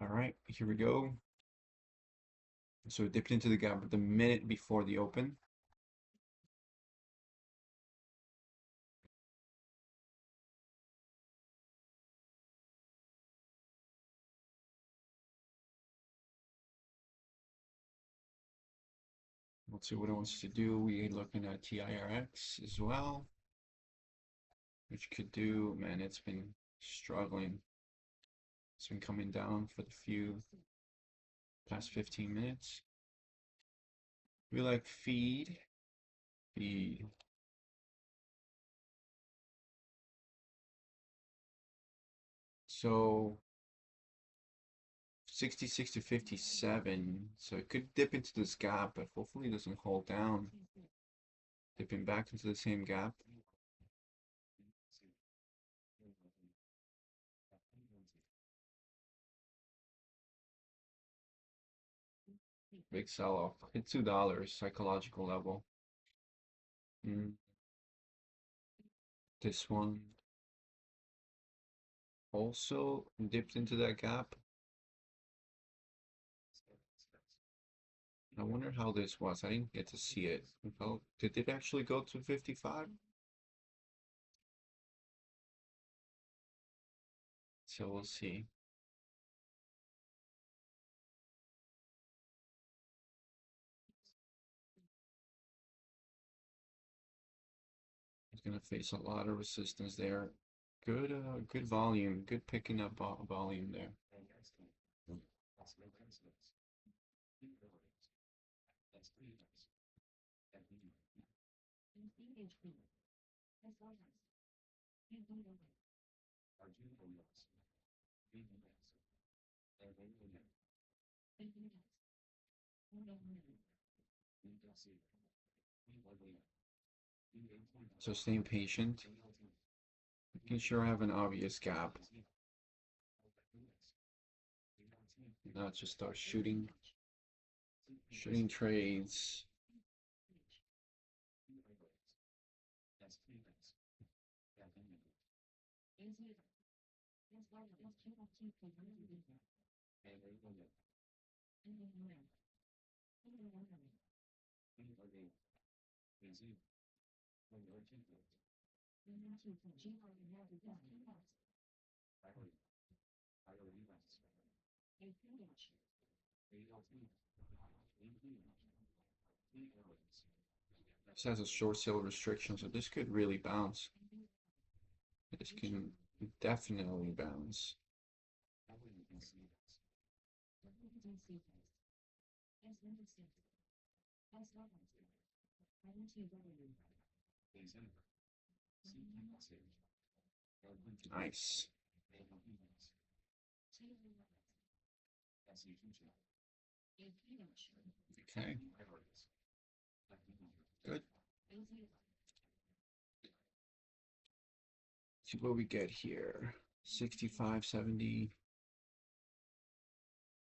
All right, here we go. So it dipped into the gap the minute before the open. Let's see what it wants to do. We're looking at TIRX as well, which could do, man, it's been struggling. It's been coming down for the past 15 minutes. We like feed. So 66 to 57. So it could dip into this gap, but hopefully it doesn't hold down. Dipping back into the same gap. Big sell-off. Hit $2, psychological level. This one also dipped into that gap. I wonder how this was. I didn't get to see it. Well, did it actually go to 55? So we'll see. It's gonna face a lot of resistance there. Good volume. Good picking up volume there. So staying patient. Making sure I have an obvious gap. Not just start shooting trades. This has a short sale restriction, so this could really bounce. This can definitely bounce. Nice. Okay. Good. See what we get here. 65, 70.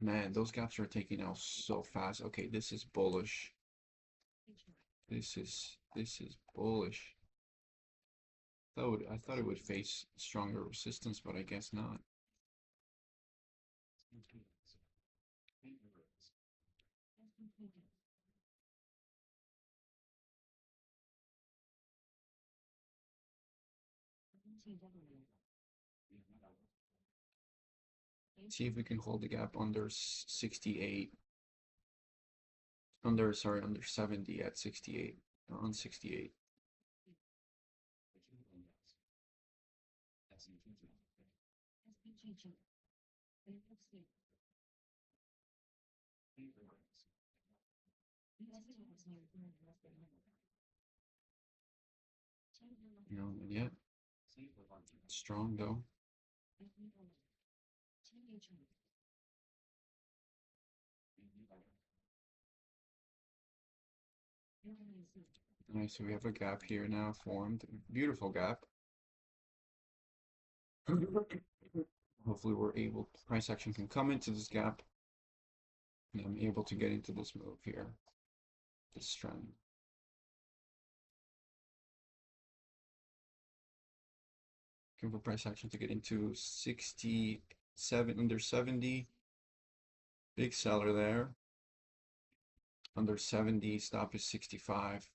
Man, those gaps are taking out so fast. Okay, this is bullish. This is bullish. I thought it would face stronger resistance, but I guess not. See if we can hold the gap under 68. Under 70 at 68. On 68. No, yet. Strong though. Nice, so we have a gap here now formed. Beautiful gap. Hopefully price action can come into this gap. And I'm able to get into this move here. This trend. Looking for price action to get into 67, under 70. Big seller there. Under 70, stop is 65.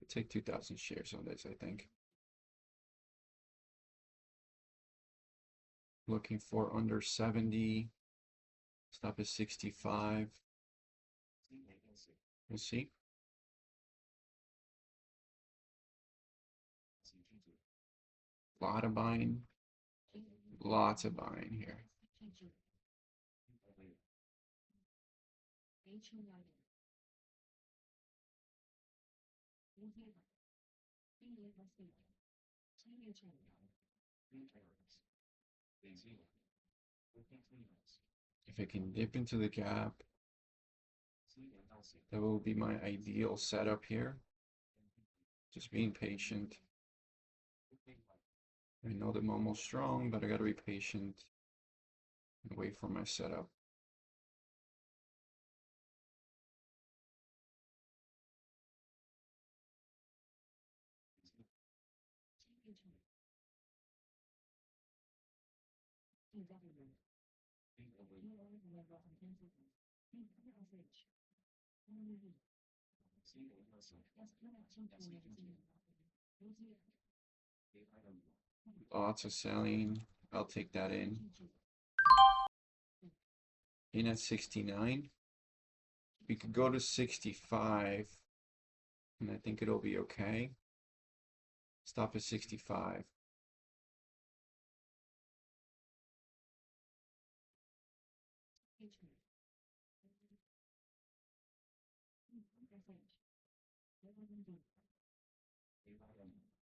Take 2,000 shares on this, I think. Looking for under 70. Stop is 65. We'll see. Lot of buying. Lots of buying here. If it can dip into the gap, that will be my ideal setup here. Just being patient. I know the Momo's strong, but I gotta be patient and wait for my setup. Lots of selling. I'll take that in. In at 69. We could go to 65, and I think it'll be okay. Stop at 65.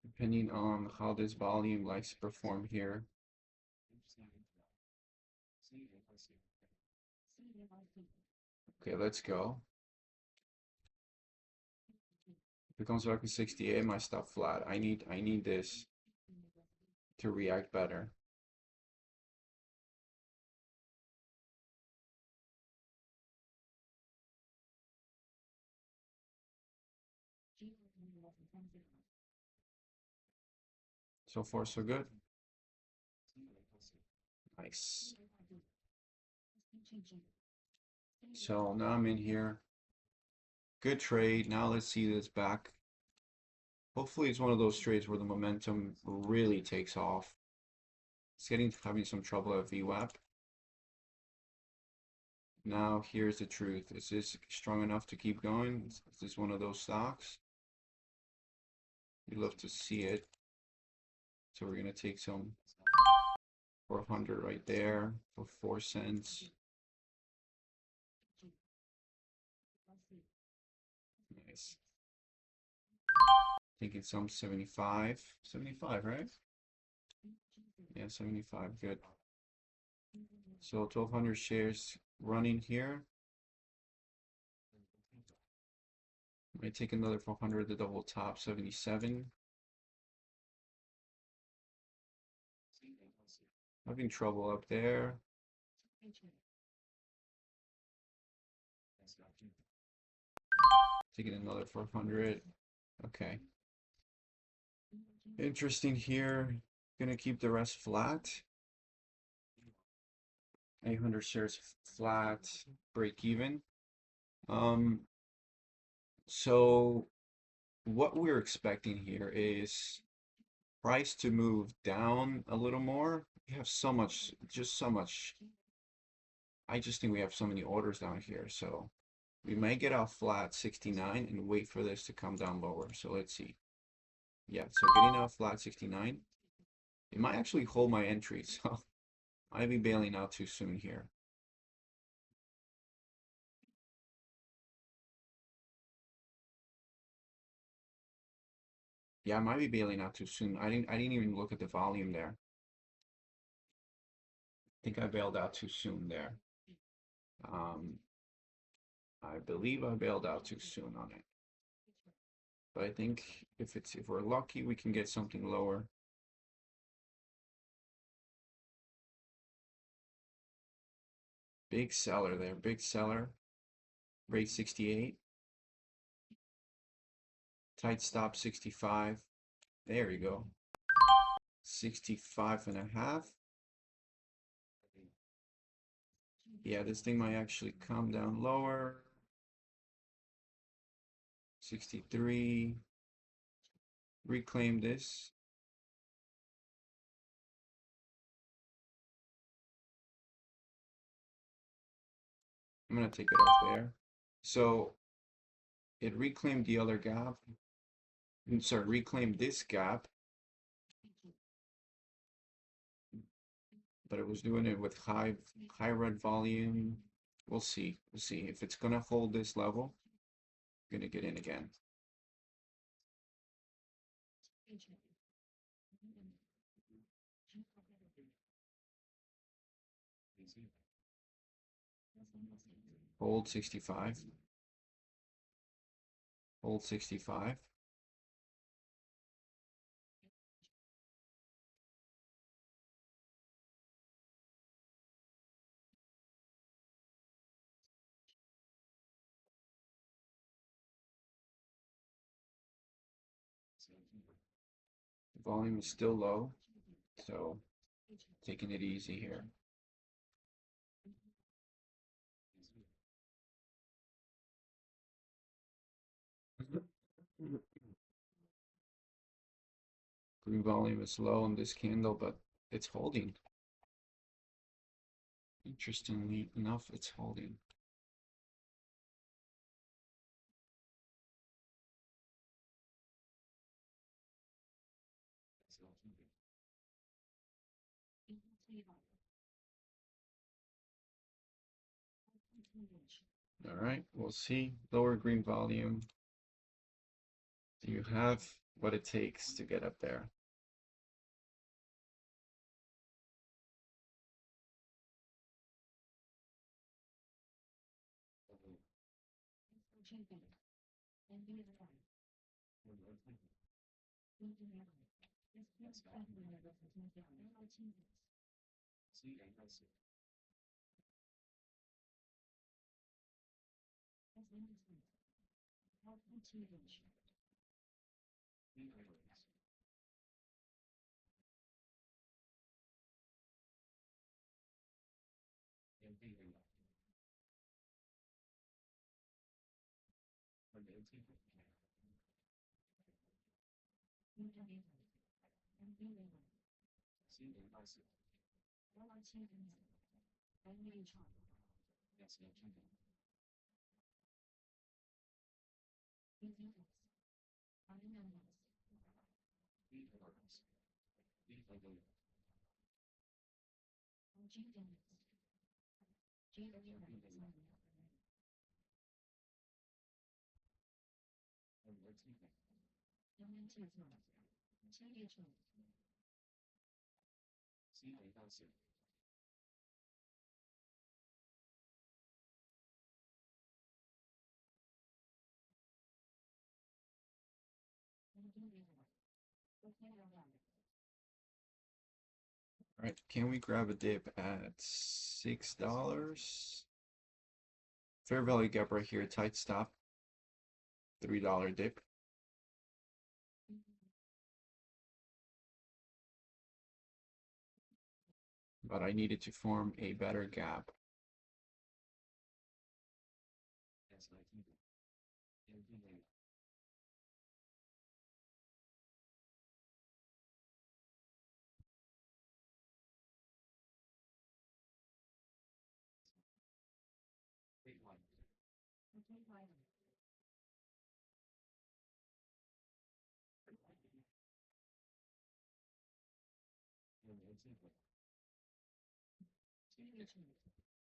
Depending on how this volume likes to perform here. Okay, let's go. If it comes back to 68, I might stop flat. I need this to react better. So far, so good. Nice. So now I'm in here. Good trade. Now let's see this back. Hopefully it's one of those trades where the momentum really takes off. It's having some trouble at VWAP. Now here's the truth. Is this strong enough to keep going? Is this one of those stocks? We'd love to see it. So we're gonna take some 400 right there for 4 cents. Nice. Taking some 75. 75, right? Yeah, 75, good. So 1,200 shares running here. Might take another 400 to double top 77. Having trouble up there. Taking another 400. Okay. Interesting here. Gonna keep the rest flat. 800 shares flat, break even. So what we're expecting here is price to move down a little more. We have so much, just so much. I just think we have so many orders down here. So we might get out flat 69 and wait for this to come down lower. So let's see. Yeah, so getting out flat 69. It might actually hold my entry, so I might be bailing out too soon here. Yeah, I might be bailing out too soon. I didn't even look at the volume there. I think I bailed out too soon there. I believe I bailed out too soon on it. But I think if we're lucky, we can get something lower. Big seller there, big seller. Rate 68. Tight stop 65. There you go. 65.5. Yeah, this thing might actually come down lower. 63. Reclaim this. I'm gonna take it off there. So it reclaimed the other gap. Sorry, reclaimed this gap, but it was doing it with high red volume. We'll see. We'll see if it's gonna hold this level. I'm gonna get in again. Hold 65. Hold 65. The volume is still low, so taking it easy here. Green volume is low on this candle, but it's holding. Interestingly enough, it's holding. All right, we'll see. Lower green volume. Do you have what it takes to get up there? All right, can we grab a dip at $6? Fair value gap right here, tight stop, $3 dip. But I needed to form a better gap.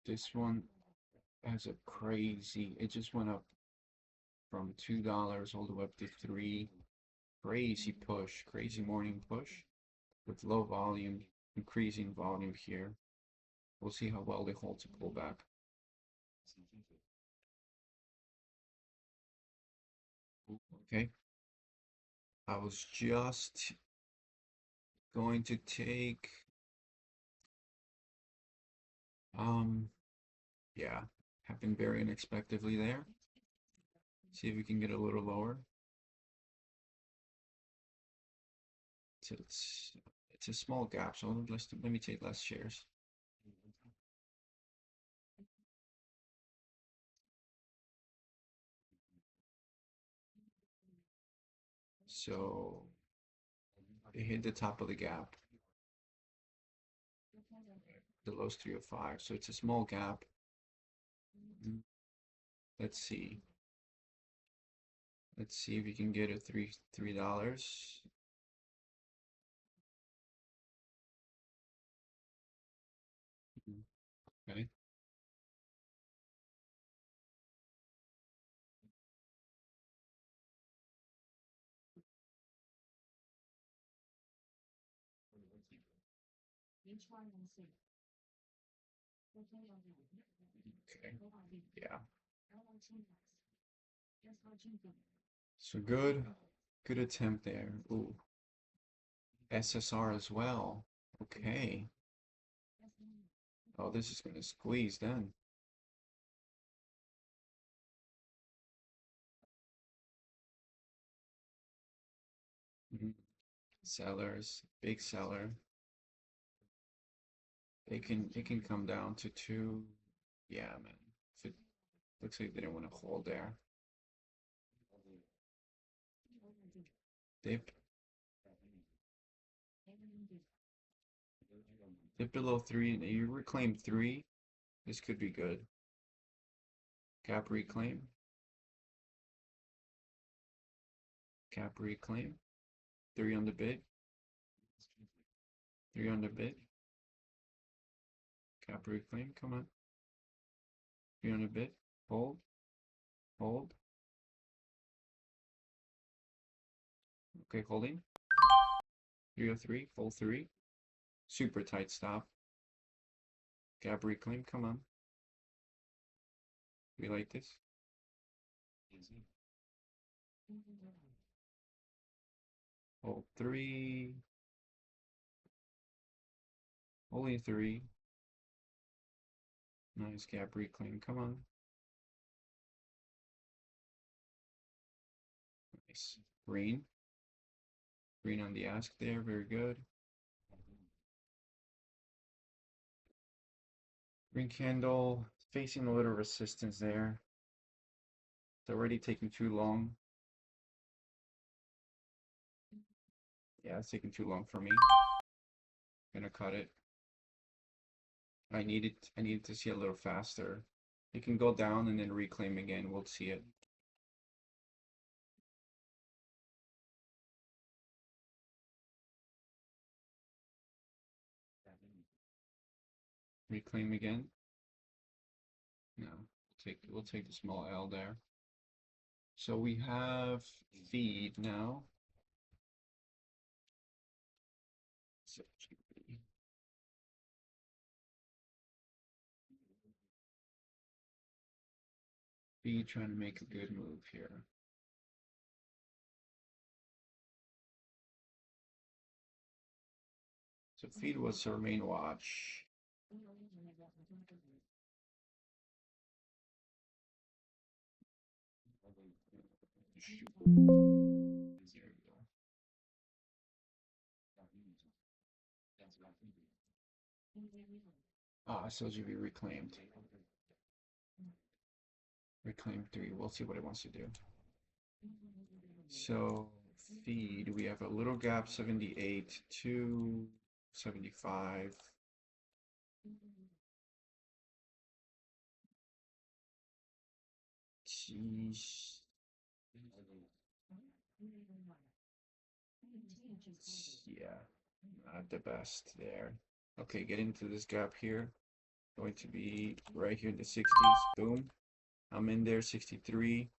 This one has a crazy, it just went up from $2 all the way up to 3. Crazy push, crazy morning push with low volume, increasing volume here. We'll see how well they hold to pull back. Okay, I was just going to take, yeah, happened very unexpectedly there. See if we can get a little lower. it's a small gap, so let me take less shares. So it hit the top of the gap, the low's 305. So it's a small gap. Let's see. Let's see if you can get a $3. Okay. Okay. Yeah. So good attempt there. Ooh, SSR as well. Okay. Oh, this is gonna squeeze then. Mhm. Sellers, big seller. It can come down to two. Yeah, man. If it looks like they didn't want to hold there. Dip. Dip below three, and you reclaim three. This could be good. Cap reclaim. Cap reclaim. Three on the bid. Three on the bid. Cap reclaim. Come on. Three on the bid. Hold. Hold. Okay, holding. 303. Full three. Super tight stop. Cap reclaim. Come on. We like this. Hold three. Only three. Nice gap reclaim. Come on. Nice. Green. Green on the ask there. Very good. Green candle. Facing a little resistance there. It's already taking too long. Yeah, it's taking too long for me. Gonna cut it. I needed to see a little faster. It can go down and then reclaim again. We'll see it. Reclaim again. No, we'll take the small L there. So we have feed now. SLGB. Feed trying to make a good move here. So feed was our main watch. Ah, SLGB reclaimed. Reclaim three. We'll see what it wants to do. So feed, we have a little gap 78 to 75. Jeez. Yeah, not the best there. Okay, get into this gap here. Going to be right here in the 60s. Boom. I'm in there, 63.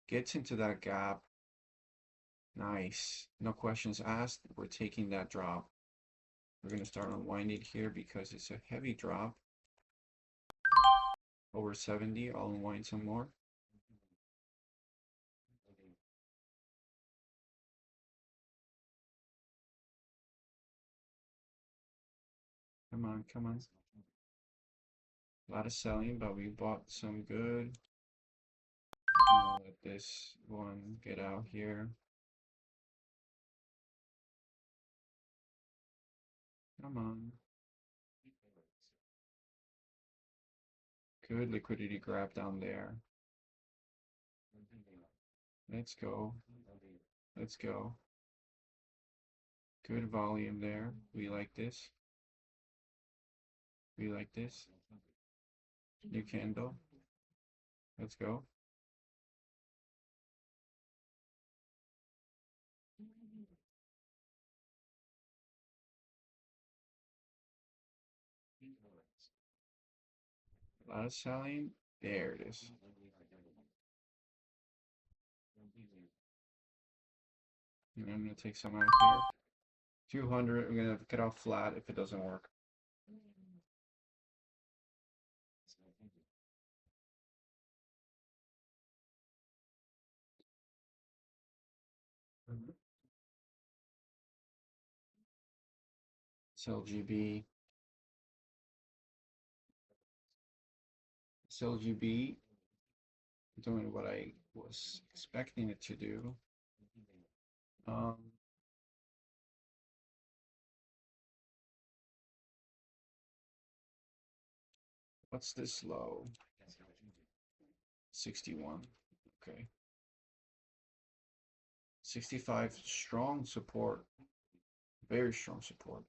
Gets into that gap. Nice. No questions asked. We're taking that drop. We're going to start unwinding here because it's a heavy drop. Over 70. I'll unwind some more. Come on, come on. A lot of selling, but we bought some good. Let this one get out here. Come on. Good liquidity grab down there. Let's go. Let's go. Good volume there. We like this. We like this. New candle. Let's go. Last selling. There it is. And I'm going to take some out here. 200. We're going to get off flat if it doesn't work. SLGB. SLGB doing what I was expecting it to do. What's this low? 61. Okay. 65, strong support. Very strong support.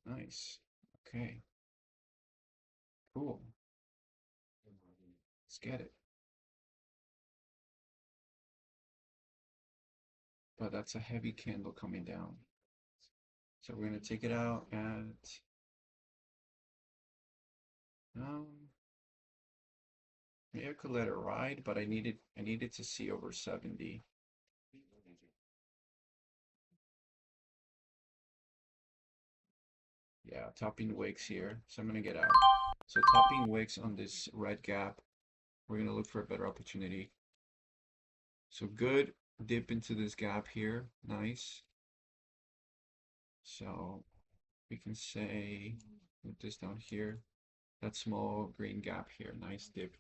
Nice. Okay. Cool. Let's get it. But that's a heavy candle coming down. So we're going to take it out at maybe I could let it ride, but I needed to see over 70. Yeah, topping wicks here. So I'm going to get out. So topping wicks on this red gap. We're going to look for a better opportunity. So good dip into this gap here. Nice. So we can say, put this down here. That small green gap here. Nice dip.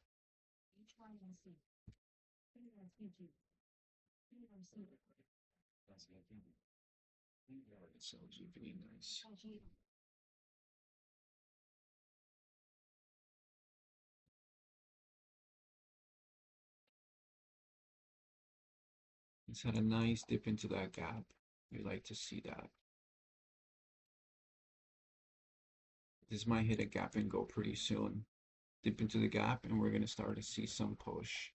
SLGB, nice. It's had a nice dip into that gap. We like to see that. This might hit a gap and go pretty soon. Dip into the gap and we're going to start to see some push.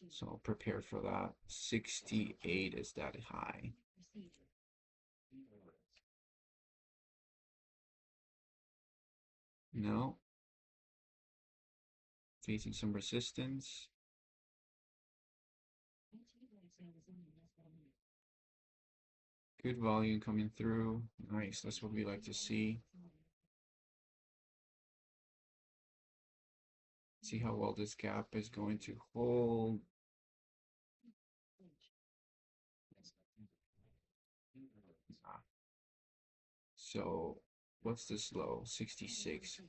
So prepare for that. 68 is that high. No. Facing some resistance. Good volume coming through. Nice. That's what we like to see. See how well this gap is going to hold. So what's this low? 66.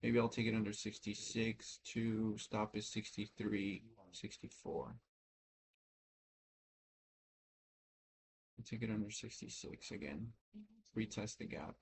Maybe I'll take it under 66 to stop is 63, 64. I'll take it under 66 again. Retest the gap.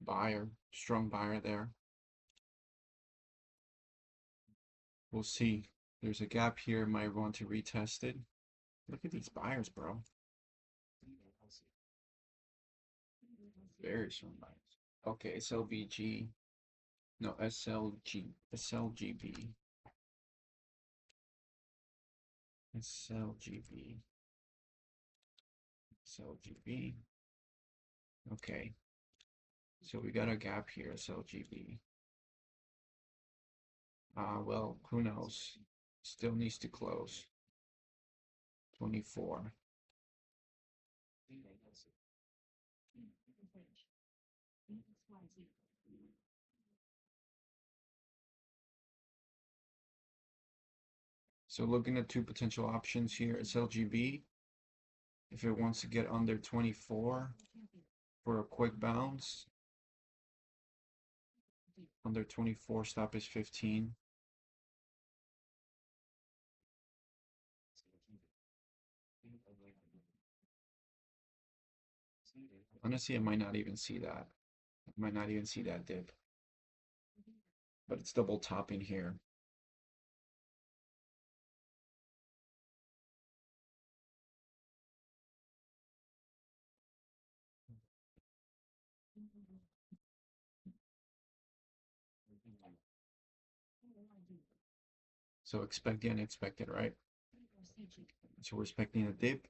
Buyer, strong buyer there. We'll see. There's a gap here. Might want to retest it. Look at these buyers, bro. Very strong buyers. Okay, SLVG. No, SLGB. SLGB. SLGB. Okay. So we got a gap here, SLGB. Well, who knows? Still needs to close. 24. So looking at two potential options here, SLGB, if it wants to get under 24 for a quick bounce, under 24, stop is 15. Honestly, I might not even see that. I might not even see that dip. But it's double topping here. So expect the unexpected, right? So we're expecting a dip.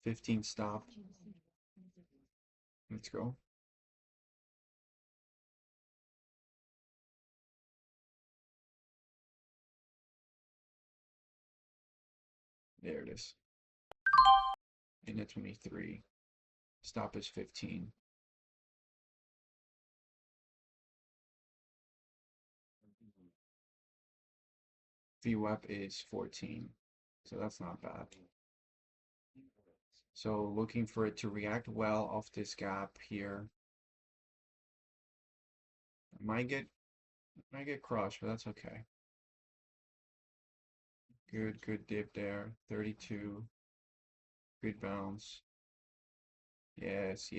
15 stop. Let's go. There it is. And at 23. Stop is 15. VWAP is 14. So that's not bad. So looking for it to react well off this gap here. Might get crushed, but that's okay. Good dip there. 32. Good bounce. Yes.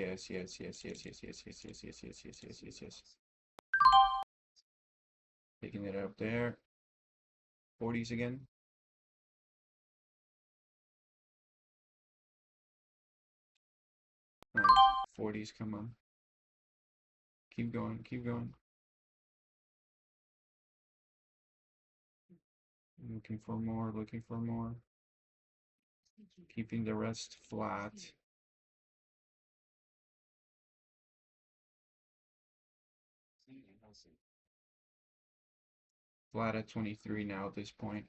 Picking it up there. 40s again. Nice. 40s, come on. Keep going. Looking for more. Keeping the rest flat. Flat at 23 now at this point.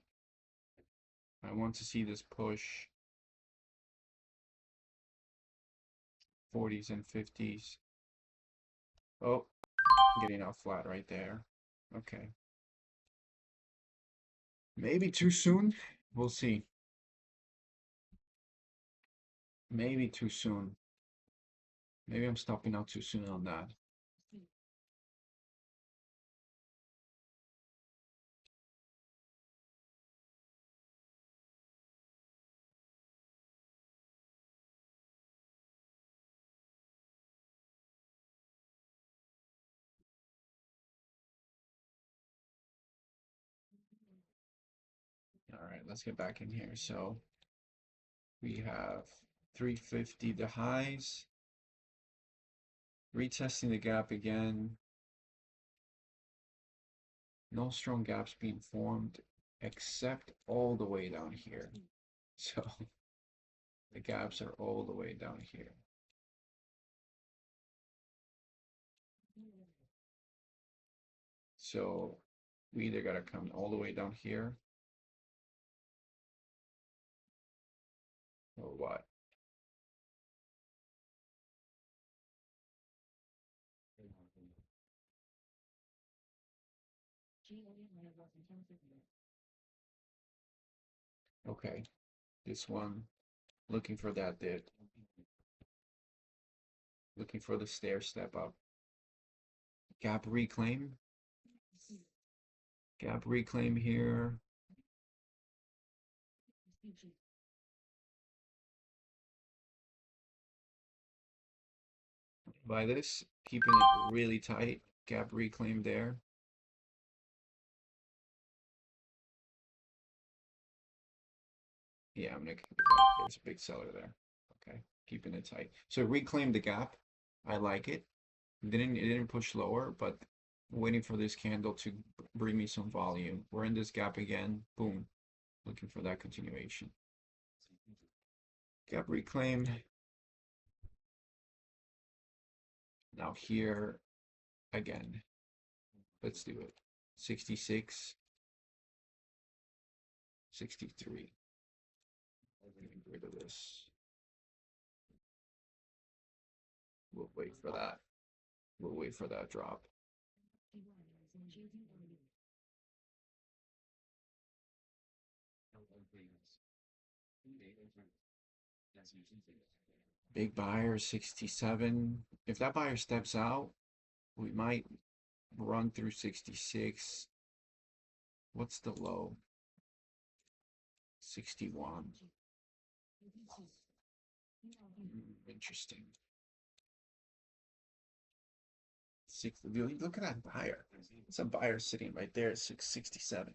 I want to see this push 40s and 50s. Oh, getting out flat right there. Okay. Maybe too soon. We'll see. Maybe too soon. Maybe I'm stopping out too soon on that. All right, let's get back in here. So we have 350 the highs. Retesting the gap again. No strong gaps being formed except all the way down here. So the gaps are all the way down here. So we either gotta come all the way down here or what? Okay, this one, looking for that dip. Looking for the stair step up. Gap reclaim. Gap reclaim here. By this, keeping it really tight. Gap reclaim there. Yeah, I'm gonna keep it tight. There's a big seller there. Okay, keeping it tight. So reclaim the gap. I like it. It didn't push lower, but waiting for this candle to bring me some volume. We're in this gap again. Boom. Looking for that continuation. Gap reclaim. Now here again. Let's do it. 66, 63. Get rid of this. We'll wait for that. We'll wait for that drop. Big buyer 67. If that buyer steps out, we might run through 66. What's the low? 61. Interesting. Look at that buyer. It's a buyer sitting right there at 667.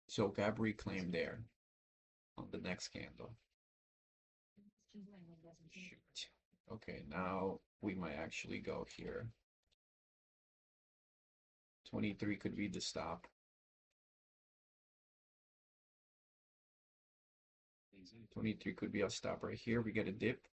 So gap reclaim there on the next candle. Shoot. Okay, now we might actually go here. 23 could be the stop. 23 could be a stop right here. We get a dip.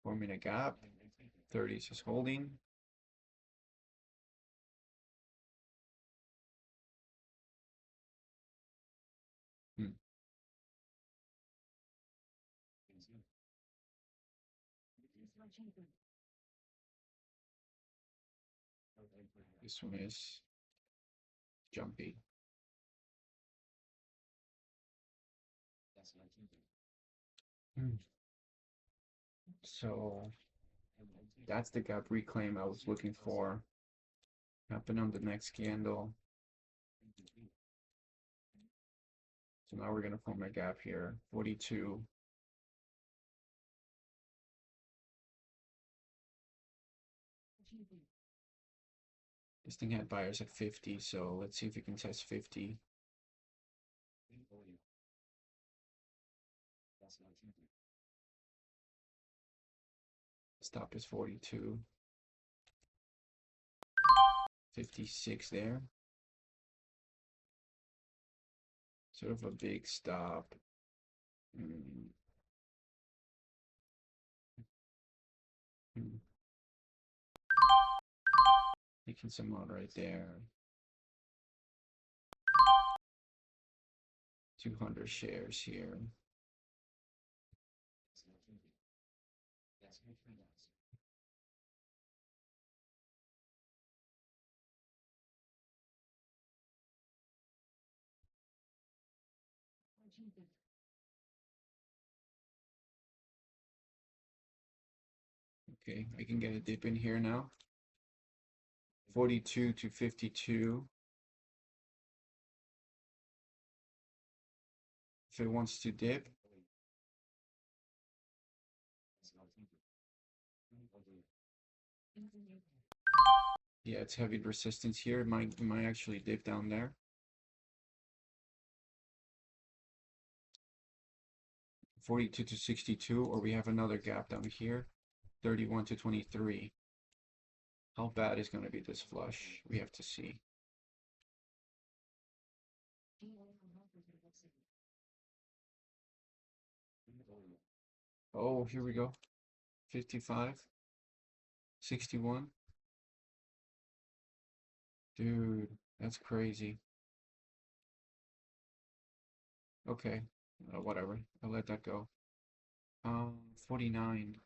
Forming a gap. 30s is holding. This one is jumpy. So that's the gap reclaim I was looking for. Happen on the next candle. So now we're going to form a gap here. 42. This thing had buyers at 50, so let's see if we can test 50. Stop is 42. 56 there. Sort of a big stop. Taking some out right there. 200 shares here. Okay, I can get a dip in here now. 42 to 52. If it wants to dip. Yeah, it's heavy resistance here. It might actually dip down there. 42 to 62, or we have another gap down here. 31 to 23. How bad is going to be this flush? We have to see. Oh, here we go. 55. 61. Dude, that's crazy. Okay, whatever. I'll let that go. 49.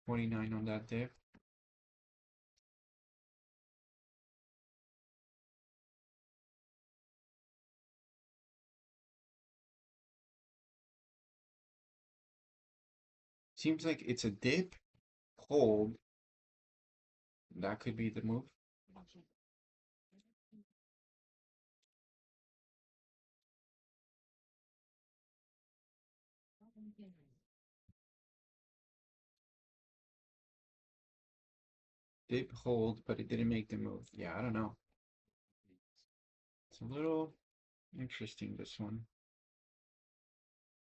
49 on that dip. Seems like it's a dip, hold. That could be the move. Dip, hold, but it didn't make the move. Yeah, I don't know. It's a little interesting, this one.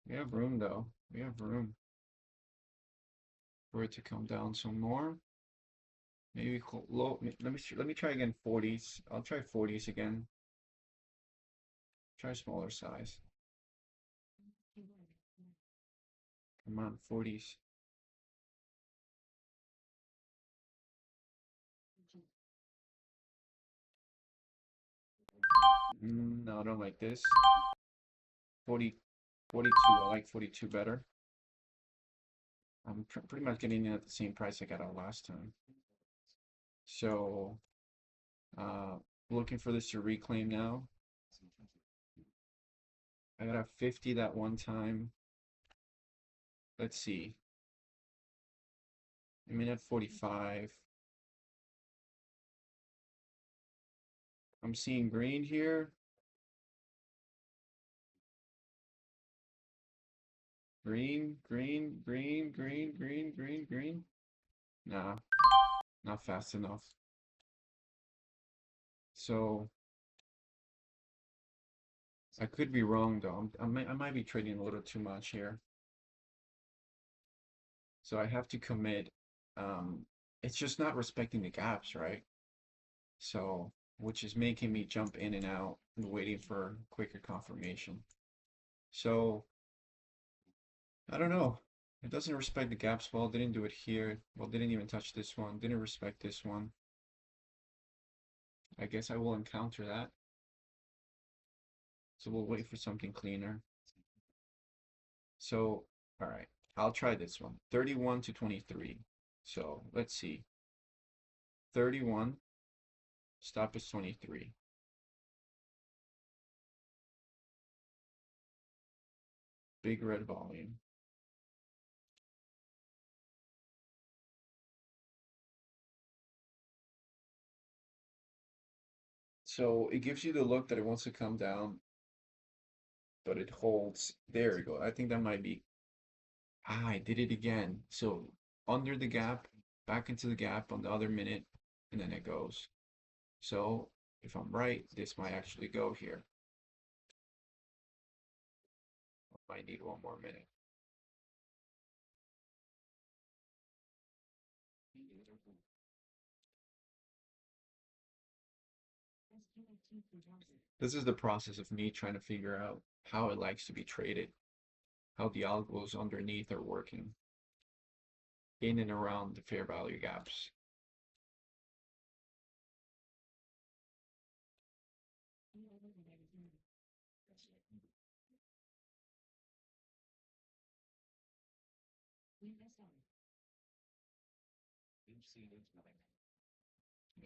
We have room though. We have room for it to come down some more. Maybe low. Let me try again 40s. I'll try 40s again. Try smaller size. Come on, 40s. No, I don't like this. 40, 42. I like 42 better. I'm pretty much getting it at the same price I got out last time. So, uh, looking for this to reclaim now. I got a 50 that one time. Let's see. I'm in at 45. I'm seeing green here. Green, green, green, green, green, green, green. Nah, not fast enough. So I could be wrong though. I might be trading a little too much here. So I have to commit. It's just not respecting the gaps, right? So, which is making me jump in and out and waiting for quicker confirmation. So I don't know. It doesn't respect the gaps well. Didn't do it here. Well, didn't even touch this one. Didn't respect this one. I guess I will encounter that. So we'll wait for something cleaner. So, all right, I'll try this one. 31 to 23. So let's see. 31, stop is 23. Big red volume. So it gives you the look that it wants to come down, but it holds. There we go. I think that might be. Ah, I did it again. So under the gap, back into the gap on the other minute, and then it goes. So if I'm right, this might actually go here. Might need one more minute. This is the process of me trying to figure out how it likes to be traded, how the algos underneath are working in and around the fair value gaps.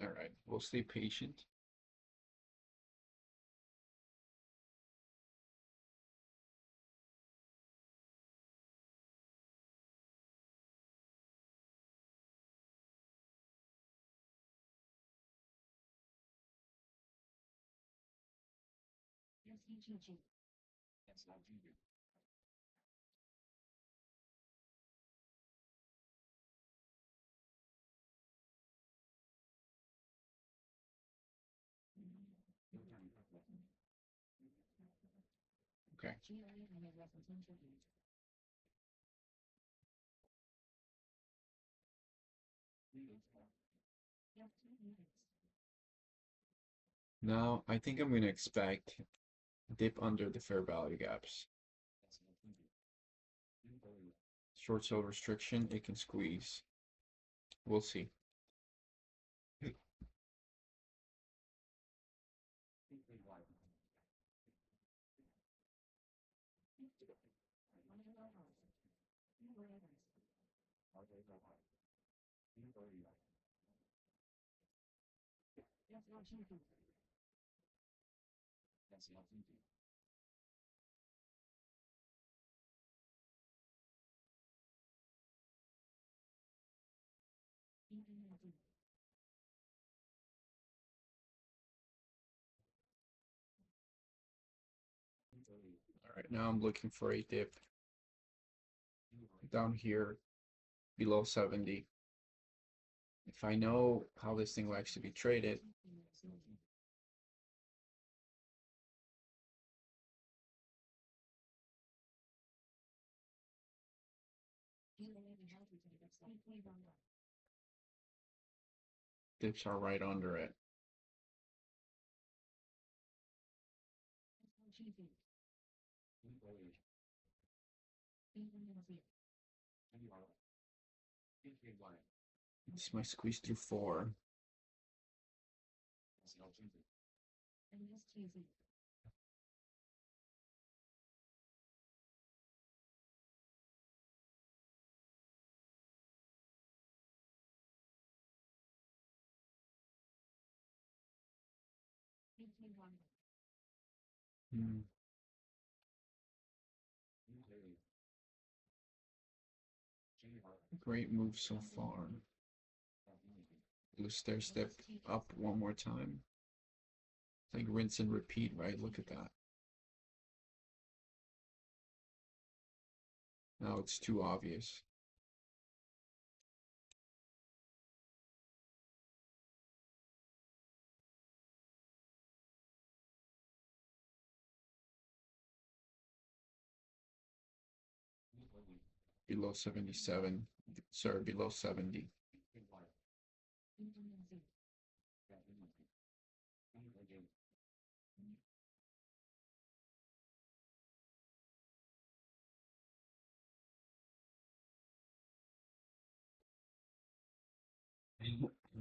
All right, we'll stay patient. Okay. Now, I think I'm going to expect dip under the fair value gaps. Short sale restriction, it can squeeze. We'll see. All right, now I'm looking for a dip down here below 70. If I know how this thing likes to be traded, Dips are right under it. This might squeeze through 4. Hmm. Great move so far. Blue stair step up one more time. It's like rinse and repeat, right? Look at that. Now it's too obvious. Below 77. Sorry, below 70.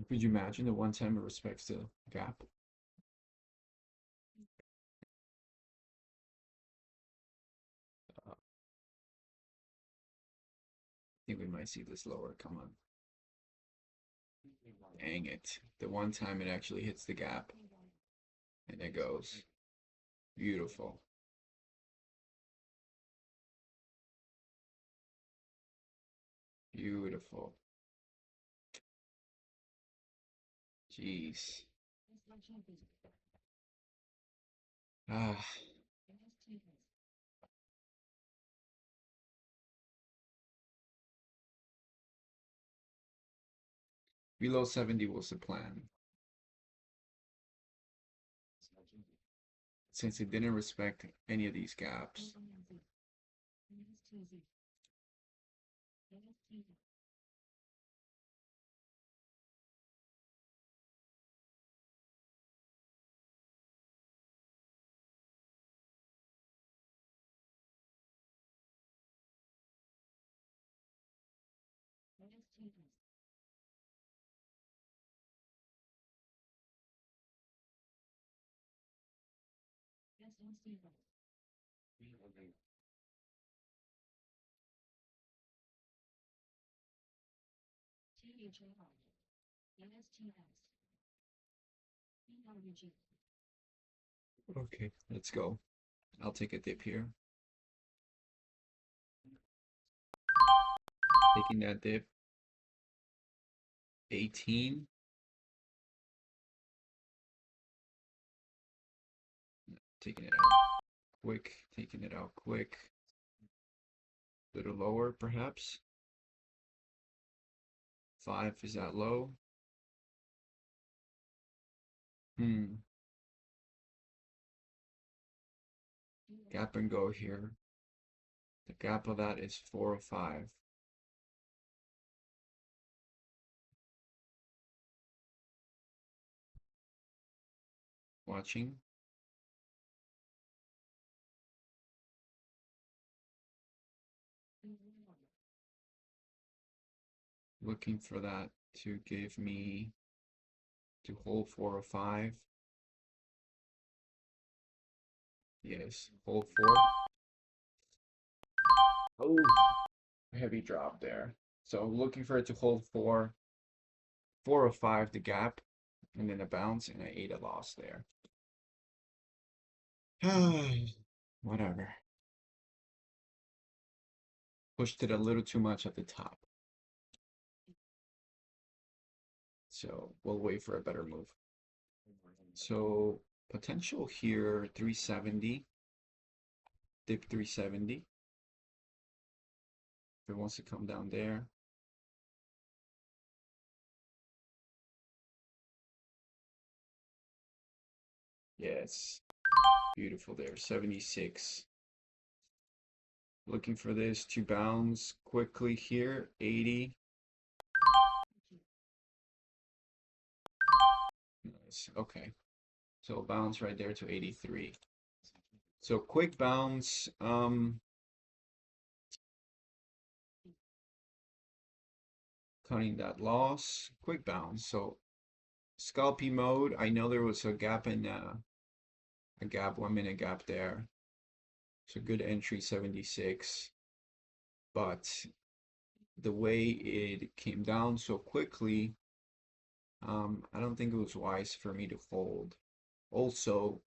Could you imagine the one time it respects the gap? I think we might see this lower. Come on. Dang it. The one time it actually hits the gap. And it goes. Beautiful. Beautiful. Jeez. Ah. Below 70 was the plan. Since it didn't respect any of these gaps. Okay, let's go. I'll take a dip here. Taking that dip. 18. Taking it out quick. Taking it out quick. A little lower, perhaps. 5, is that low? Gap and go here. The gap of that is 405. Watching. Looking for that to give me to hold 405. Yes, hold 4. Oh, heavy drop there. So looking for it to hold 4, 405 the gap, and then a bounce, and I ate a loss there. Whatever. Pushed it a little too much at the top. So we'll wait for a better move. So potential here, 370. Dip 370. If it wants to come down there. Yes. Beautiful there. 76. Looking for this to bounce quickly here. 80. Okay. So bounce right there to 83. So quick bounce, cutting that loss, quick bounce. So scalpy mode, I know there was a gap in a gap, 1 minute gap there. So good entry 76, but the way it came down so quickly, I don't think it was wise for me to hold. Also,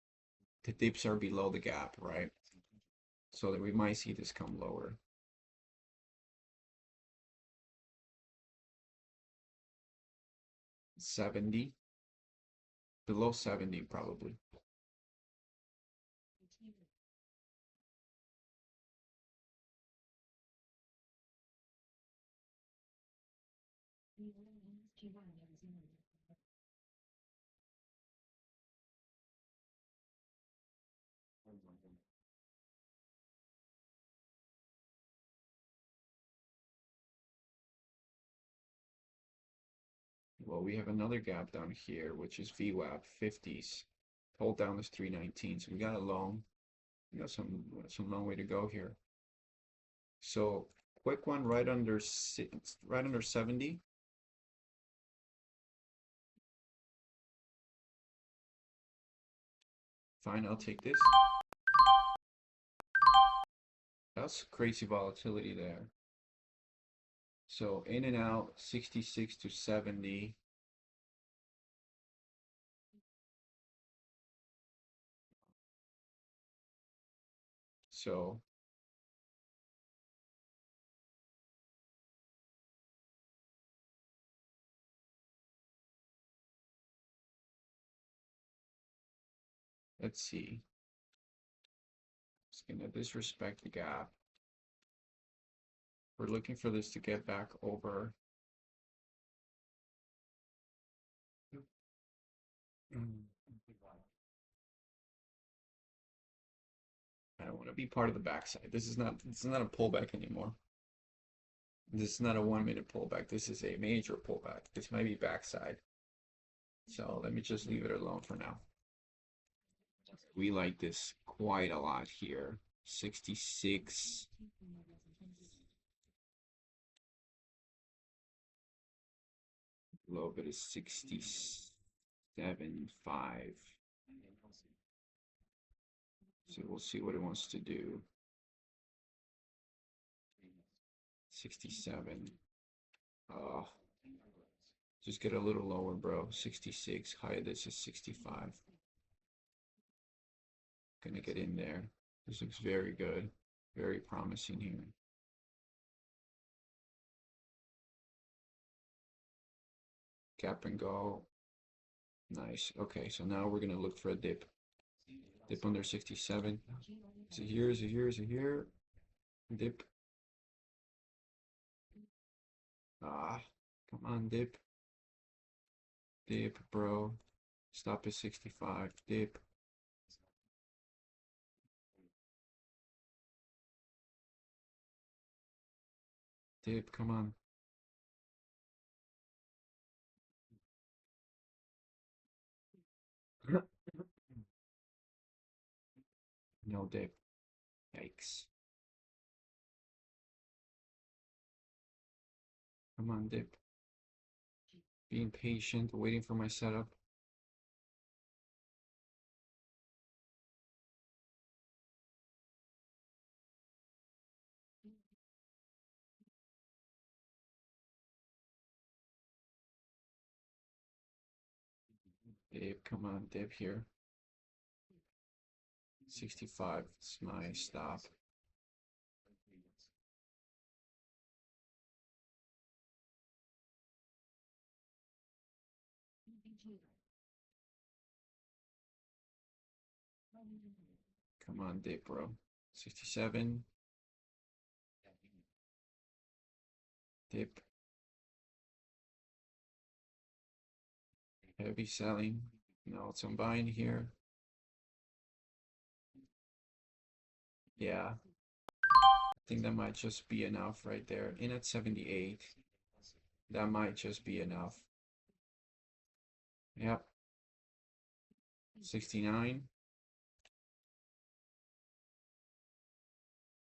the dips are below the gap, right? So that we might see this come lower. 70, below 70 probably. Well, we have another gap down here, which is VWAP 50s. Hold down is 319, so we got some long way to go here. So quick one right under 70. Fine, I'll take this. That's crazy volatility there. So in and out, 66 to 70. So let's see. Just gonna disrespect the gap. We're looking for this to get back over. I don't want to be part of the backside. This is not a pullback anymore. This is not a 1 minute pullback. This is a major pullback. This might be backside. So let me just leave it alone for now. We like this quite a lot here. 66. Low bit is 67.5. So we'll see what it wants to do. 67. Just get a little lower, bro. 66. High, this is 65. Gonna get in there. This looks very good. Very promising here. Gap and go. Nice. Okay, so now we're gonna look for a dip. Dip under 67. Is it here? Is it here? Is it here? Dip. Come on, dip. Dip, bro. Stop at 65. Dip. Dip, come on. No dip. Yikes. Come on, dip. Being patient, waiting for my setup. Dip, come on, dip here. 65 is my stop. Come on, dip, bro. 67. Dip. Heavy selling. No, I'm buying here. Yeah. I think that might just be enough right there. In at 78. That might just be enough. Yep. 69,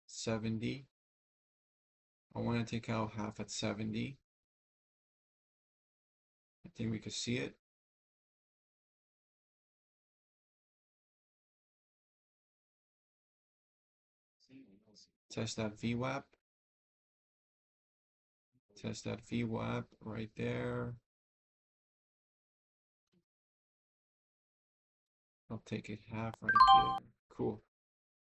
70. I want to take out half at 70. I think we could see it. Test that VWAP. Test that VWAP right there. I'll take it half right there. Cool.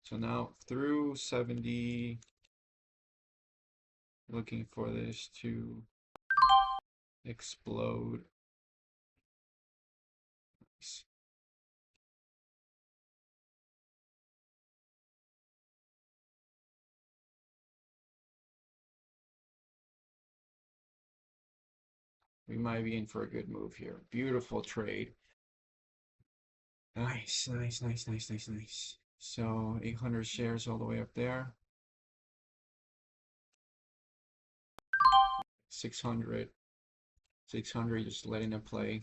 So now through 70, looking for this to explode. Nice. We might be in for a good move here. Beautiful trade. Nice, nice, nice, nice, nice, nice. So 800 shares all the way up there. 600. 600, just letting it play.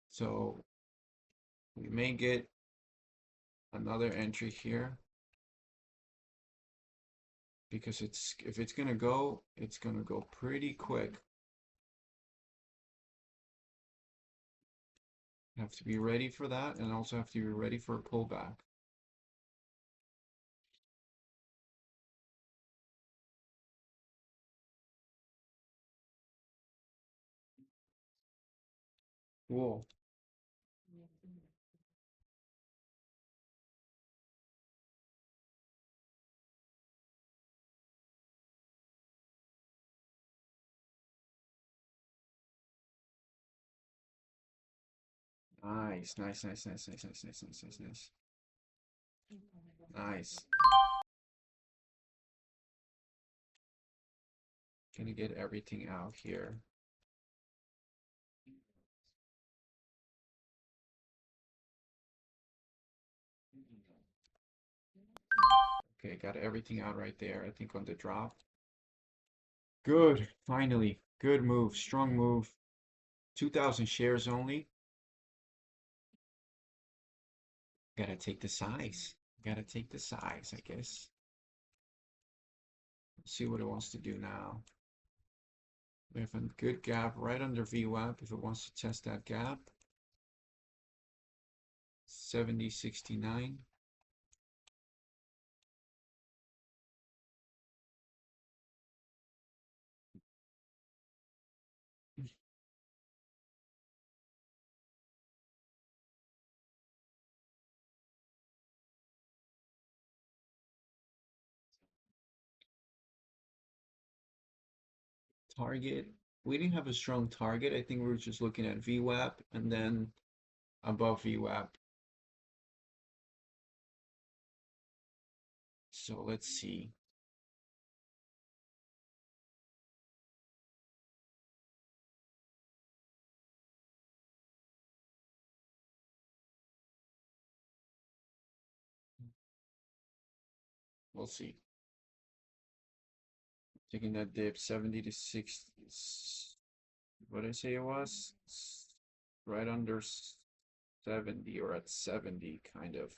So we may get another entry here because if it's gonna go pretty quick. Have to be ready for that, and also have to be ready for a pullback. Cool. Nice, nice, nice, nice, nice, nice, nice, nice, nice, nice. Nice. Gonna get everything out here. Okay, got everything out right there. I think on the drop. Good, finally. Good move, strong move. 2,000 shares only. Gotta take the size. Gotta take the size, I guess. Let's see what it wants to do now. We have a good gap right under VWAP if it wants to test that gap. 70.69. Target. We didn't have a strong target. I think we were just looking at VWAP and then above VWAP. So let's see. We'll see. Taking that dip 70 to 60. What did I say it was? Right under 70 or at 70 kind of.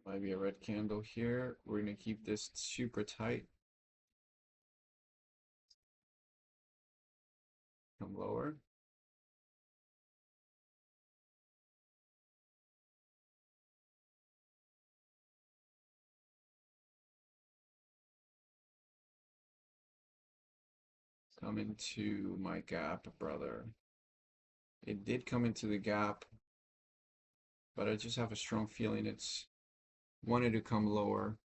Might be a red candle here. We're gonna keep this super tight. Come lower. Come into my gap, brother. It did come into the gap, but I just have a strong feeling it's wanted to come lower.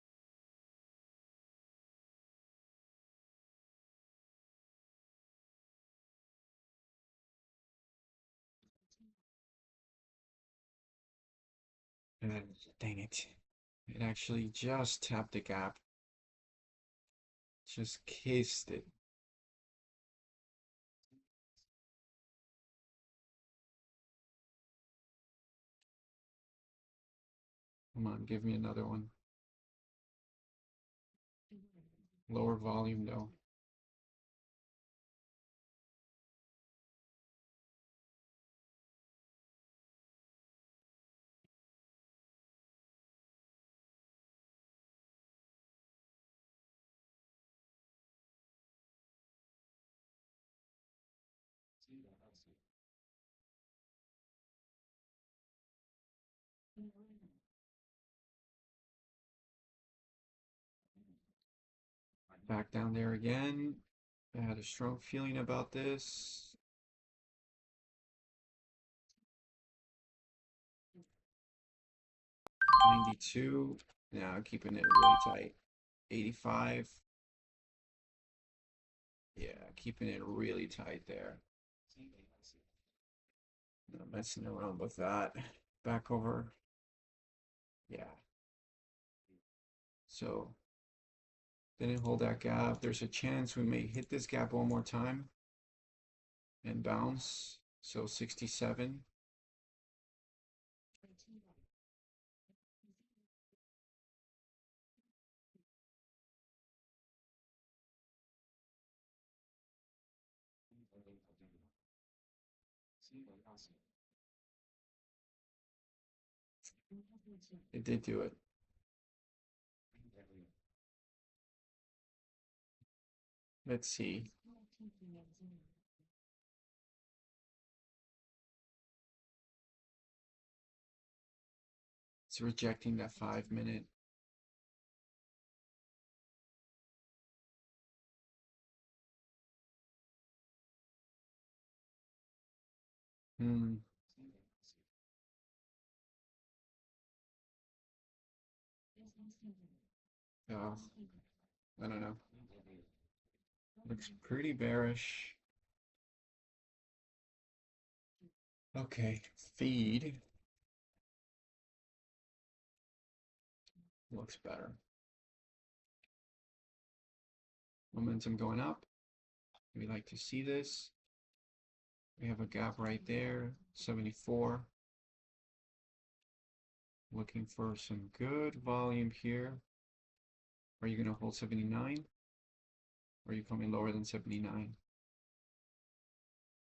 Dang it. It actually just tapped the gap. Just kissed it. Come on, give me another one. Lower volume though. Back down there again. I had a strong feeling about this. 92. Now keeping it really tight. 85. Yeah, keeping it really tight there. Not messing around with that. Back over. Yeah. So didn't hold that gap. There's a chance we may hit this gap one more time and bounce. So 67. It did do it. Let's see. It's rejecting that 5 minute. Hmm. Oh, I don't know. Looks pretty bearish. Okay, feed looks better. Momentum going up. We like to see this. We have a gap right there, 74. Looking for some good volume here. Are you going to hold 79? Or are you coming lower than 79?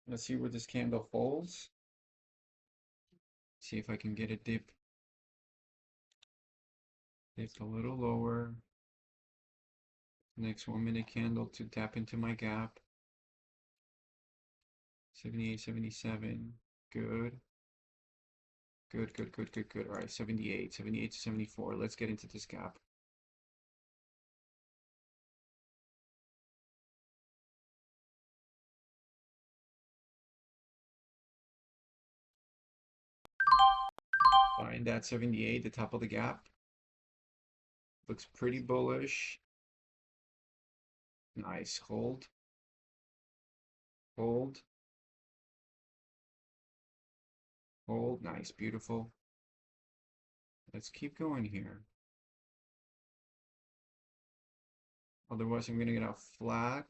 Let's see where this candle holds. See if I can get a dip. Dip a little lower. Next 1 minute candle to tap into my gap. 78, 77. Good. Good, good, good, good, good. All right, 78, 78 to 74. Let's get into this gap. Find that 78, the top of the gap. Looks pretty bullish. Nice. Hold. Hold. Hold. Nice. Beautiful. Let's keep going here. Otherwise, I'm going to get out flat.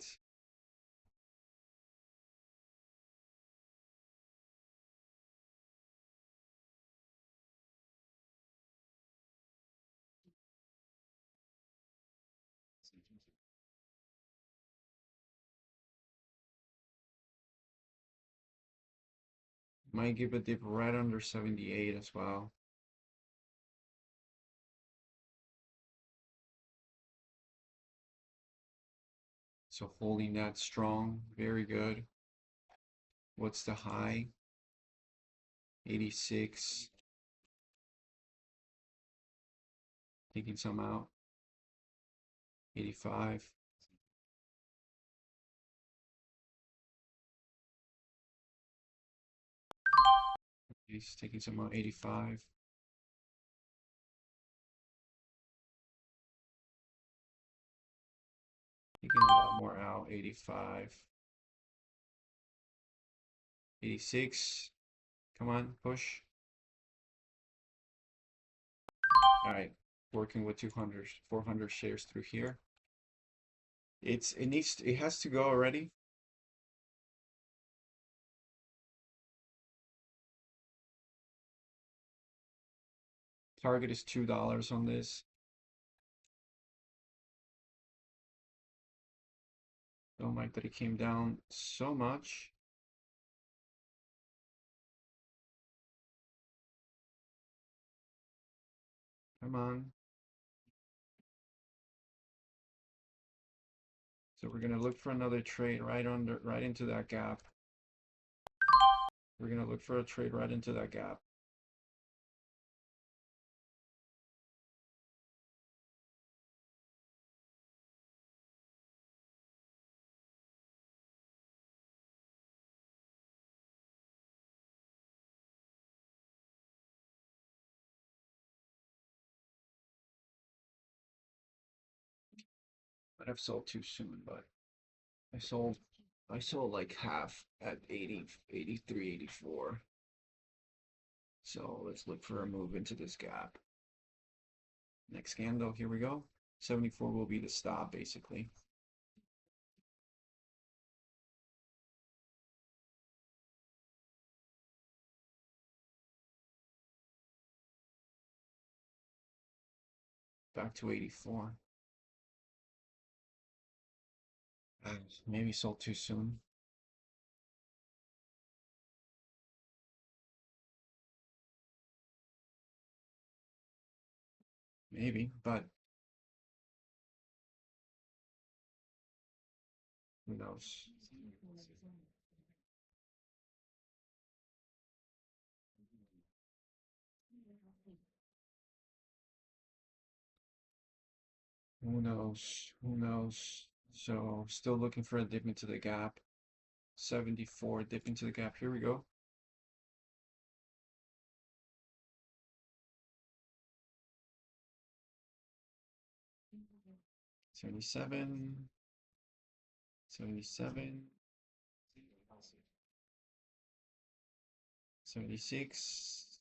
Might give a dip right under 78 as well. So holding that strong, very good. What's the high? 86. Taking some out. 85. He's taking some out. 85. Taking a lot more out. 85. 86. Come on, push. All right, working with 200, 400 shares through here. It has to go already. Target is $2 on this. Don't like that it came down so much. Come on. So we're gonna look for another trade right into that gap. We're gonna look for a trade right into that gap. Might have sold too soon, but I sold I sold like half at 80, 83, 84. So let's look for a move into this gap. Next candle, here we go. 74 will be the stop, basically. Back to 84. Maybe sold too soon. Maybe, but who knows? Who knows? Who knows? So still looking for a dip into the gap. 74, dip into the gap. Here we go. 77, 77, 76.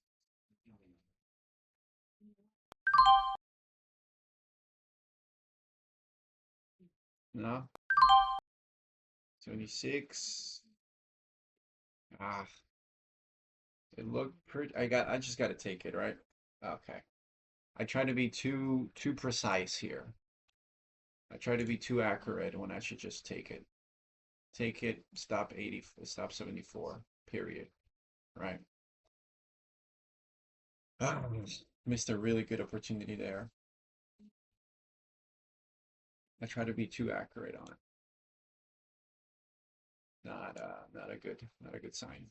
No. 76. Ah, it looked pretty. I just got to take it, right? Okay. I try to be too precise here. I try to be too accurate when I should just take it. Take it, stop 80, stop 74, period. Right. Ah, missed a really good opportunity there. I try to be too accurate on it. Not a good sign.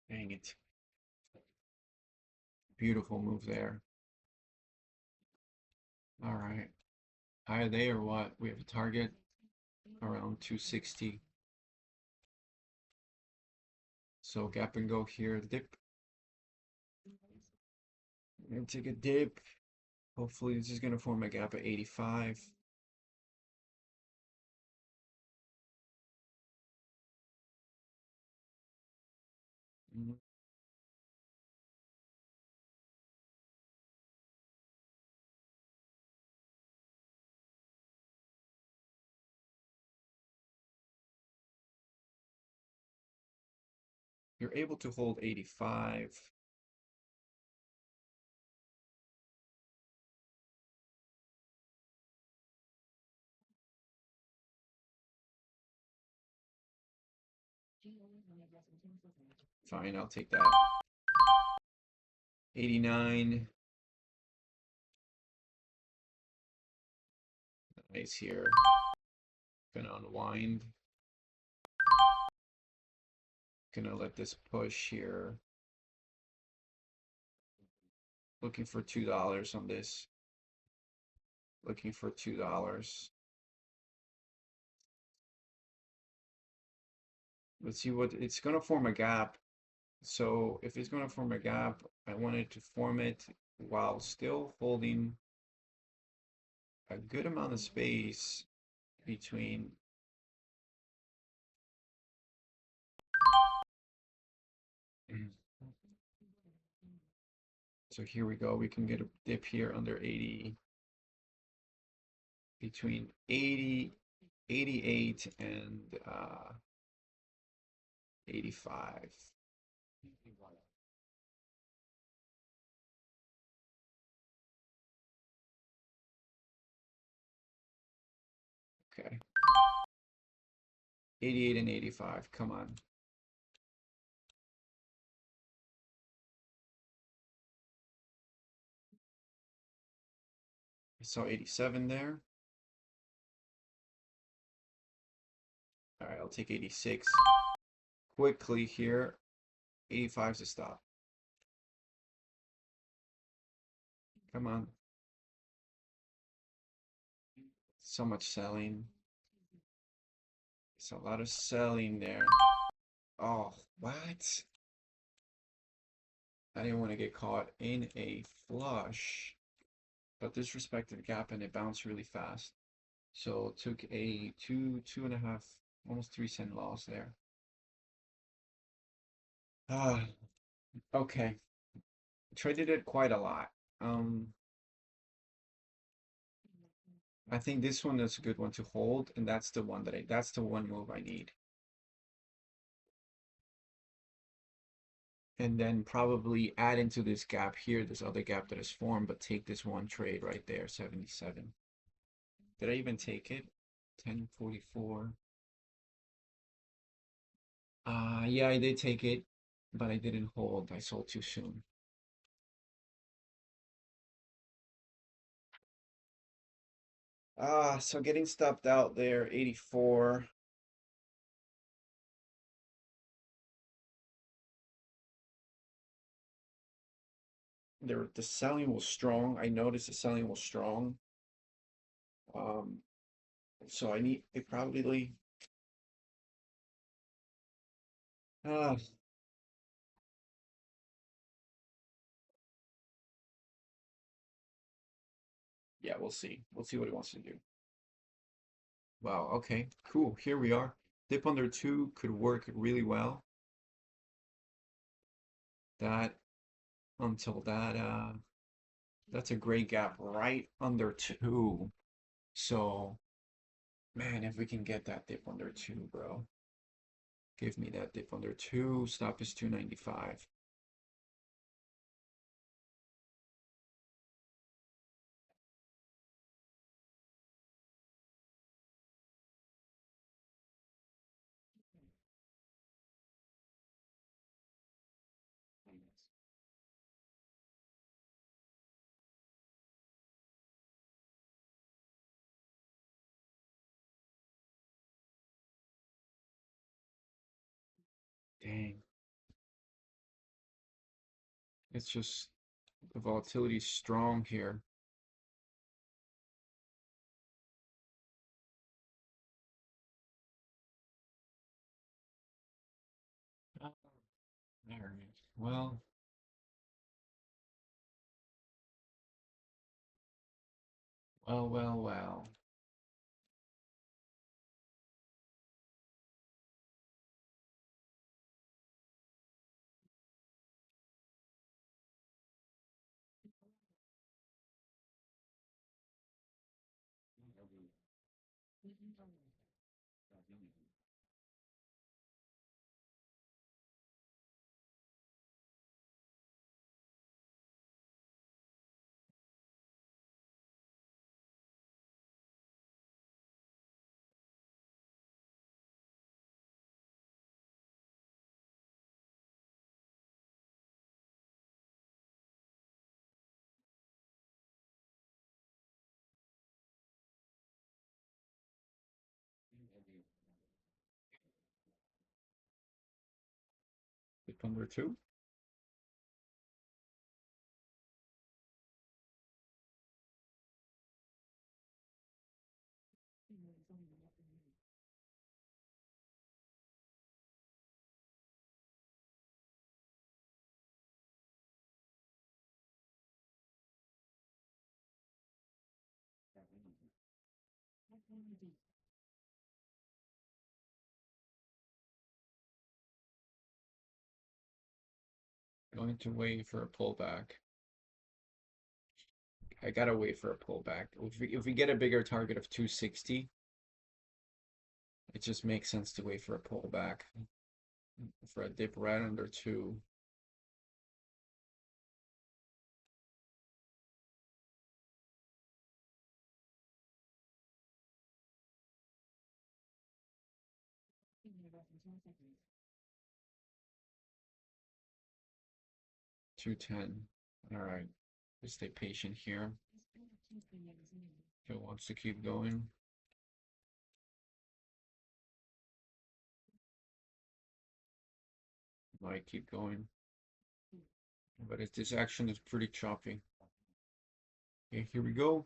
Dang it. Beautiful move there. All right. Higher they or what? We have a target around 260. So gap and go here, dip. And take a dip. Hopefully this is going to form a gap at 85. You're able to hold 85. Fine, I'll take that. 89. Nice here. Gonna unwind. Gonna let this push here. Looking for $2 on this. Looking for $2. let's see what it's gonna form a gap. So if it's gonna form a gap, I wanted to form it while still holding a good amount of space between. So here we go. We can get a dip here under 80, between 80, 88 and 85. Okay. 88 and 85. Come on. I saw 87 there. All right, I'll take 86. Quickly here. 85 is a stop. Come on. So much selling. It's a lot of selling there. Oh, what? I didn't want to get caught in a flush, but this respected gap and it bounced really fast. So took a 2.5, almost 3 cent loss there. Ah, okay. Traded it quite a lot. I think this one is a good one to hold, and that's the one that's the one move I need. And then probably add into this gap here, this other gap that is formed, but take this one trade right there, 77. Did I even take it? 1044. Yeah, I did take it, but I didn't hold. I sold too soon. So getting stopped out there, 84. The selling was strong. I noticed the selling was strong. Um, so I need it probably. Uh, yeah, we'll see. We'll see what he wants to do. Wow, okay, cool. Here we are. Dip under two could work really well. That until that that's a great gap right under two. So man, if we can get that dip under two, bro. Give me that dip under two. Stop is 295. Dang. It's just the volatility is strong here. Oh, all right. Well. Dip under two. Going to wait for a pullback. I gotta wait for a pullback. If we get a bigger target of 260, it just makes sense to wait for a pullback. For a dip right under 2. $210. All right. Just stay patient here. If it wants to keep going. Might keep going. But this action is pretty choppy. Okay, here we go.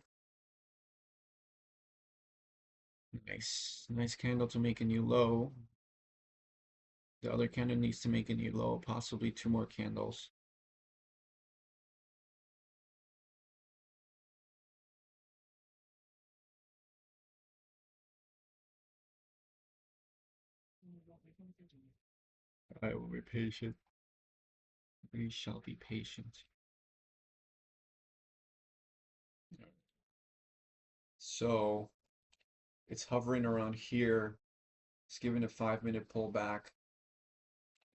Nice candle to make a new low. The other candle needs to make a new low, possibly 2 more candles. I will be patient. We shall be patient. So it's hovering around here. It's giving a 5-minute pullback.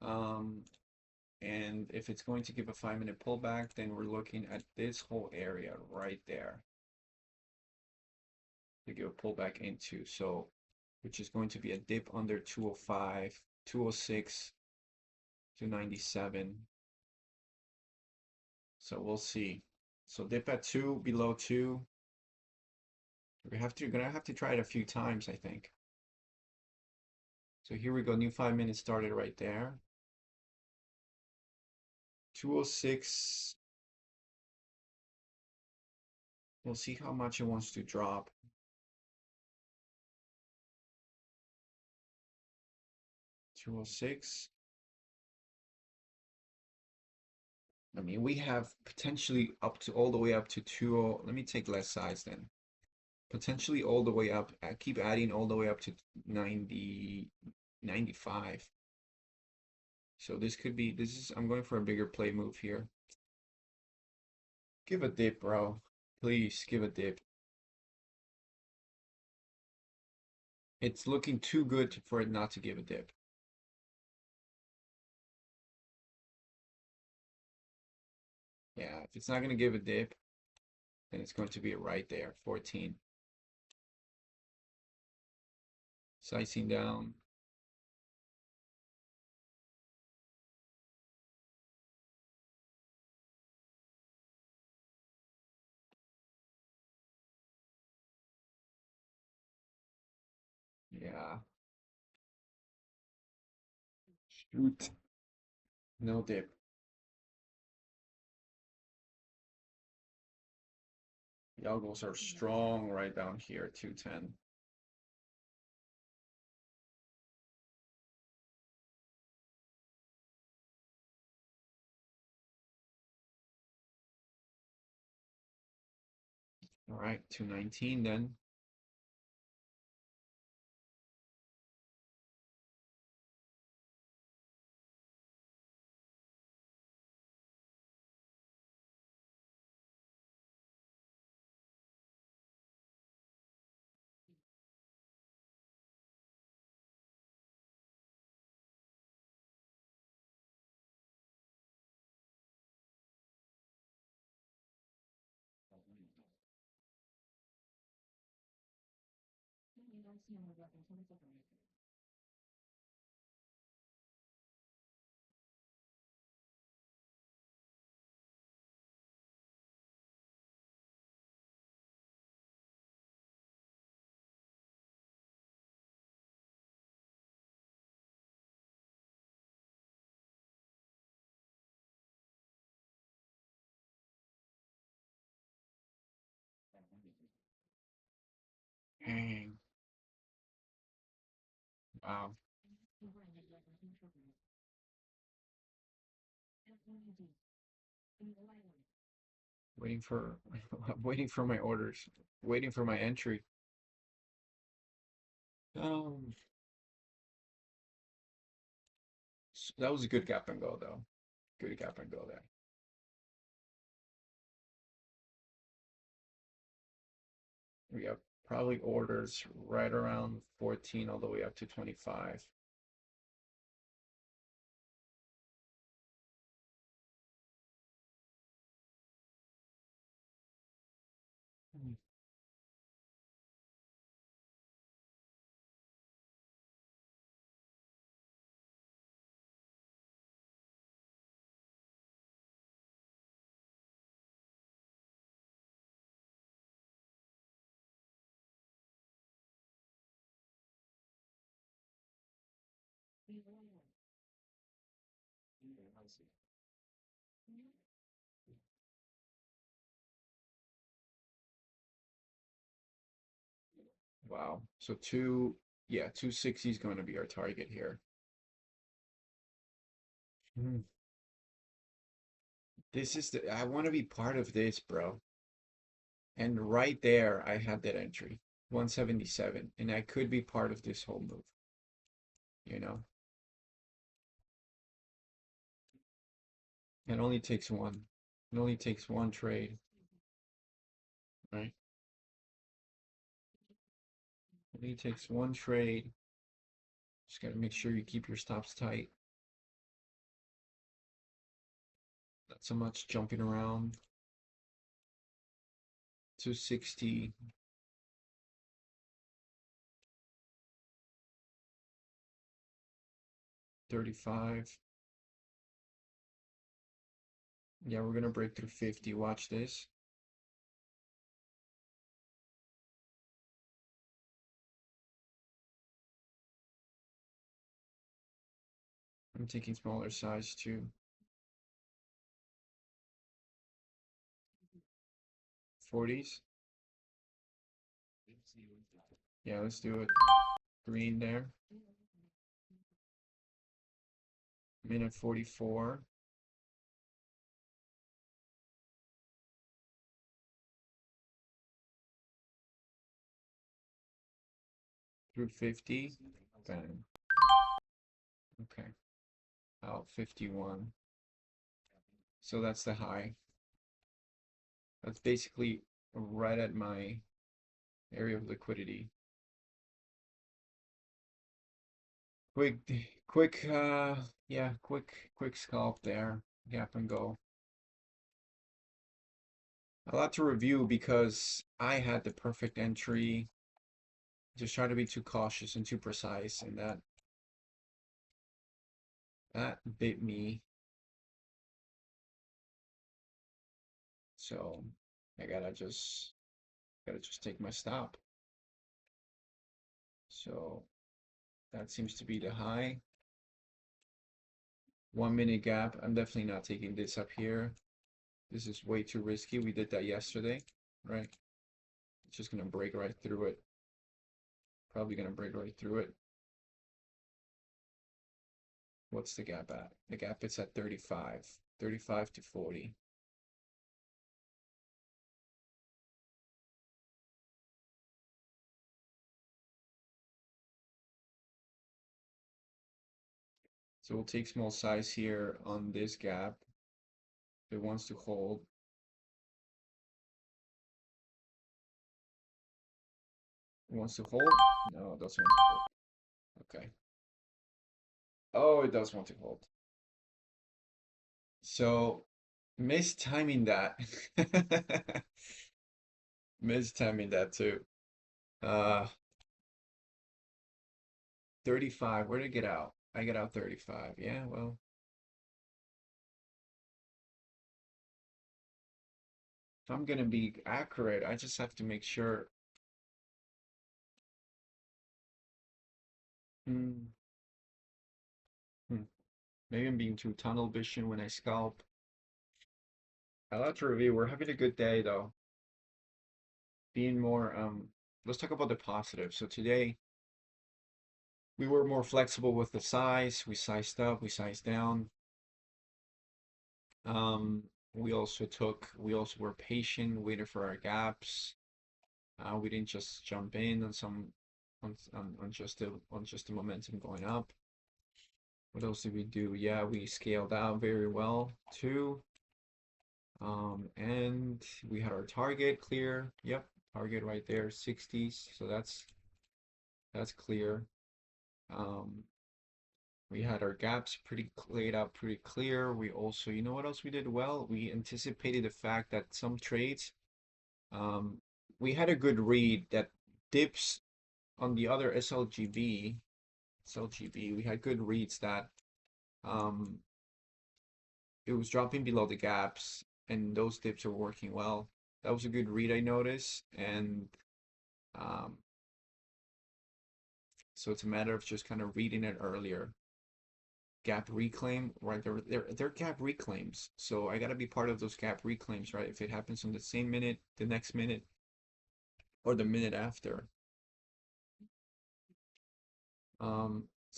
And if it's going to give a 5-minute pullback, then we're looking at this whole area right there to give a pullback into. So, which is going to be a dip under 205, 206, 297. So we'll see. So dip at 2, below 2. Gonna have to try it a few times, I think. So here we go. New 5 minute started right there. 206. We'll see how much it wants to drop. 206. I mean, we have potentially up to all the way up to 20. Let me take less size then. Potentially all the way up. I keep adding all the way up to 90, 95. So this could be, I'm going for a bigger play move here. Give a dip, bro. Please give a dip. It's looking too good for it not to give a dip. Yeah, if it's not going to give a dip, then it's going to be right there, 14. Slicing down. Yeah. Shoot. No dip. The algos are strong right down here, 210. All right, 219 then. Dang. Wow. Waiting for waiting for my orders. Waiting for my entry. Um, that was a good gap and go though. Good gap and go there. We have probably orders right around 14 all the way up to 25. Wow. So yeah, 260 is going to be our target here. Hmm. I want to be part of this, bro. And right there, I had that entry, 177, and I could be part of this whole move, you know? It only takes one. It only takes one trade, right? It only takes one trade. Just got to make sure you keep your stops tight. Not so much jumping around. 260. 35. Yeah, we're gonna break through 50. Watch this. I'm taking smaller size too. 40s. Yeah, let's do it. Green there. Minute 44 through 50. Bang. Okay. Out 51. So that's the high. That's basically right at my area of liquidity. Quick, yeah, quick scalp there. Gap and go. A lot to review because I had the perfect entry. Just try to be too cautious and too precise, and that bit me. So I gotta just take my stop. So that seems to be the high. 1 minute gap. I'm definitely not taking this up here. This is way too risky. We did that yesterday, right? It's just gonna break right through it. Probably gonna break right through it. What's the gap at? The gap is at 35. 35 to 40. So we'll take small size here on this gap. If it wants to hold. It wants to hold? No, it doesn't want to hold. Okay. Oh, it does want to hold. So mistiming that. Mistiming that too. Uh 35. Where did I get out? I get out 35. Yeah, well, if I'm gonna be accurate, I just have to make sure. Hmm, hmm. Maybe I'm being too tunnel vision when I scalp. I like to review. We're having a good day though. Being more let's talk about the positive. So today we were more flexible with the size. We sized up, we sized down. Um, we also were patient, waited for our gaps. We didn't just jump in on some on just the momentum going up. What else did we do? Yeah, we scaled out very well too. And we had our target clear. Yep, target right there, 60s. So that's clear. Um, we had our gaps pretty laid out pretty clear. We also, you know what else we did well? We anticipated the fact that some trades, um, we had a good read that dips on the other SLGB, we had good reads that um, it was dropping below the gaps and those dips are working well. That was a good read I noticed. And um, so it's a matter of just kind of reading it earlier. Gap reclaim, right? They're gap reclaims. So I gotta be part of those gap reclaims, right? If it happens on the same minute, the next minute, or the minute after.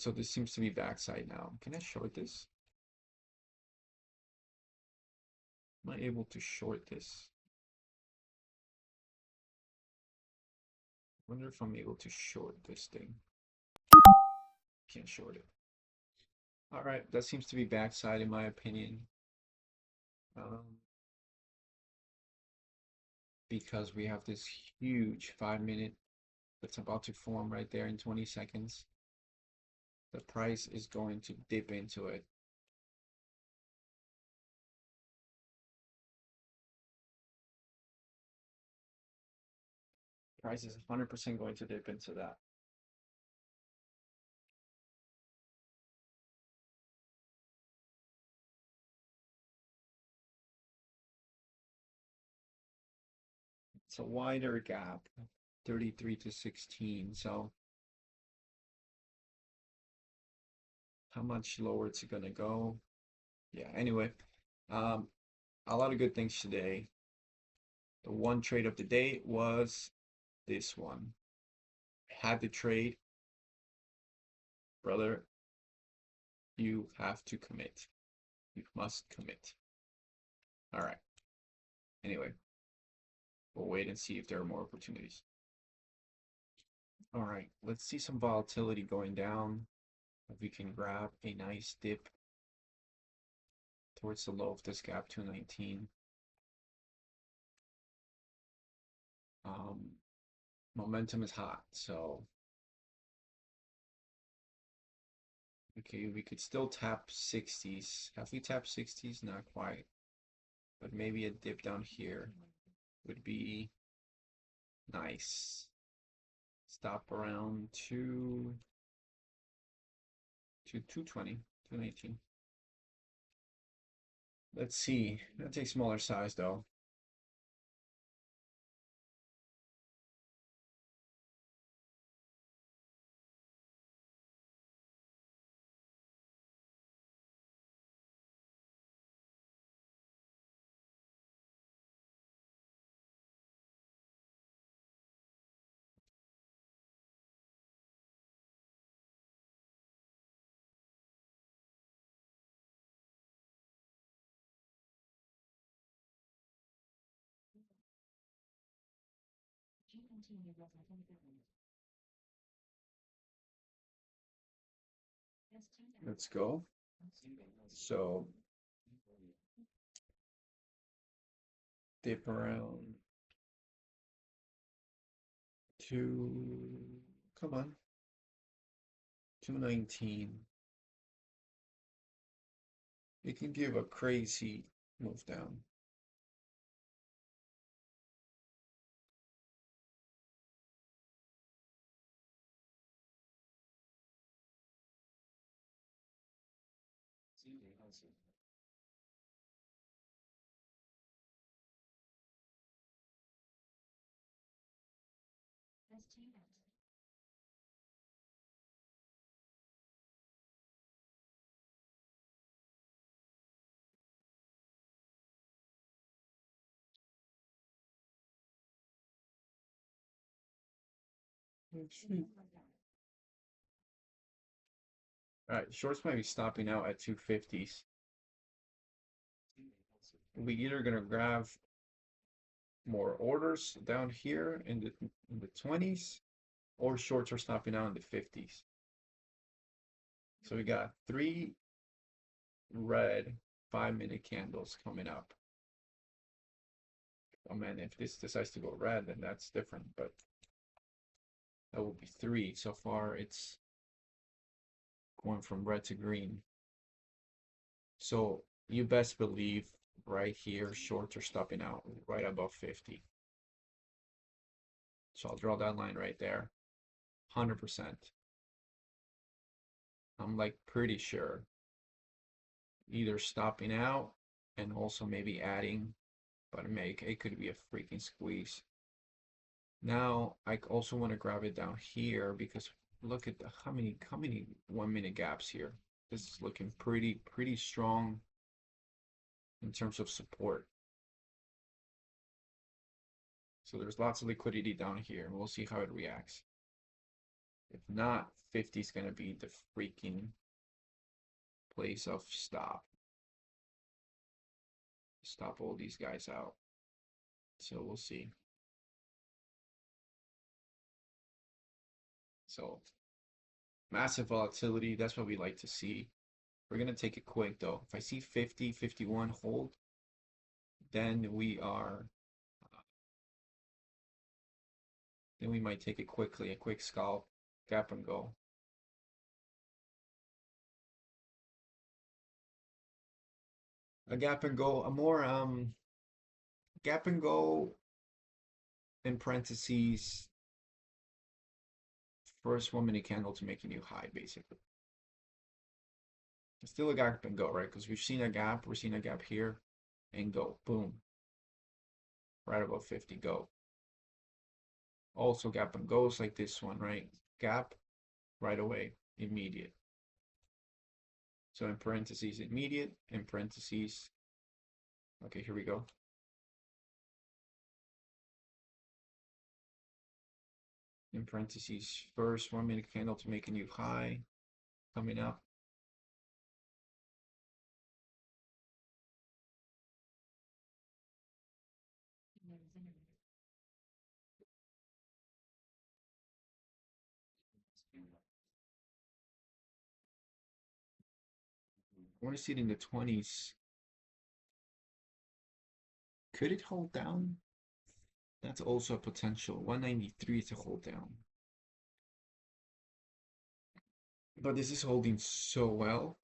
So this seems to be backside now. Can I short this? Am I able to short this? I wonder if I'm able to short this thing. Can't short it. All right, that seems to be backside in my opinion. Because we have this huge 5 minute that's about to form right there in 20 seconds. The price is going to dip into it. Price is 100% going to dip into that. It's a wider gap, 33 to 16. So how much lower it's going to go? Yeah, anyway, um, a lot of good things today. The one trade of the day was this one. Had the trade, brother, you have to commit. You must commit. All right. Anyway, we'll wait and see if there are more opportunities. All right, let's see some volatility going down. If we can grab a nice dip towards the low of this gap, 219. Momentum is hot, so okay, we could still tap 60s. Have we tapped 60s? Not quite, but maybe a dip down here would be nice. Stop around 220, 219. Let's see. That takes smaller size though. Let's go. So dip around two, come on, 219. It can give a crazy move down. All right, shorts might be stopping out at 250s. We either gonna grab more orders down here in the 20s, or shorts are stopping out in the 50s. So we got 3 red 5-minute candles coming up. Oh man, if this decides to go red, then that's different, but that will be 3. So far, it's going from red to green. So you best believe right here, shorts are stopping out right above 50. So I'll draw that line right there, 100%. I'm like pretty sure. Either stopping out and also maybe adding, but it could be a freaking squeeze. Now I also want to grab it down here because look at how many 1-minute gaps here. This is looking pretty strong in terms of support. So there's lots of liquidity down here, and we'll see how it reacts. If not, 50 is going to be the freaking place of stop. Stop all these guys out. So we'll see. So massive volatility, that's what we like to see. We're going to take it quick though. If I see 50, 51 hold, then we might take it quickly, a quick scalp, gap and go. A gap and go, a more gap and go in parentheses, first 1-minute candle to make a new high, basically. It's still a gap and go, right? Because we're seeing a gap here, and go, boom, right above 50, go. Also gap and goes like this one, right? Gap, right away, immediate. So in parentheses, immediate, in parentheses, okay, here we go. In parentheses, first 1-minute candle to make a new high, coming up. I want to see it in the 20s. Could it hold down? That's also a potential. 193 to hold down. But this is holding so well.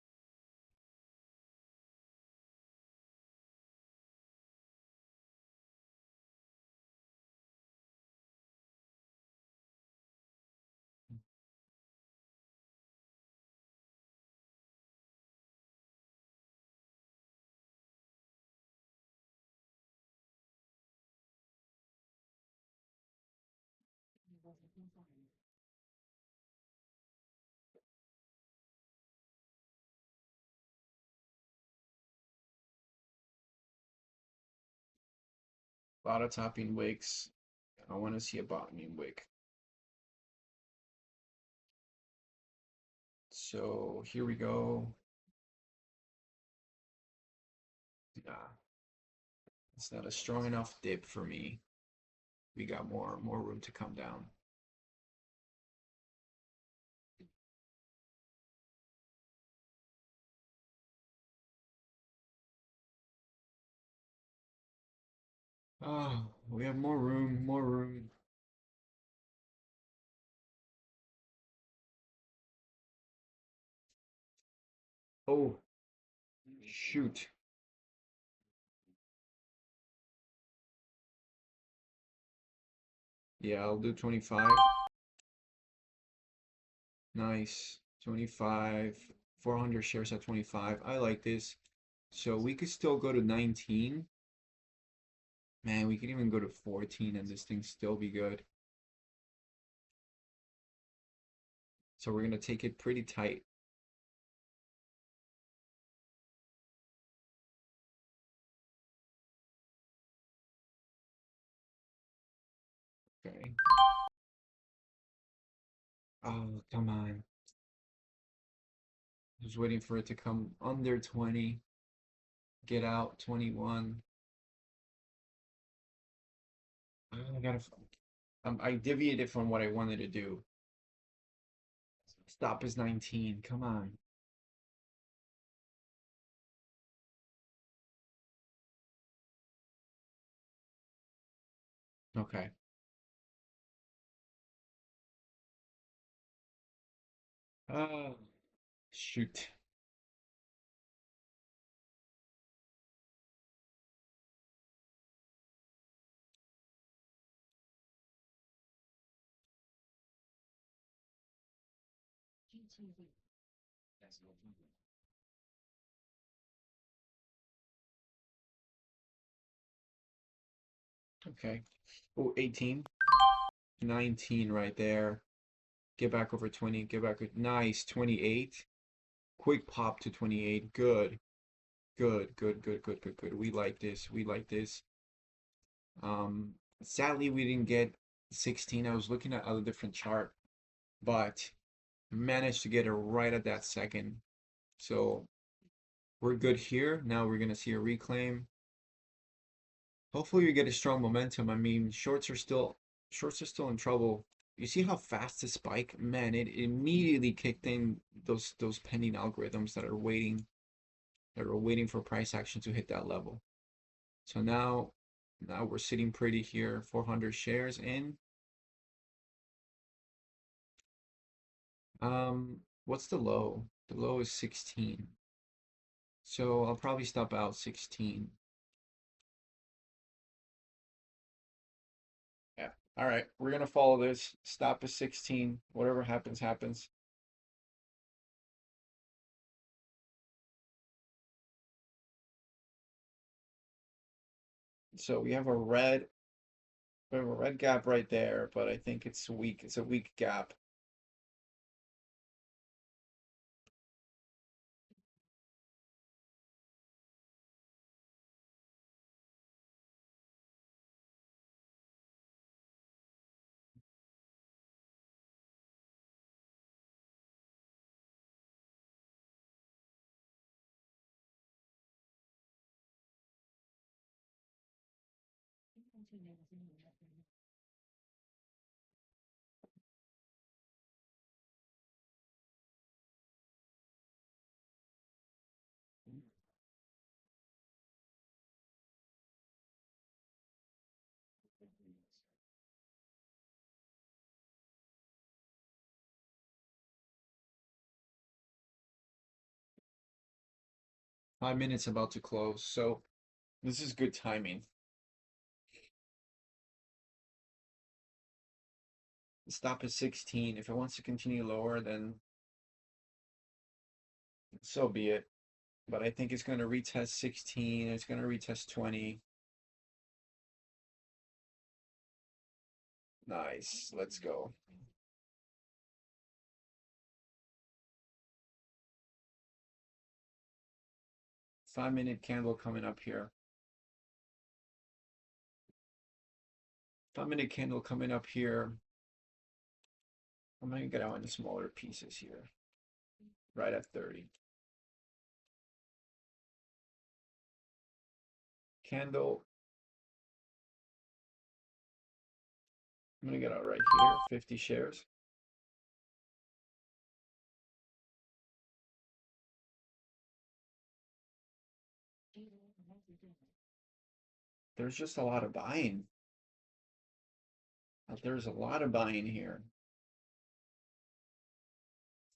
A lot of topping wicks. I want to see a bottoming wick. So here we go. Nah, it's not a strong enough dip for me. We got more room to come down. Oh, we have more room, more room. Oh, shoot. Yeah, I'll do 25. Nice. 25. 400 shares at 25. I like this. So we could still go to 19. Man, we could even go to 14 and this thing still be good. So we're going to take it pretty tight. Okay. Oh, come on. Just waiting for it to come under 20. Get out 21. I deviated from what I wanted to do. Stop is 19. Come on. Okay. Uh, Shoot. Okay. Oh, 18. 19 right there. Get back over 20. Get back. Nice. 28. Quick pop to 28. Good. Good. Good. Good. Good. Good. Good. We like this. We like this. Um, Sadly, we didn't get 16. I was looking at other different chart, but managed to get it right at that second. So we're good here. Now we're gonna see a reclaim. Hopefully we get a strong momentum. I mean, shorts are still in trouble. You see how fast the spike? Man, it immediately kicked in those pending algorithms that are waiting for price action to hit that level. So now we're sitting pretty here, 400 shares in. What's the low? The low is 16. So I'll probably stop out 16. Yeah. All right, we're gonna follow this. Stop is 16. Whatever happens, happens. So we have a red gap right there, but I think it's weak. It's a weak gap. Five minutes about to close, so this is good timing. The stop is 16. If it wants to continue lower, then so be it. But I think it's going to retest 16. It's going to retest 20. Nice. Let's go. 5 minute candle coming up here. 5 minute candle coming up here. I'm going to get out into smaller pieces here. Right at 30. Candle. I'm going to get out right here. 50 shares. There's just a lot of buying. There's a lot of buying here.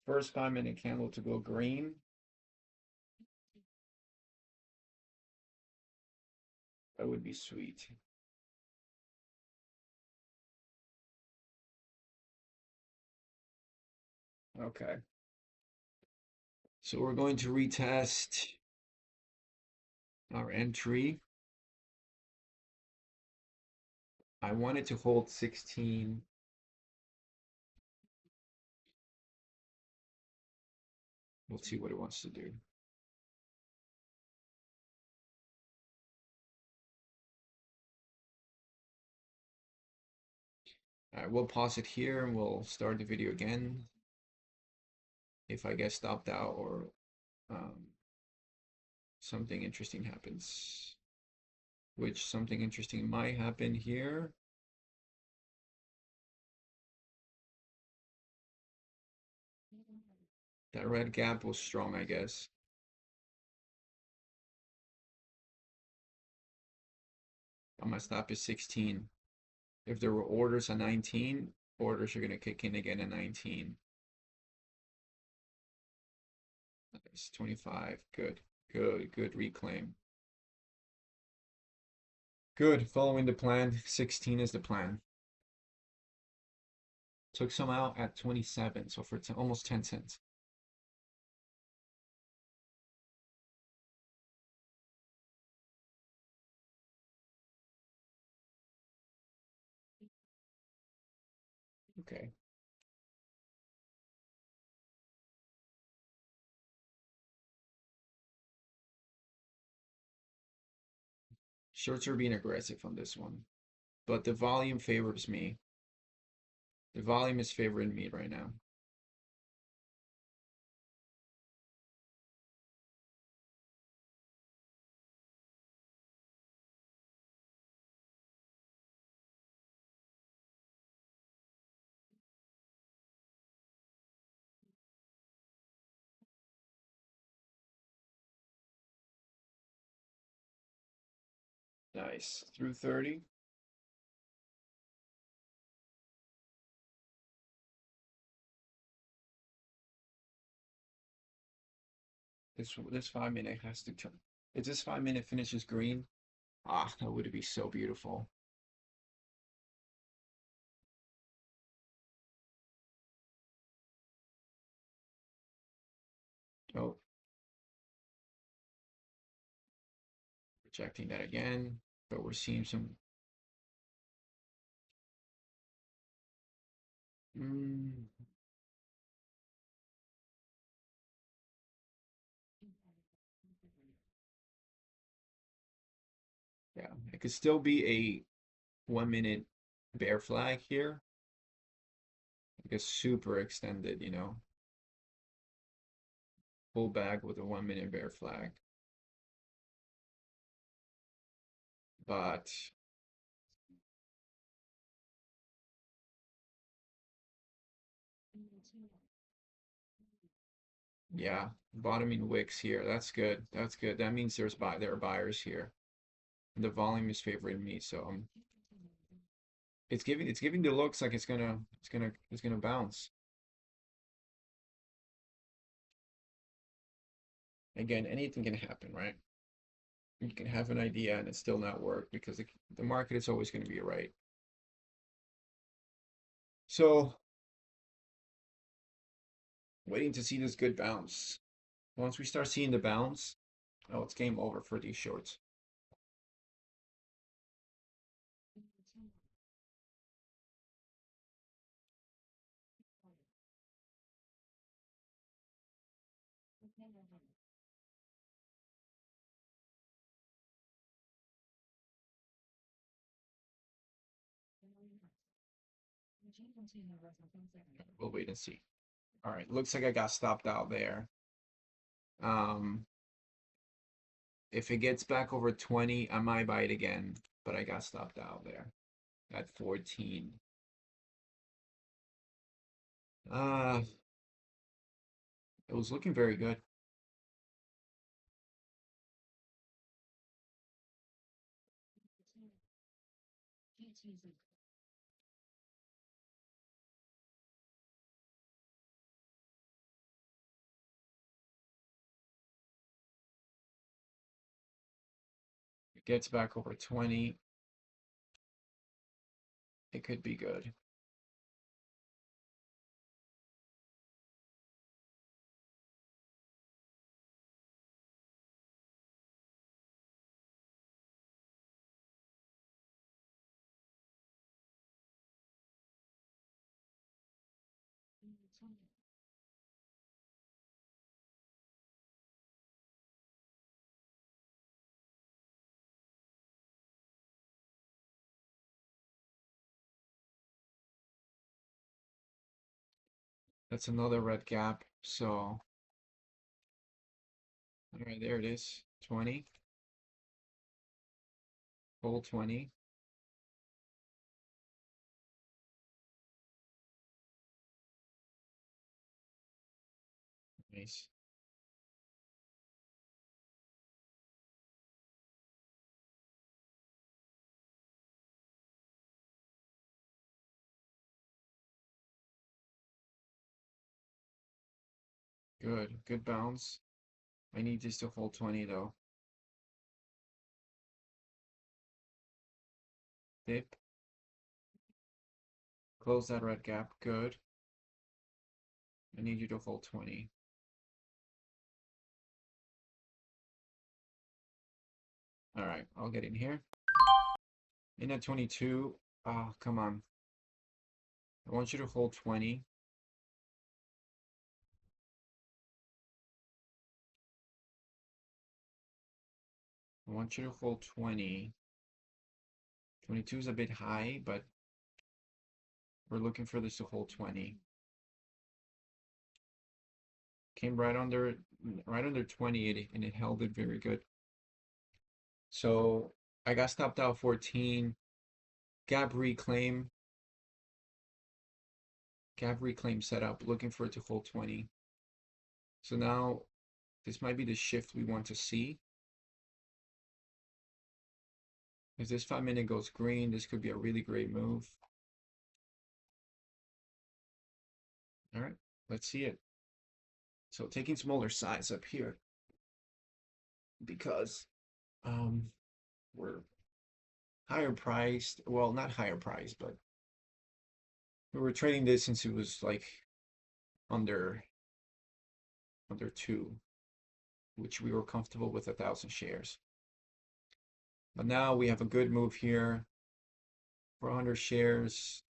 First 5 minute candle to go green. That would be sweet. Okay. So we're going to retest our entry. I wanted to hold 16. We'll see what it wants to do. All right, we'll pause it here and we'll start the video again if I get stopped out or something interesting happens, which something interesting might happen here. That red gap was strong, I guess. My stop is 16. If there were orders at 19, orders are going to kick in again at 19. Nice, 25. Good, good reclaim. Good, following the plan. 16 is the plan. Took some out at 27, so for almost 10 cents. Okay. Shorts are being aggressive on this one, but the volume favors me. The volume is favoring me right now. Nice. Through 30. This 5 minute has to turn. If this 5 minute finishes green, ah, that would be so beautiful. Oh, rejecting that again, but we're seeing some. Mm, yeah, it could still be a 1 minute bear flag here. I guess super extended, pull back with a 1 minute bear flag. But yeah, bottoming wicks here. That's good. That's good. That means there are buyers here. And the volume is favoring me, so it's giving the looks like it's gonna bounce. Again, anything can happen, right? You can have an idea and it still not work because the market is always going to be right. So waiting to see this good bounce. Once we start seeing the bounce, oh, it's game over for these shorts. We'll wait and see. All right, looks like I got stopped out there. Um, if it gets back over 20, I might buy it again, but I got stopped out there at 14. Uh, it was looking very good. It gets back over 20. It could be good. That's another red gap. So, all right, there it is. 20, full 20. Nice. Good bounce. I need this to hold 20 though. Dip. Close that red gap. Good. I need you to hold 20. All right, I'll get in here. In at 22. Oh, come on. I want you to hold 20. I want you to hold 20. 22 is a bit high, but we're looking for this to hold 20. Came right under 20 and it held it very good. So I got stopped out 14. Gap reclaim setup, looking for it to hold 20. So now this might be the shift we want to see. If this 5-minute goes green, this could be a really great move. All right, let's see it. So taking smaller size up here because we're higher priced. Well, not higher priced, but we were trading this since it was like under 2, which we were comfortable with 1,000 shares. But now we have a good move here. 400 shares.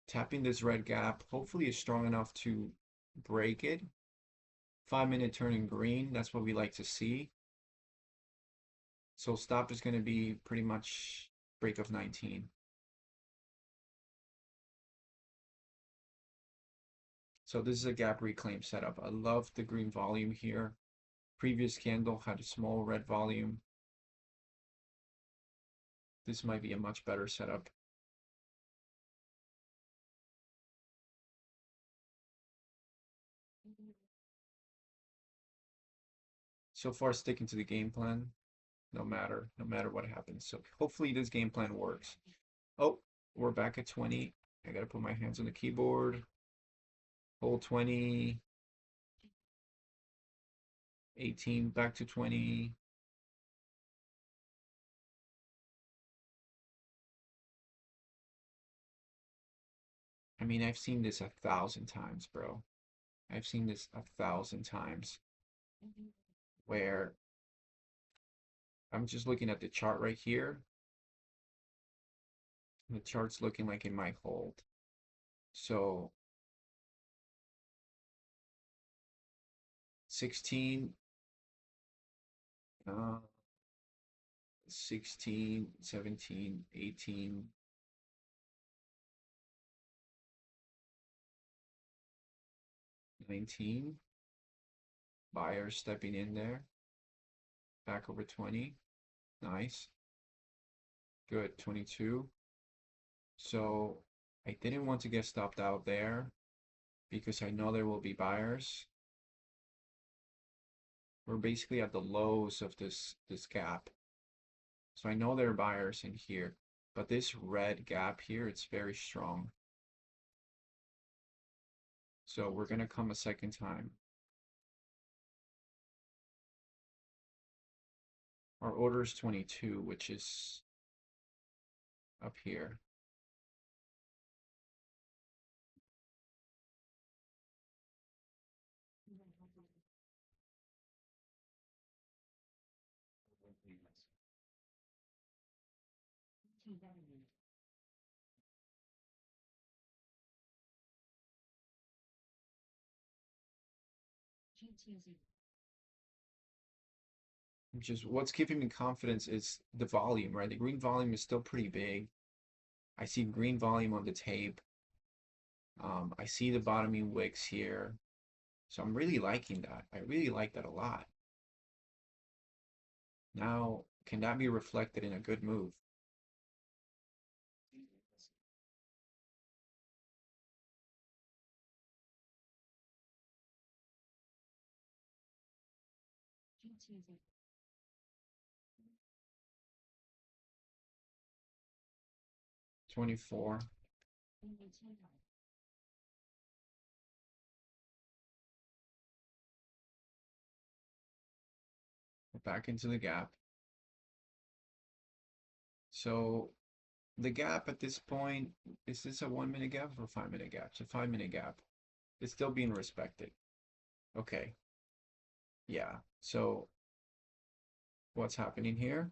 Tapping this red gap, hopefully is strong enough to break it. 5-minute turning green, that's what we like to see. So stop is going to be pretty much break of 19. So this is a gap reclaim setup. I love the green volume here. Previous candle had a small red volume. This might be a much better setup. So far, sticking to the game plan, no matter what happens. So hopefully this game plan works. Oh, we're back at 20. I gotta put my hands on the keyboard. Hold 20. 18, back to 20. I mean, I've seen this 1,000 times, bro. I've seen this 1,000 times where I'm just looking at the chart right here. The chart's looking like it might hold. So 16, 16, 17, 18, 19. Buyers stepping in there. Back over 20. Nice. Good. 22. So I didn't want to get stopped out there because I know there will be buyers. We're basically at the lows of this gap. So I know there are buyers in here, but this red gap here, it's very strong. So we're gonna come a second time. Our order is 22, which is up here. Just what's giving me confidence is the volume, right? The green volume is still pretty big. I see green volume on the tape. I see the bottoming wicks here. So I'm really liking that. I really like that a lot. Now, can that be reflected in a good move? 24. We're back into the gap. So the gap at this point, is this a 1 minute gap or a 5 minute gap? It's a 5 minute gap. It's still being respected. Okay. Yeah. So what's happening here?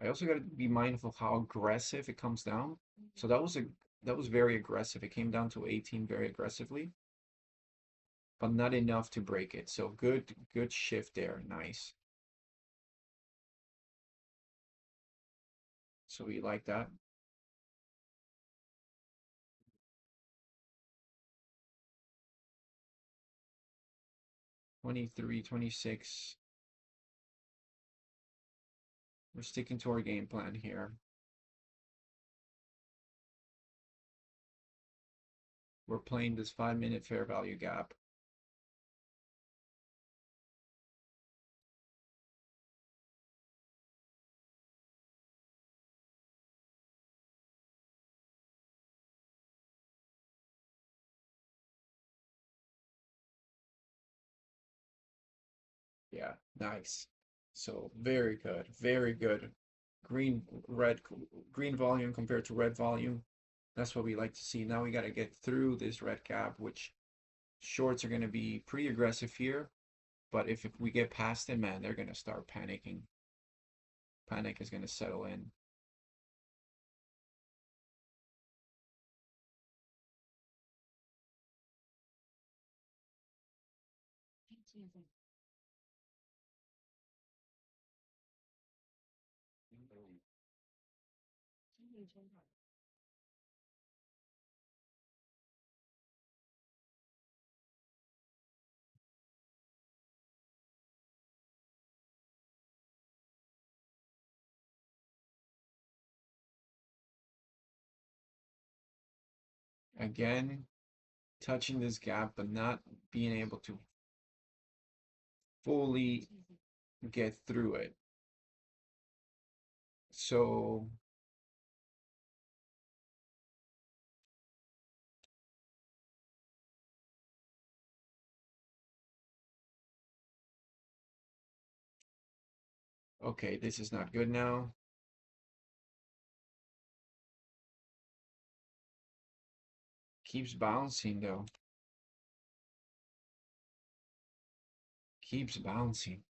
I also got to be mindful of how aggressive it comes down. So that was very aggressive. It came down to 18 very aggressively, but not enough to break it. So good shift there. Nice. So we like that. 23, 26. We're sticking to our game plan here. We're playing this 5 minute fair value gap. Yeah, nice. So very good, very good. Green, red, green volume compared to red volume. That's what we like to see. Now we got to get through this red cap, which shorts are going to be pretty aggressive here. But if we get past it, man, they're going to start panicking. Panic is going to settle in. Again, touching this gap, but not being able to fully get through it. So okay, this is not good now. Keeps bouncing though. Keeps bouncing.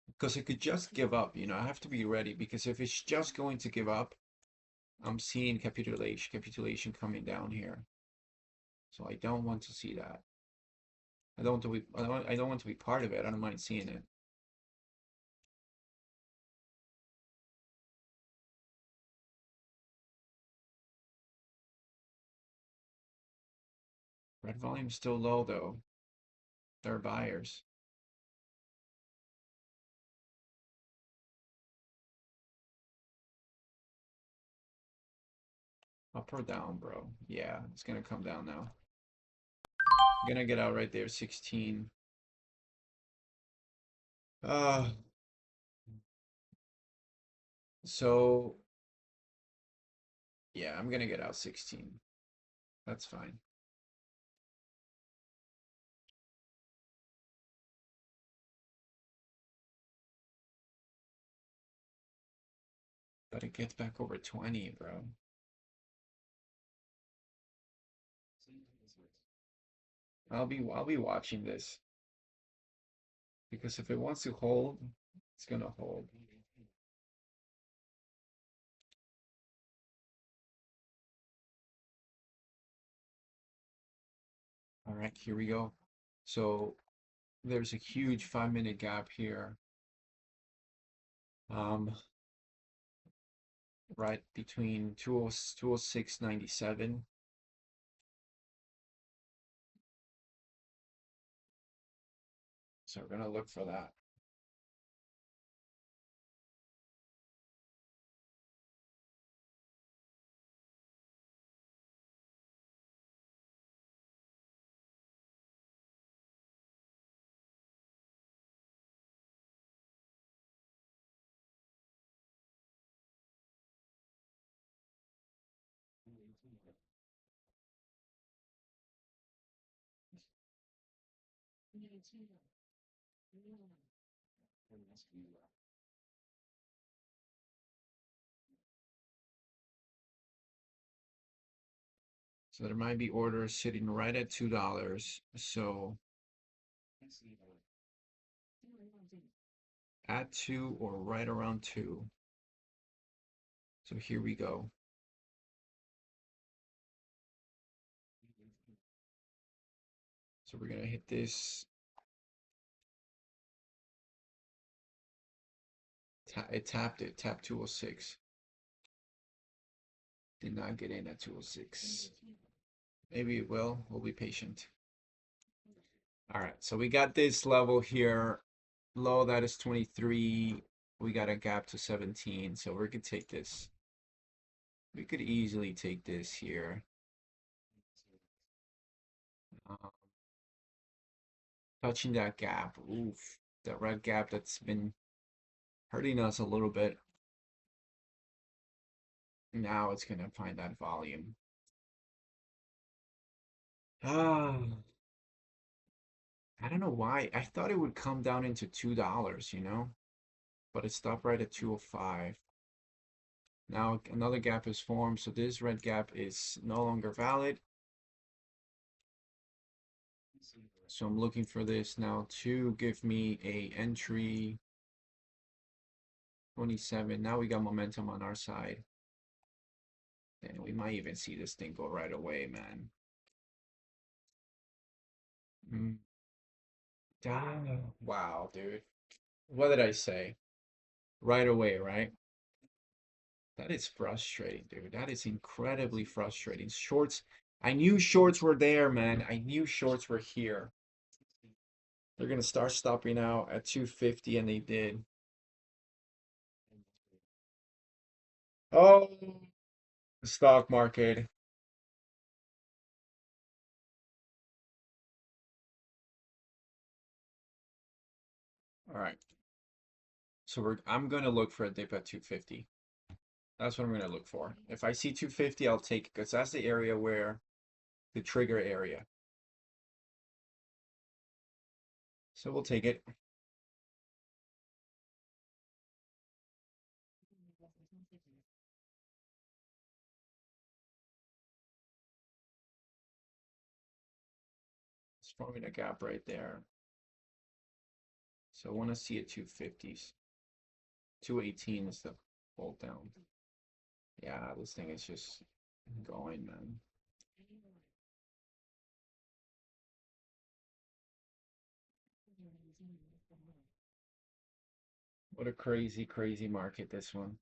Because it could just give up, you know, I have to be ready because if it's just going to give up, I'm seeing capitulation coming down here. So I don't want to see that. I don't want to be I don't want to be part of it. I don't mind seeing it. Red volume's still low though. There are buyers. Up or down, bro? Yeah, it's gonna come down now. I'm gonna get out right there, 16. Uh, so yeah, I'm gonna get out 16. That's fine. But it gets back over 20, bro. I'll be watching this because if it wants to hold, it's gonna hold. All right, here we go. So there's a huge 5 minute gap here. Right between 206.97. So we're gonna look for that. So there might be orders sitting right at $2. So at 2 or right around 2. So here we go. So we're gonna hit this. It tapped 206. Did not get in at 206. Maybe it will. We'll be patient. All right, so we got this level here. Low, that is 23. We got a gap to 17, so we could take this. We could easily take this here. Um, touching that gap. Oof. That red gap that's been hurting us a little bit. Now it's gonna find that volume. Ah, I don't know why. I thought it would come down into $2, but it stopped right at 205. Now another gap is formed, so this red gap is no longer valid. So I'm looking for this now to give me a entry 27. Now we got momentum on our side. And we might even see this thing go right away, man. Mm. Wow, dude. What did I say? Right away, right? That is frustrating, dude. That is incredibly frustrating. Shorts. I knew shorts were there, man. I knew shorts were here. They're gonna start stopping out at 250, and they did. Oh, the stock market. All right. So I'm gonna look for a dip at 250. That's what I'm gonna look for. If I see 250, I'll take it because that's the area where the trigger area. So we'll take it. It's forming a gap right there. So I want to see a 250s. 218 is the bolt down. Yeah, this thing is just going, man. What a crazy, crazy market this one.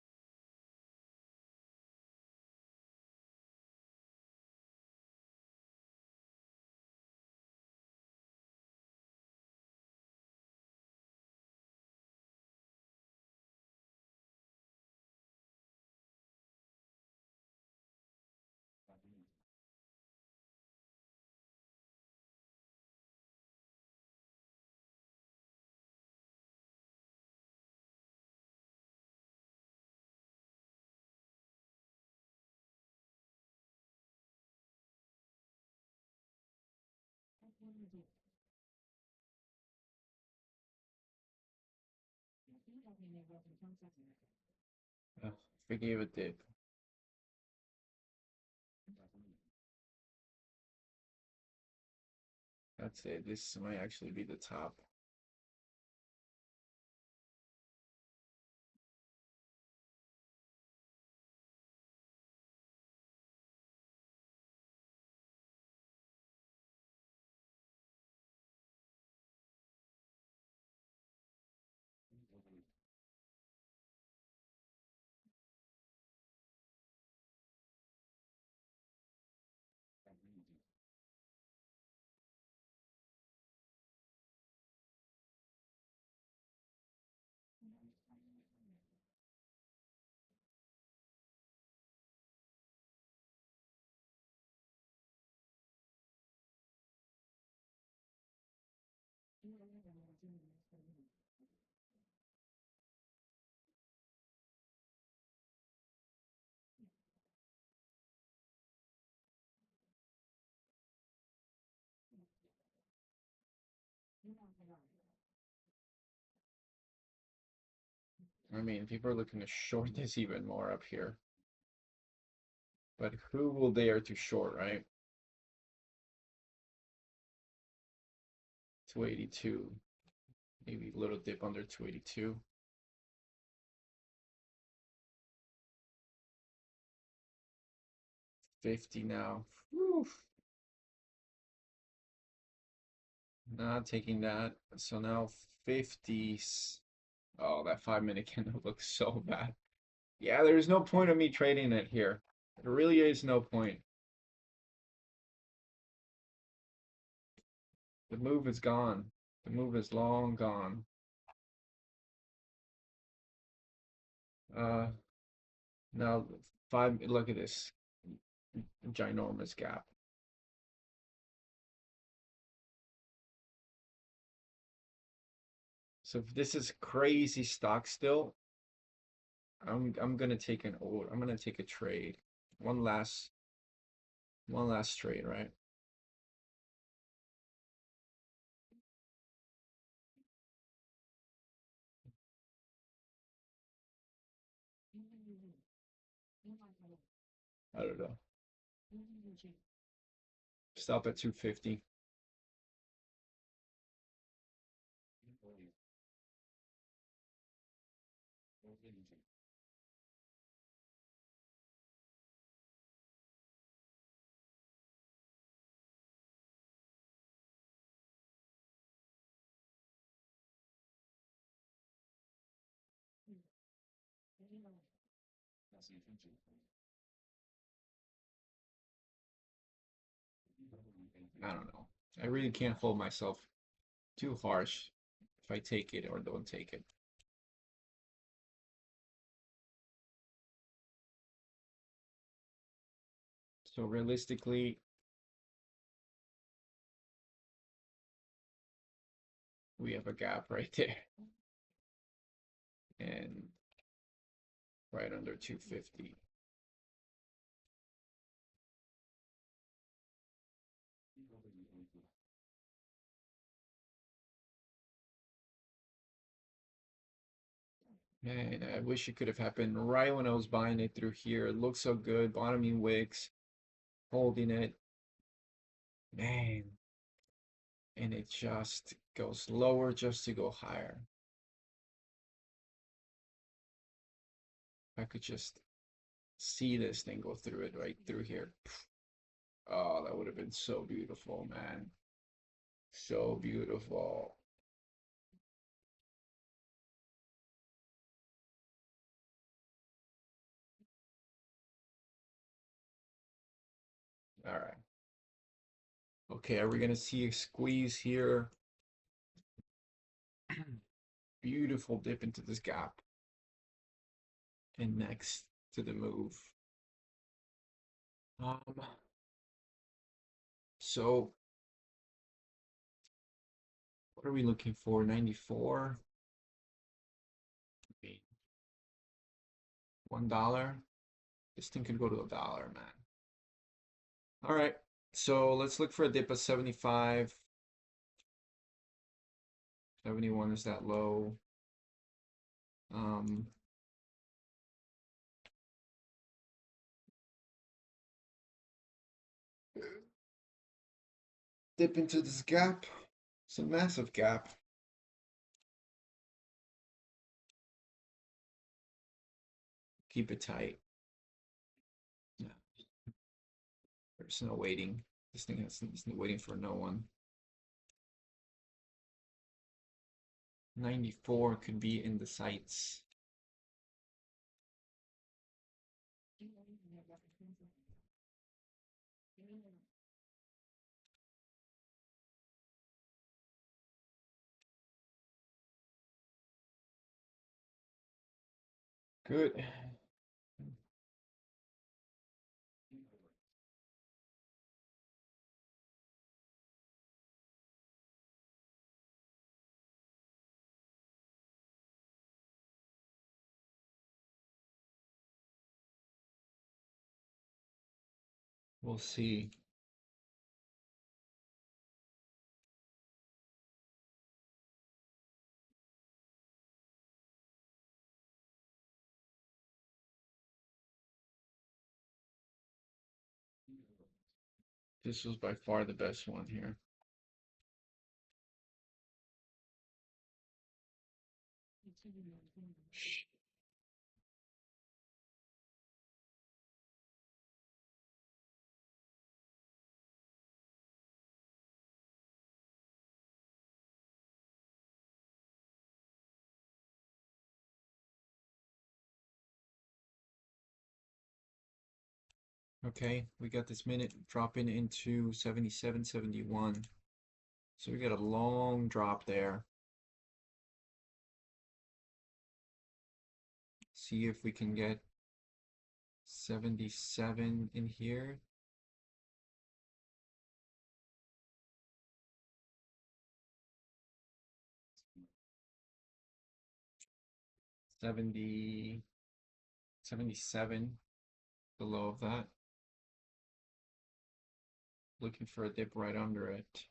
Uh, Forgave a dip. That's it. This might actually be the top. I mean, people are looking to short this even more up here. But who will dare to short, right? 282. Maybe a little dip under 282. 50 now. Whew. Not taking that. So now 50s. Oh, that 5 minute candle looks so bad. Yeah, there's no point of me trading it here. There really is no point. The move is gone. The move is long gone. Uh, now look at this ginormous gap. So if this is crazy stock still, I'm gonna take I'm gonna take a trade. One last trade, right? I don't know. Stop at 250. I don't know. I really can't hold myself too harsh if I take it or don't take it. So realistically, we have a gap right there and right under 250. Man, I wish it could have happened right when I was buying it through here. It looks so good. Bottoming wicks, holding it. Man, and it just goes lower just to go higher. If I could just see this thing go through it right through here. Oh, that would have been so beautiful, man. So beautiful. All right. Okay, are we gonna see a squeeze here? Beautiful dip into this gap. And next to the move. Um, so what are we looking for? 94? $1? This thing could go to $1, man. All right. So let's look for a dip of 75. 71 is that low. Um, dip into this gap. It's a massive gap. Keep it tight. Yeah. There's no waiting. This thing is waiting for no one. 94 could be in the sights. Good. We'll see. This was by far the best one here. Okay, we got this minute dropping into 77, 71. So we got a long drop there. See if we can get 77 in here. 70, 77 below of that. Looking for a dip right under it.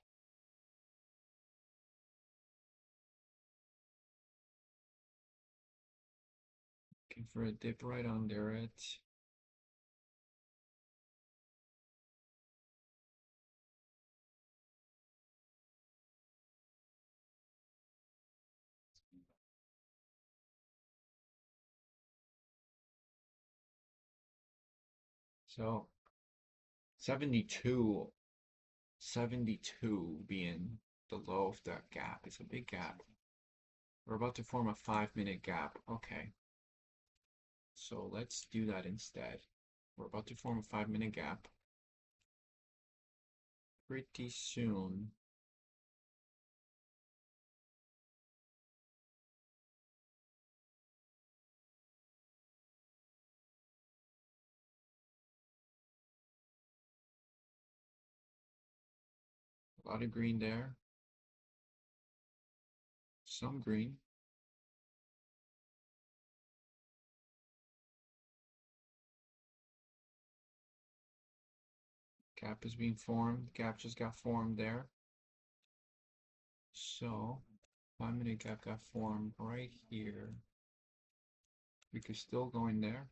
Looking for a dip right under it. So 72, 72 being the low of that gap. It's a big gap. We're about to form a 5-minute gap. Okay. So let's do that instead. We're about to form a 5-minute gap. Pretty soon. A lot of green there. Some green. Gap is being formed. Gap just got formed there. So 5-minute gap got formed right here. We could still go in there.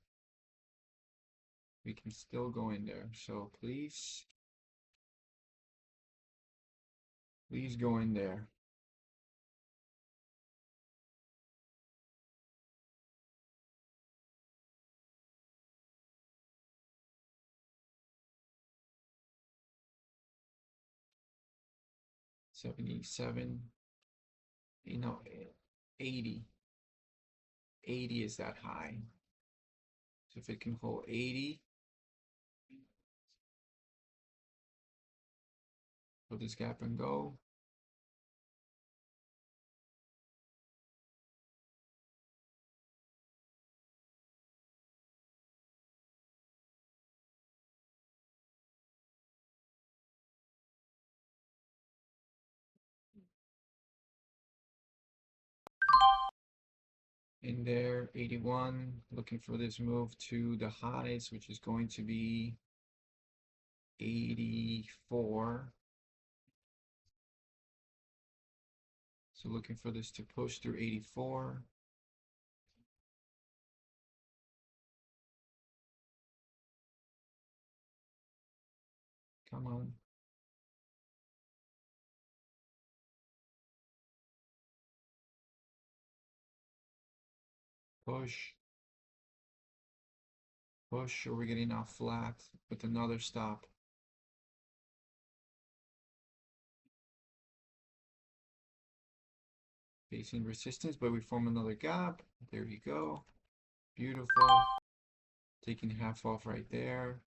We can still go in there. So please go in there. $77, 80. 80 is that high. So if it can hold 80, put this gap and go. In there, 81, looking for this move to the highs, which is going to be 84. So looking for this to push through 84. Come on. Push. Push, or we're getting off flat with another stop. Facing resistance, but we form another gap. There you go. Beautiful. Taking half off right there.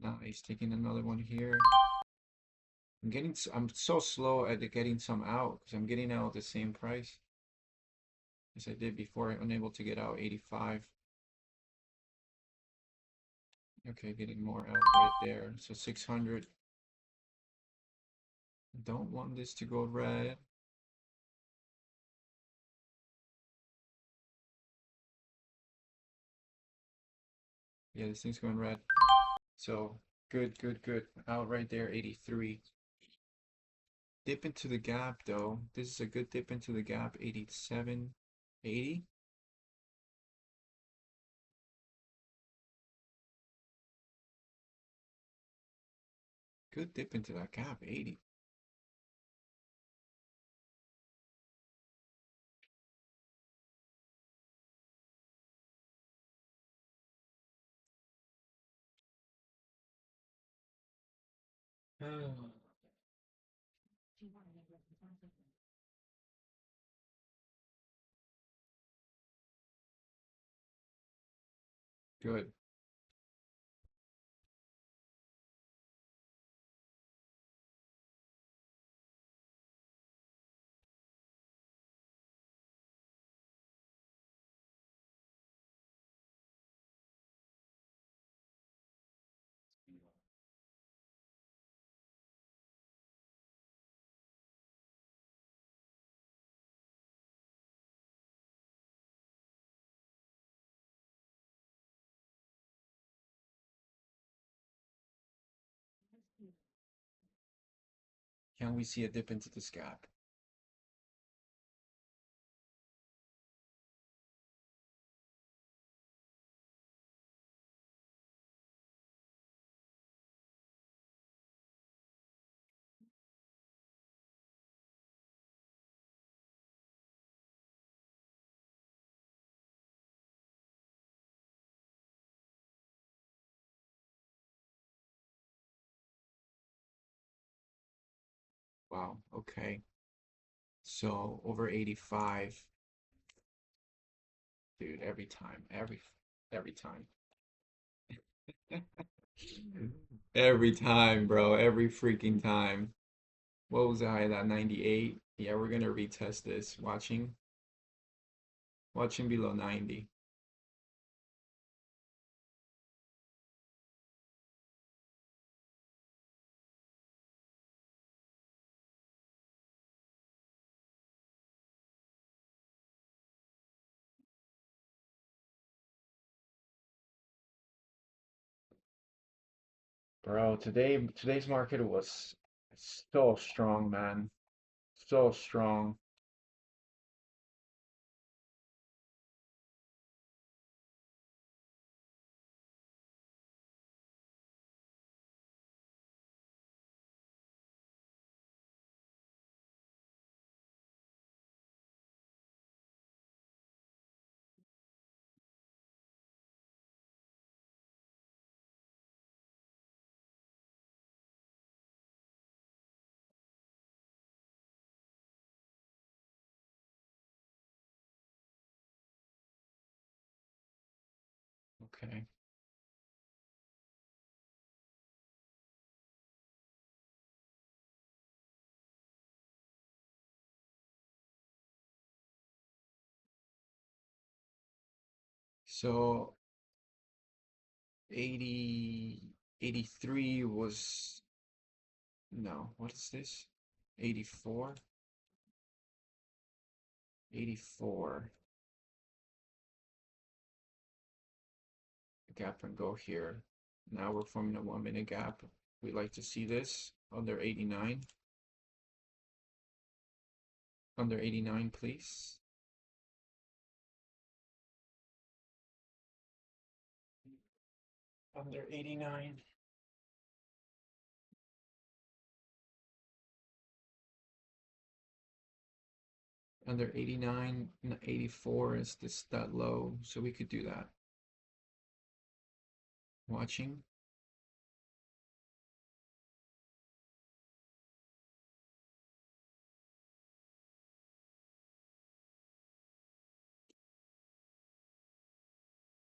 Nice. Taking another one here. I'm so slow at getting some out because I'm getting out at the same price as I did before. I'm unable to get out 85. Okay, getting more out right there. So 600. Don't want this to go red. Yeah, this thing's going red. So good, good, good. Out right there, 83. Dip into the gap though. This is a good dip into the gap, 87, 80. Good dip into that gap, 80. Good. Can we see a dip into this gap? Wow, okay. So over 85, dude, every time. Every time, bro, every freaking time. What was the high of that? 98? Yeah, we're gonna retest this. Watching below 90. Bro, today's market was so strong, man. So strong. Okay. So 80, 83 was, no, what is this? 84? 84. Gap and go here. Now we're forming a 1 minute gap. We like to see this under 89. Under 89, please. Under 89. Under 89, 84 is this that low, so we could do that. Watching.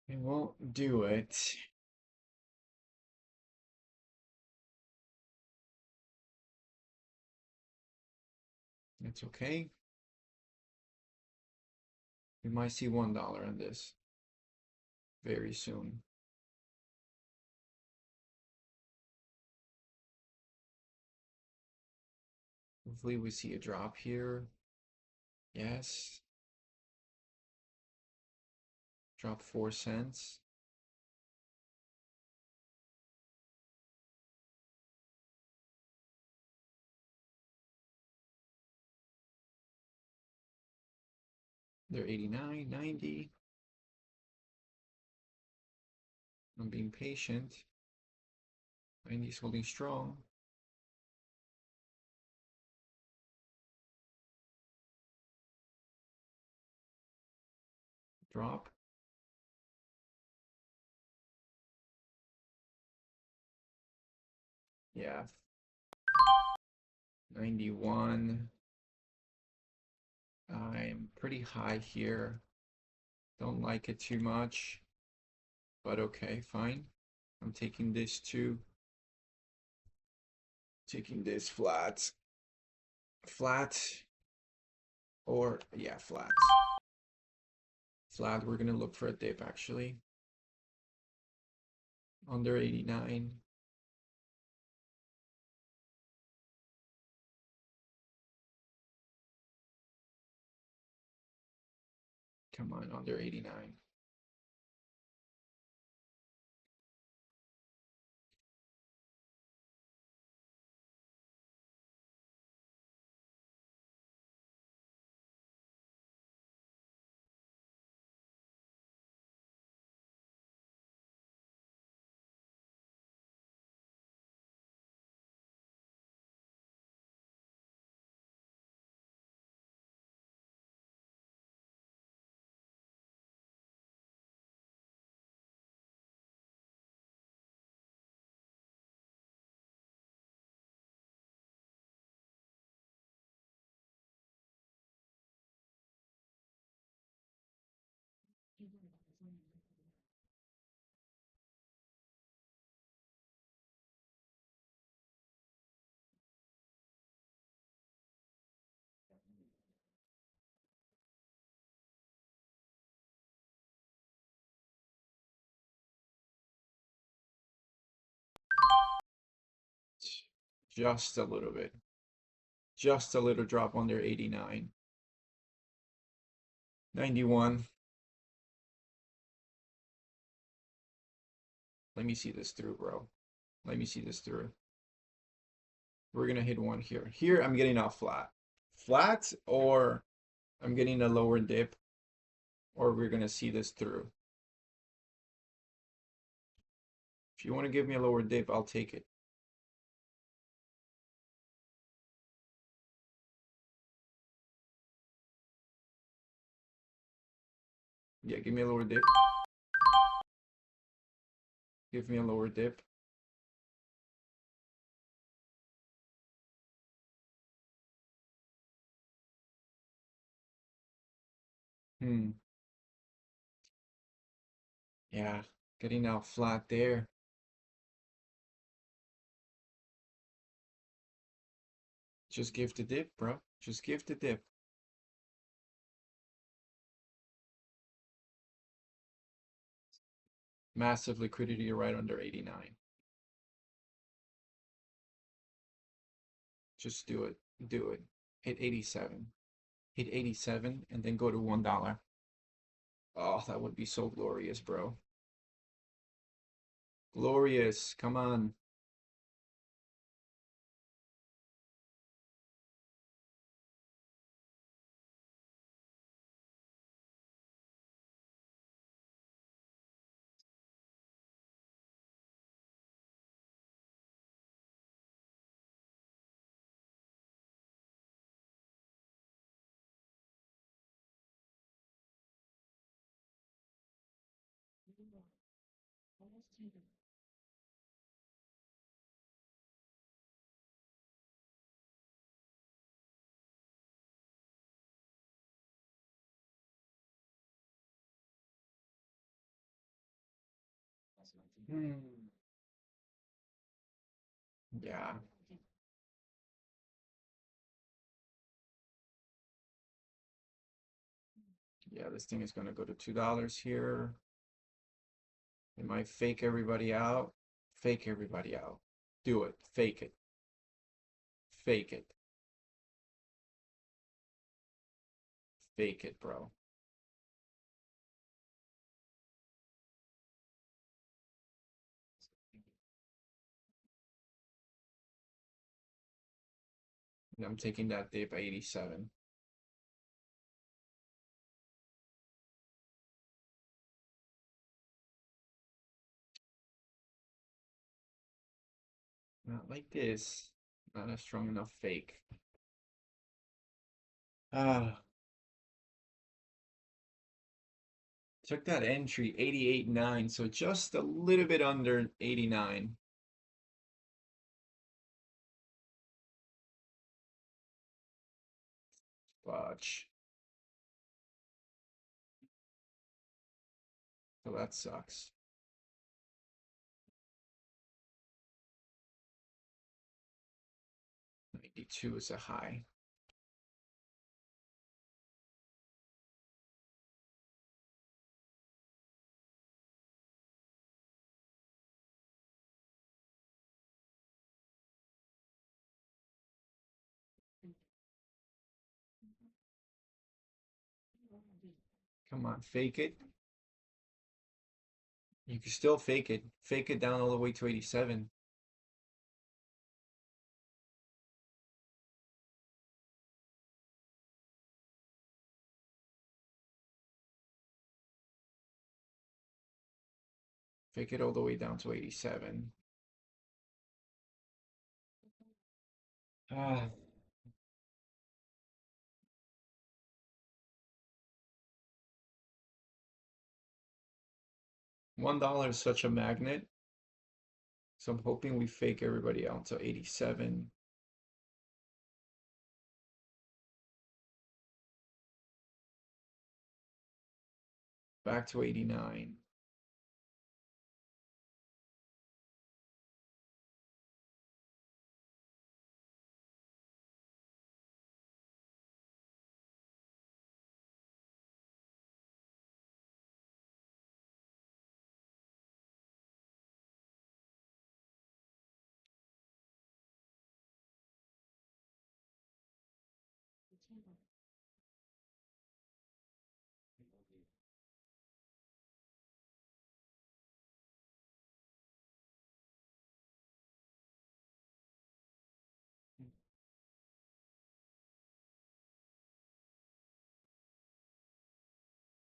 It won't do it. It's okay. We might see $1 on this very soon. Hopefully we see a drop here. Yes. Drop 4 cents. They're 89, 90. I'm being patient. 90 is holding strong. drop. Yeah, 91. I'm pretty high here. Don't like it too much, but okay, fine. I'm taking this too. Taking this flat. Flat, or yeah, flat. Flat, we're gonna look for a dip actually. Under 89. Come on, under 89. Just a little bit. Just a little drop under 89. 91. Let me see this through, bro. Let me see this through. We're gonna hit one here. Here, I'm getting off flat. Flat, or I'm getting a lower dip, or we're gonna see this through. If you want to give me a lower dip, I'll take it. Yeah, give me a lower dip. Give me a lower dip. Hmm. Yeah, getting out flat there. Just give the dip, bro. Just give the dip. Massive liquidity right under 89. Just do it. Do it. Hit 87. Hit 87 and then go to $1. Oh, that would be so glorious, bro. Glorious. Come on. Hmm. Yeah. Yeah, this thing is gonna go to $2 here. It might fake everybody out. Fake everybody out. Do it. Fake it. Fake it. Fake it, bro. And I'm taking that dip 87. Not like this. Not a strong enough fake. Ah, Took that entry 88.9, so just a little bit under 89. Fudge. So that sucks. 92 is a high. Come on, fake it. You can still fake it. Fake it down all the way to 87. Fake it all the way down to 87. Ah, $1 is such a magnet. So I'm hoping we fake everybody out to 87. Back to 89.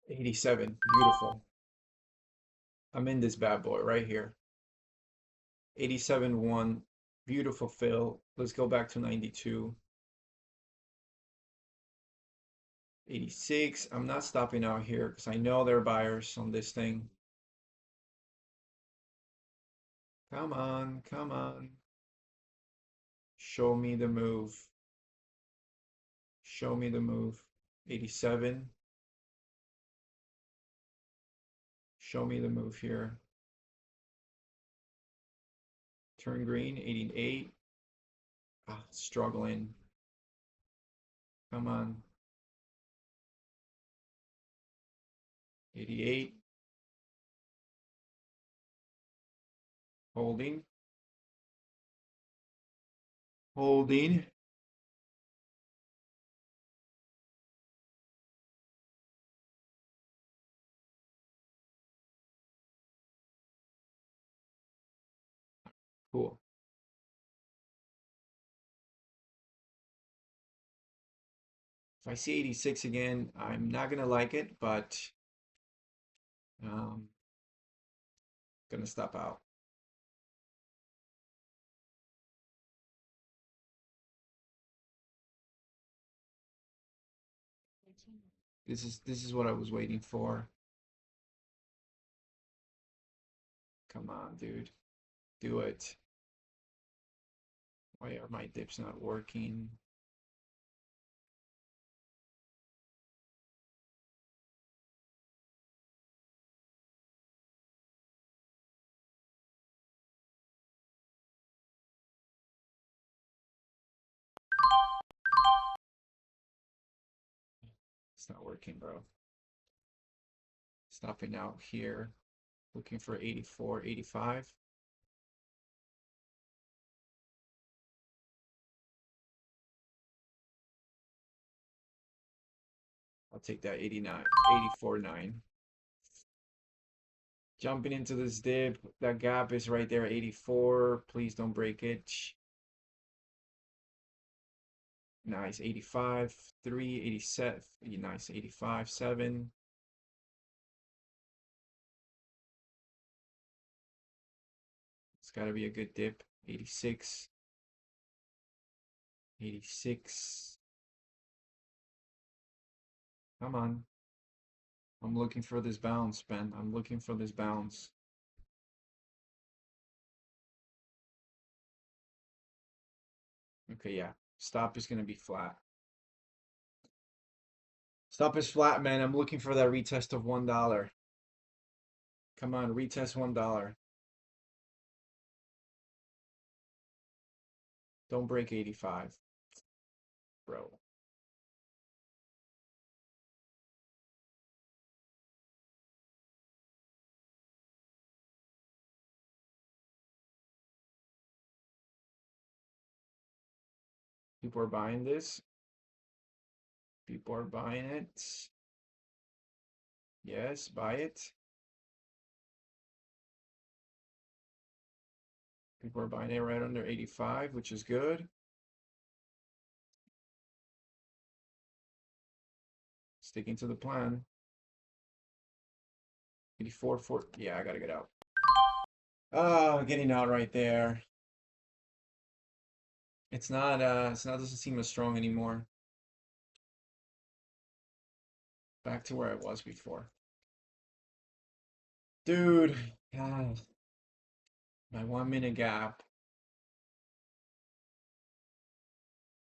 $87. Beautiful. I'm in this bad boy right here. 87.1. Beautiful fill. Let's go back to 92. 86. I'm not stopping out here because I know there are buyers on this thing. Come on, come on. Show me the move. Show me the move. 87. Show me the move here. Turn green, 88. Ah, struggling. Come on. 88. Holding. Holding. Cool. If I see 86 again, I'm not gonna like it, but um, gonna stop out. This is what I was waiting for. Come on, dude. Do it. Why are my dips not working? It's not working, bro. Stopping out here. Looking for 84, 85. I'll take that 89, 84.9. Jumping into this dip. That gap is right there, 84. Please don't break it. Nice, 85, 3, 87. Nice, 85, 7. It's got to be a good dip. 86, 86. Come on. I'm looking for this bounce, Ben. I'm looking for this bounce. Okay, yeah. Stop is gonna be flat. Stop is flat, man. I'm looking for that retest of $1. Come on, retest $1. Don't break 85, bro. People are buying this. People are buying it. Yes, buy it. People are buying it right under 85, which is good. Sticking to the plan. 84, 4. Yeah, I gotta get out. Oh, getting out right there. It's not doesn't seem as strong anymore. Back to where I was before. Dude, God, my 1 minute gap.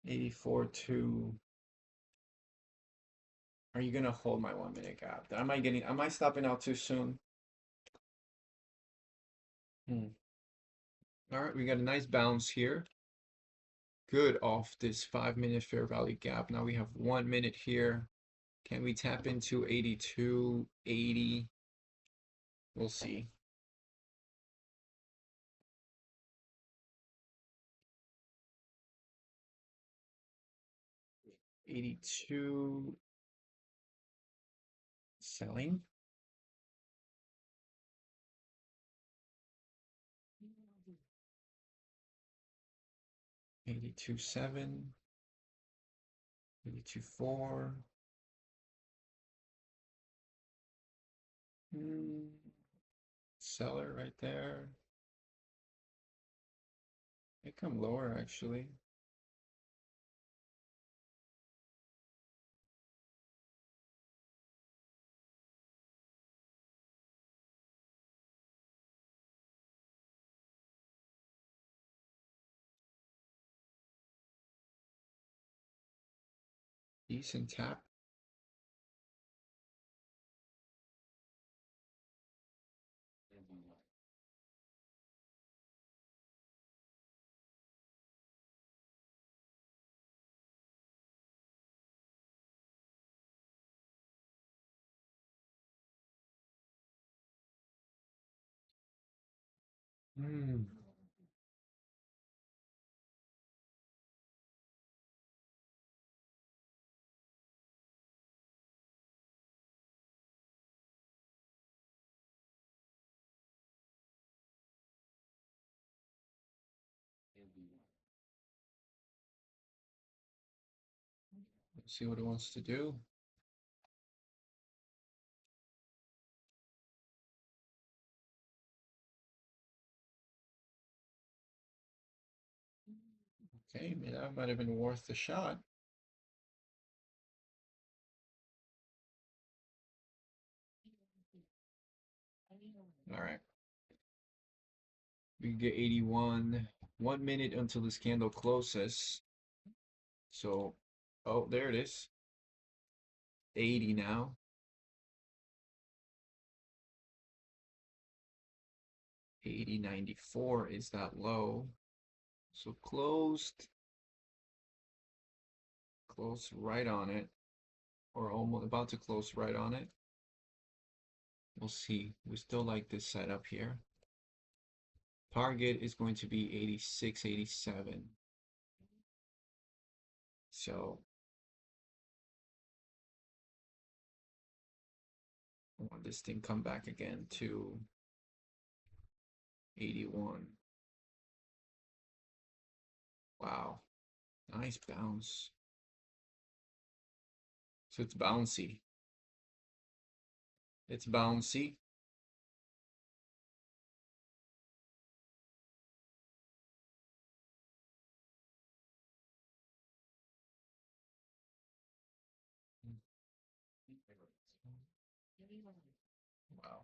84.2. Are you gonna hold my 1 minute gap? Am I stopping out too soon? Hmm. All right, we got a nice bounce here. Good off this 5 minute fair value gap. Now we have 1 minute here. Can we tap into 82, 80? We'll see. $82 selling. 82.7. 82.4. Seller right there. They come lower actually. Decent tap. Hmm. Let's see what it wants to do. Okay, maybe that might have been worth the shot. All right. We get 81. 1 minute until this candle closes. So, oh, there it is. 80 now. 80.94 is that low. So closed right on it, or almost about to close right on it. We'll see. We still like this setup here. Target is going to be 86, 87. So I want this thing come back again to 81. Wow, nice bounce. So it's bouncy. It's bouncy. Wow.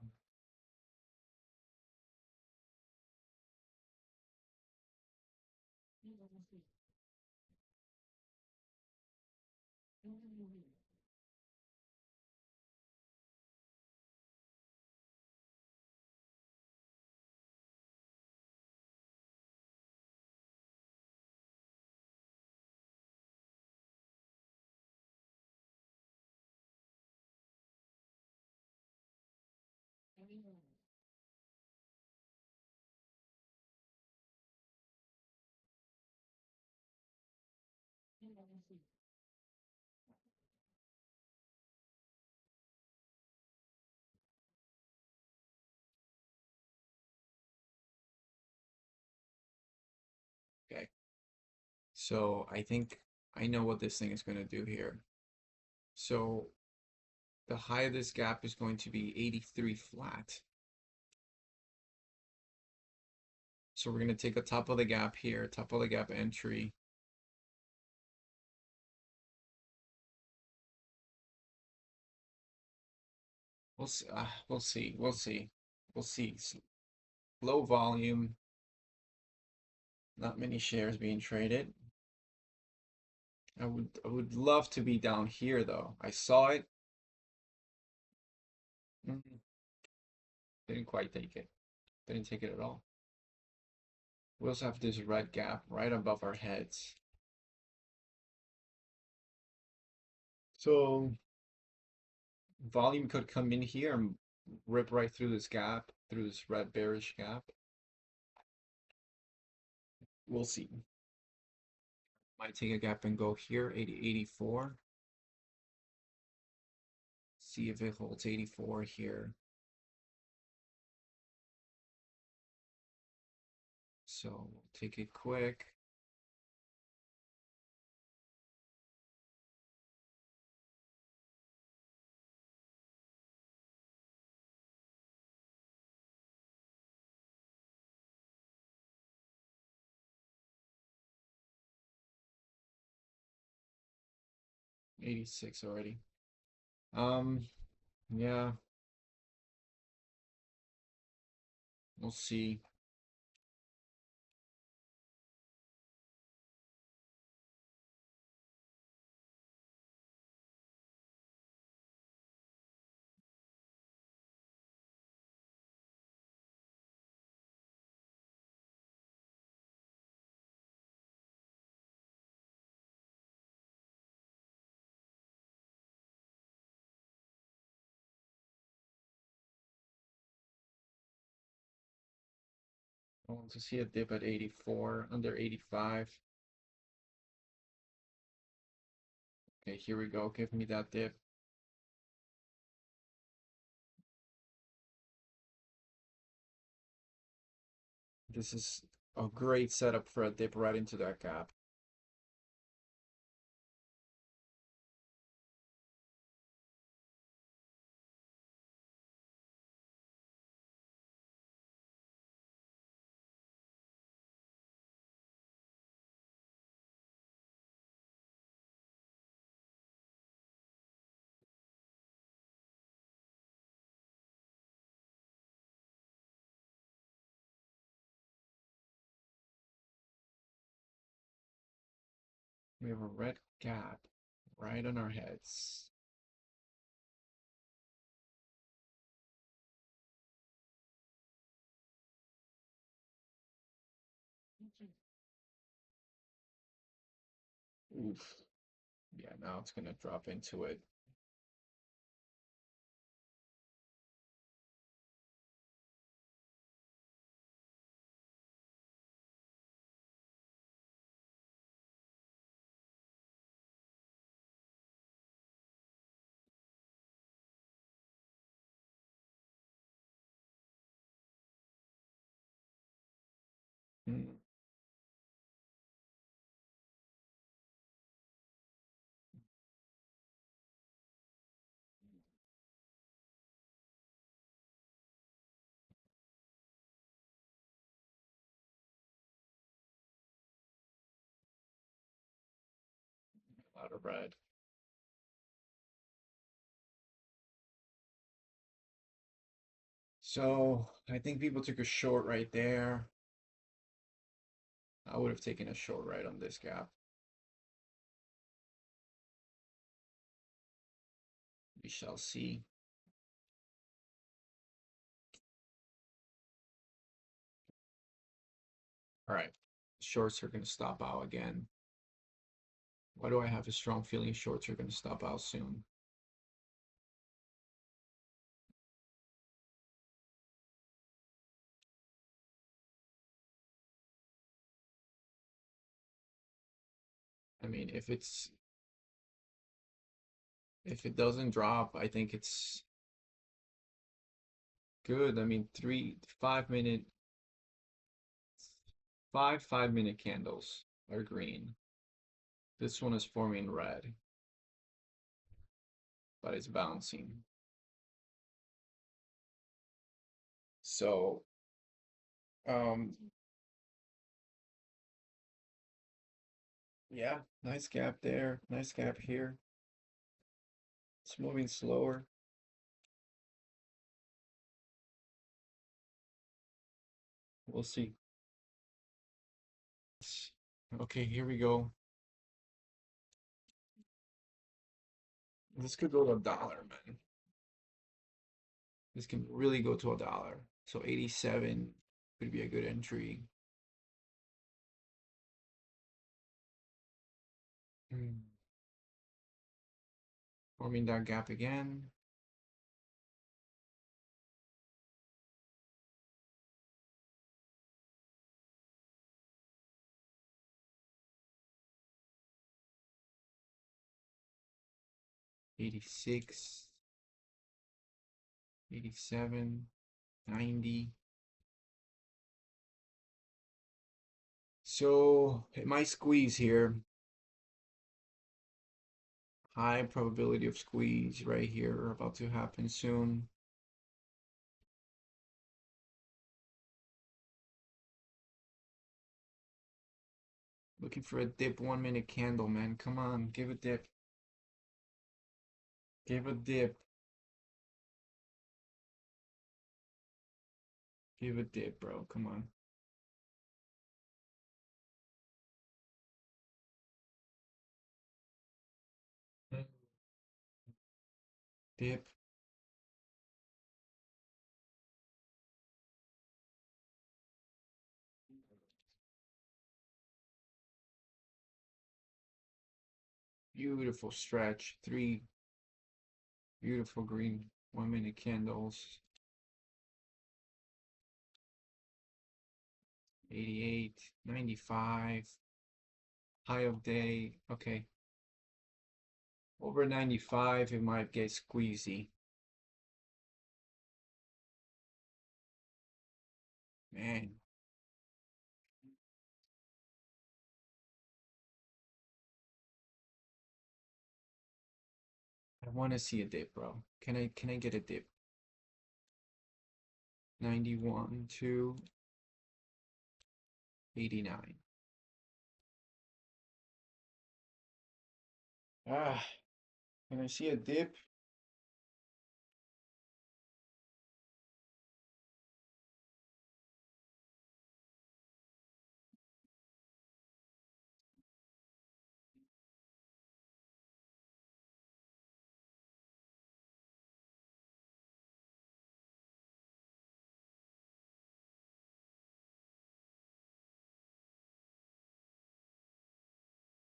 Okay. So I think I know what this thing is going to do here. So the high of this gap is going to be 83 flat. So we're going to take the top of the gap here, top of the gap entry. We'll see. We'll see. We'll see. Low volume, not many shares being traded. I would love to be down here though. I saw it. Didn't quite take it. Didn't take it at all. We also have this red gap right above our heads. So volume could come in here and rip right through this gap, through this red bearish gap. We'll see. Might take a gap and go here, 84. See if it holds 84 here. So we'll take it quick. $86 already. Yeah, we'll see. I want to see a dip at 84, under 85. Okay, here we go. Give me that dip. This is a great setup for a dip right into that gap. We have a red gap right on our heads. Oof. Yeah, now it's gonna drop into it. Hmm. A lot of red. So I think people took a short right there. I would have taken a short right on this gap. We shall see. All right, shorts are going to stop out again. Why do I have a strong feeling shorts are going to stop out soon? I mean, if it doesn't drop, I think it's good. I mean, 5 minute, 5 minute candles are green. This one is forming red, but it's bouncing. So, um, yeah, nice gap there, nice gap here. It's moving slower. We'll see. Okay, here we go. This could go to $1, man. This can really go to $1. So 87 could be a good entry. Forming that gap again. $86, $87, $90. So it might squeeze here. High probability of squeeze right here about to happen soon. Looking for a dip 1 minute candle, man. Come on, give a dip. Give a dip. Give a dip, bro. Come on. Dip. Beautiful stretch. Three beautiful green 1 minute candles. 88, 95. High of day. Okay. Over 95, it might get squeezy. Man. I want to see a dip, bro. Can I get a dip? 91 to 89. Ah, can I see a dip?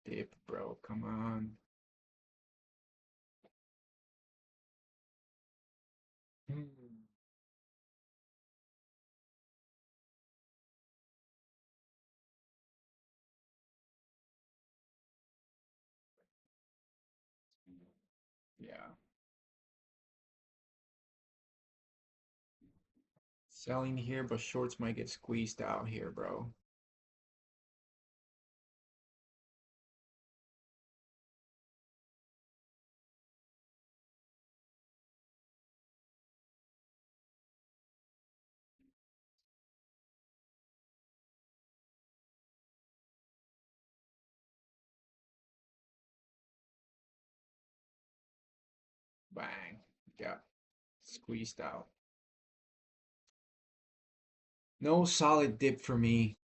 Dip, bro. Come on. Hmm. Yeah. Selling here, but shorts might get squeezed out here, bro. Bang. Yeah. Squeezed out. No solid dip for me.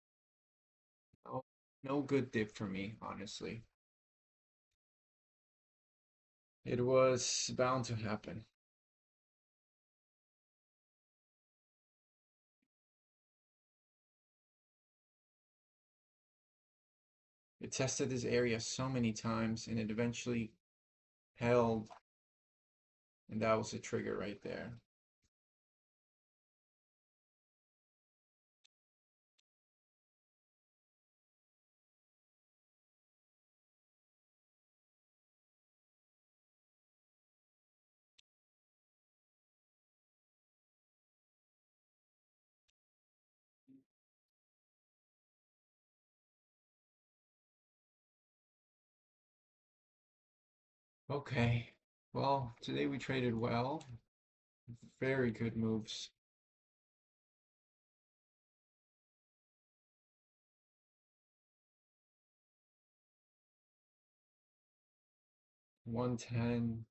No, no good dip for me, honestly. It was bound to happen. It tested this area so many times and it eventually held, and that was the trigger right there. Okay, well, today we traded well. Very good moves. 110.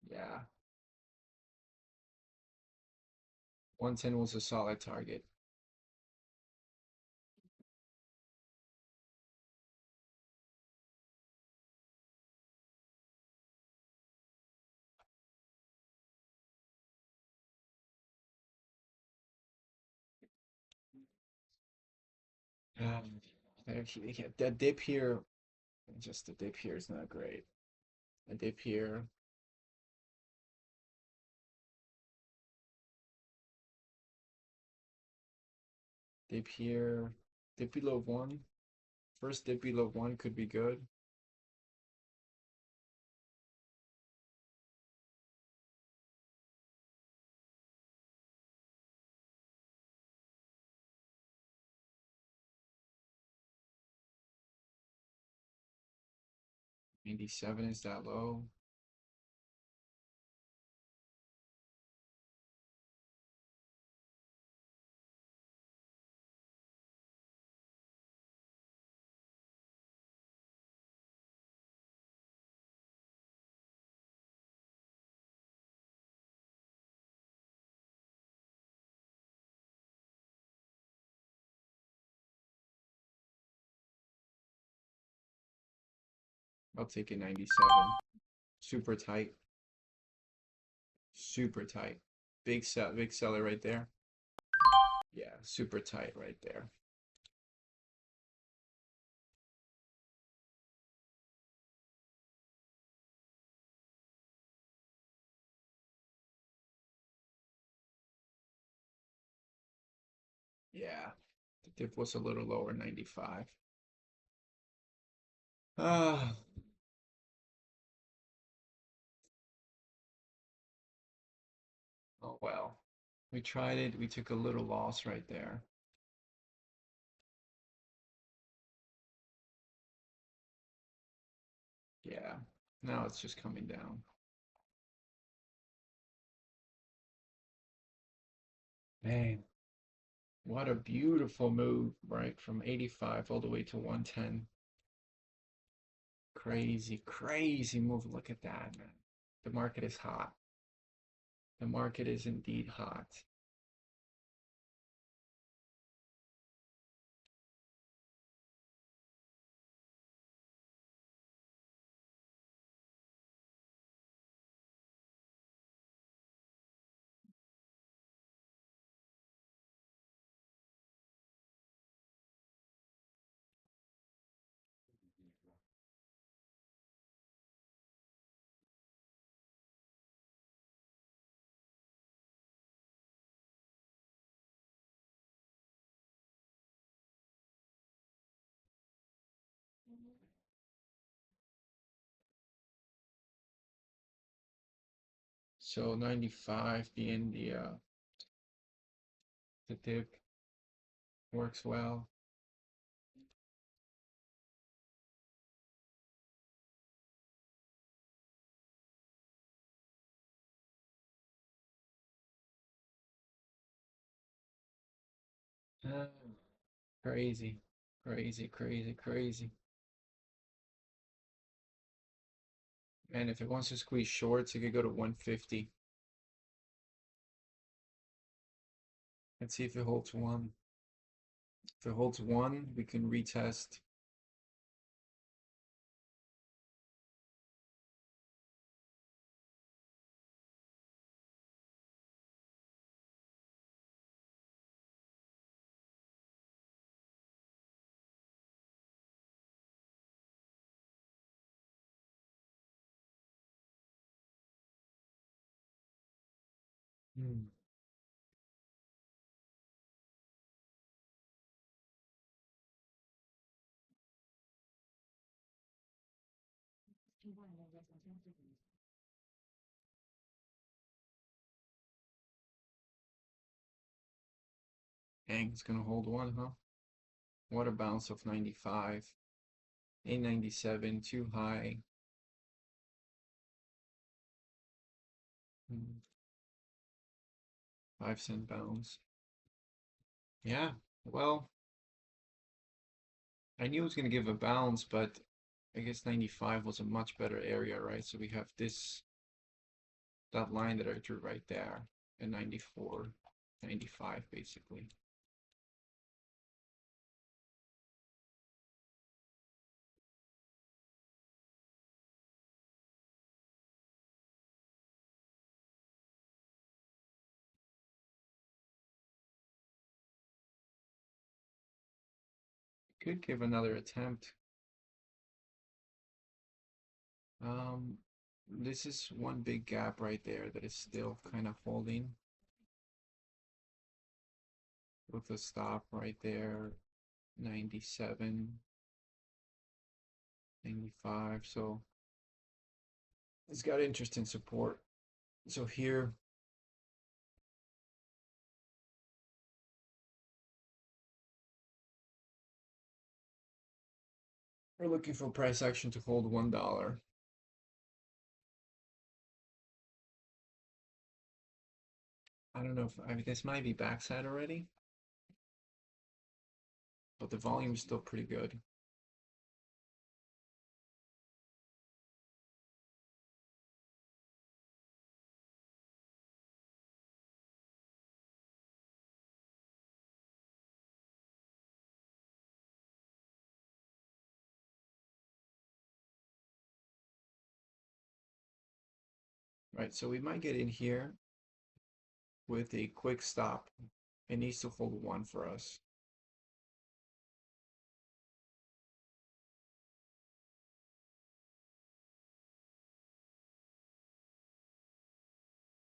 Yeah, 110 was a solid target. Um, Actually, yeah, that dip here, just the dip here is not great. A dip here, dip here, dip below one. First dip below one could be good. '87 is that low. I'll take a 97. Super tight. Super tight. Big seller right there. Yeah, super tight right there. Yeah, the dip was a little lower, 95. Ah, oh well. We tried it. We took a little loss right there. Yeah. Now it's just coming down. Man, what a beautiful move, right? From 85 all the way to 110. Crazy, crazy move. Look at that, man. The market is hot. The market is indeed hot. So 95 being the dip works well. Ah, crazy, crazy, crazy, crazy. And if it wants to squeeze shorts, it could go to 150. Let's see if it holds one. If it holds one, we can retest. Hmm. Dang, it's gonna hold one, huh? What a bounce of 95. 897, too high. 5 cent bounce. Yeah, well, I knew it was going to give a bounce, but I guess 95 was a much better area, right? So we have that line that I drew right there, and 94, 95 basically. Could give another attempt. Um, this is one big gap right there that is still kind of holding with a stop right there, 97, 95. So it's got interesting support. So here, we're looking for price action to hold $1. I don't know if I mean this might be backside already, but the volume is still pretty good. Right, so we might get in here with a quick stop. It needs to hold one for us.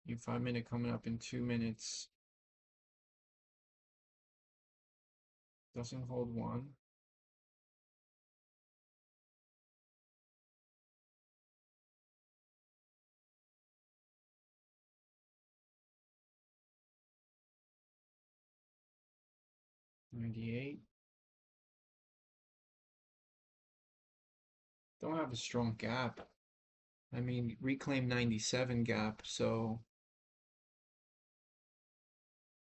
Your 5 minute coming up in 2 minutes. Doesn't hold one. $98. Don't have a strong gap. I mean, reclaim 97 gap, so,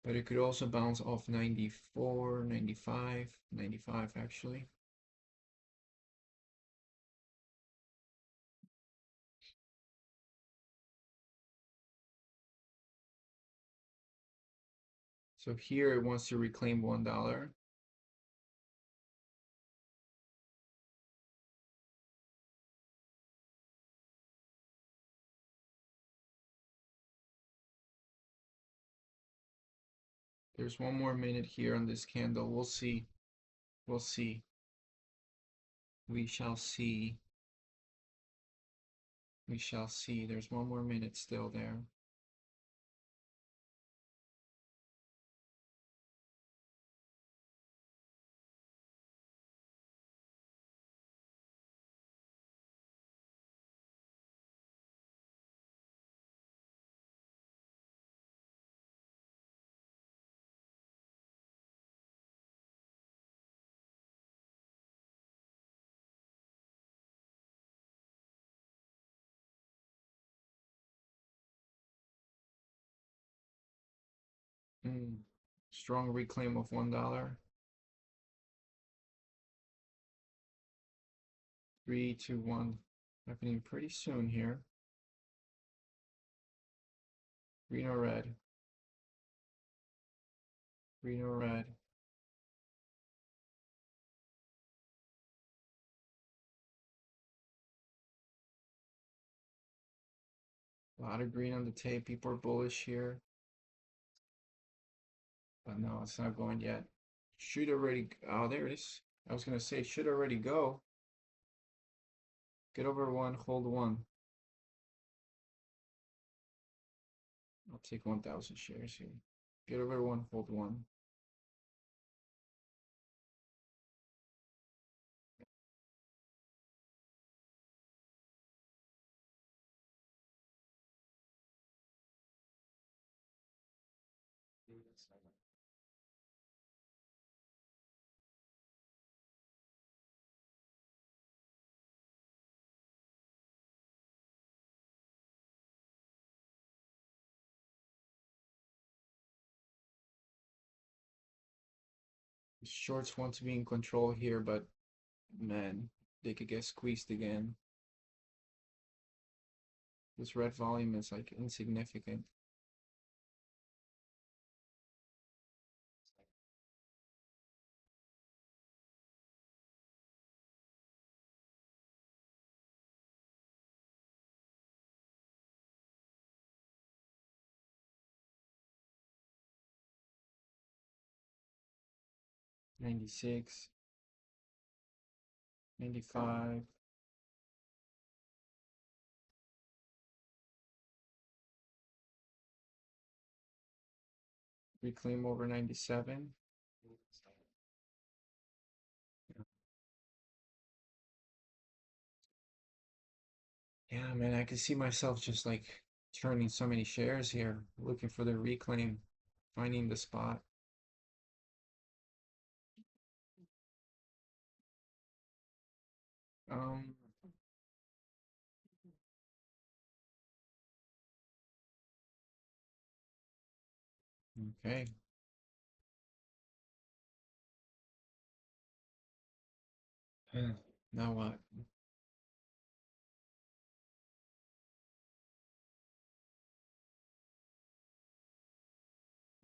but it could also bounce off 94, 95, 95 actually. So here it wants to reclaim $1. There's one more minute here on this candle. We'll see. We'll see. We shall see. We shall see. There's one more minute still there. Hmm. Strong reclaim of $1. 3, 2, 1. Happening pretty soon here. Green or red? Green or red? A lot of green on the tape. People are bullish here. But no, it's not going yet. Should already. Oh, there it is. I was going to say, should already go. Get over 1, hold 1. I'll take 1,000 shares here. Get over 1, hold 1. Shorts want to be in control here, but man, they could get squeezed again. This red volume is like insignificant. $96, $95. Reclaim over 97. Yeah, man, I can see myself just like turning so many shares here, looking for the reclaim, finding the spot. Um, okay. Now what?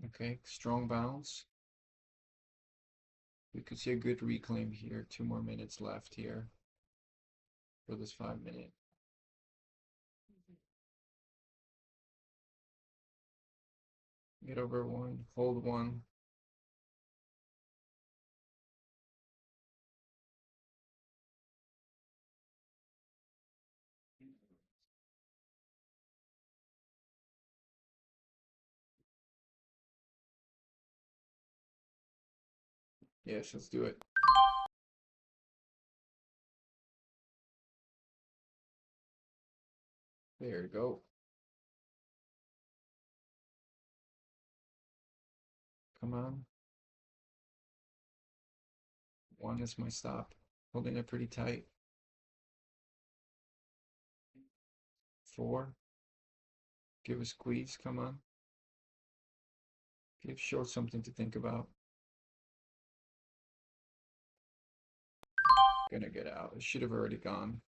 Okay, strong bounce. We could see a good reclaim here. 2 more minutes left here for this 5 minute. Get over 1, hold 1. Yes, let's do it. There you go. Come on. 1 is my stop. Holding it pretty tight. 4. Give a squeeze. Come on. Give short something to think about. Gonna get out. It should have already gone.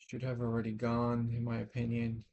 Should have already gone, in my opinion.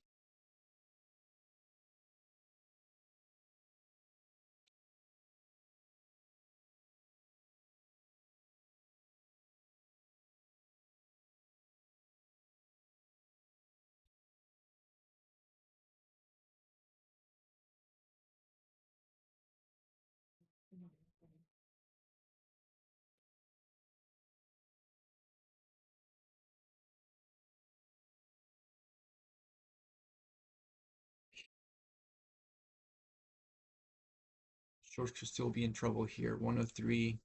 Shorts could still be in trouble here. 103.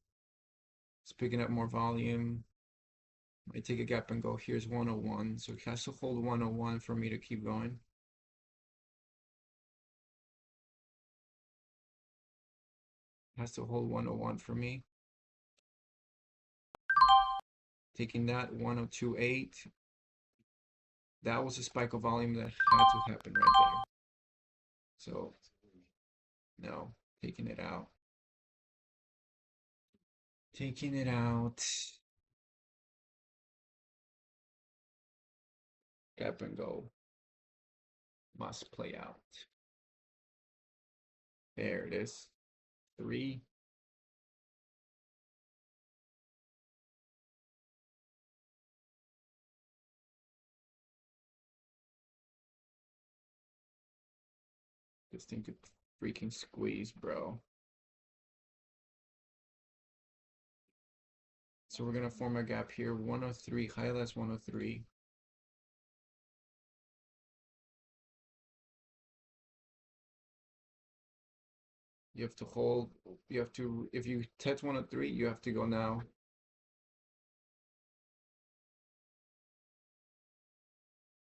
It's picking up more volume. Might take a gap and go. Here's 101. So it has to hold 101 for me to keep going. Has to hold 101 for me. Taking that 102.8. That was a spike of volume that had to happen right there. So no, taking it out. Taking it out. Gap and go. Must play out. There it is. 3. This thing could freaking squeeze, bro. So we're gonna form a gap here. 103, highlights 103. You have to hold, you have to, if you test 103, you have to go now.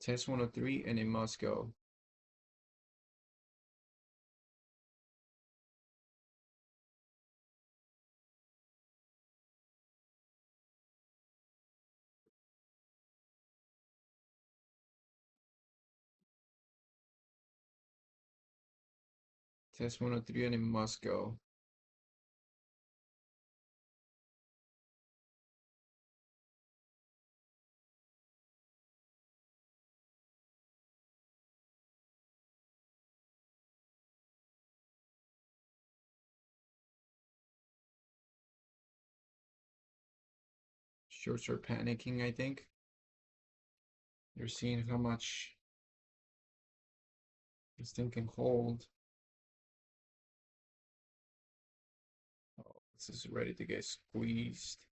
Test 103 and it must go. Test 103 and it must go. Shorts are panicking, I think. You're seeing how much this thing can hold. Oh, this is ready to get squeezed.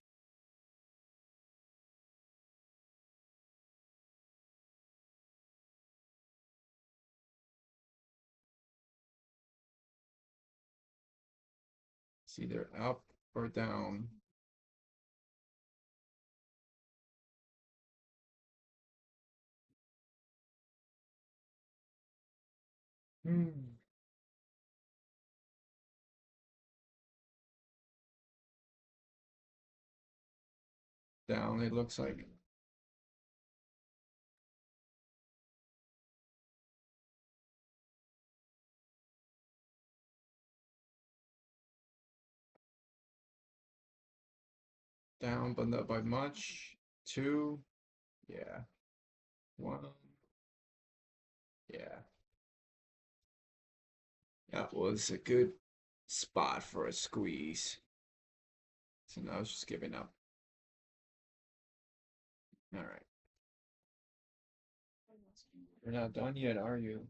It's either up or down. Down, it looks like. Down, but not by much. 2, yeah. 1, yeah. That was a good spot for a squeeze. So now it's just giving up. All right. You're not done yet, are you?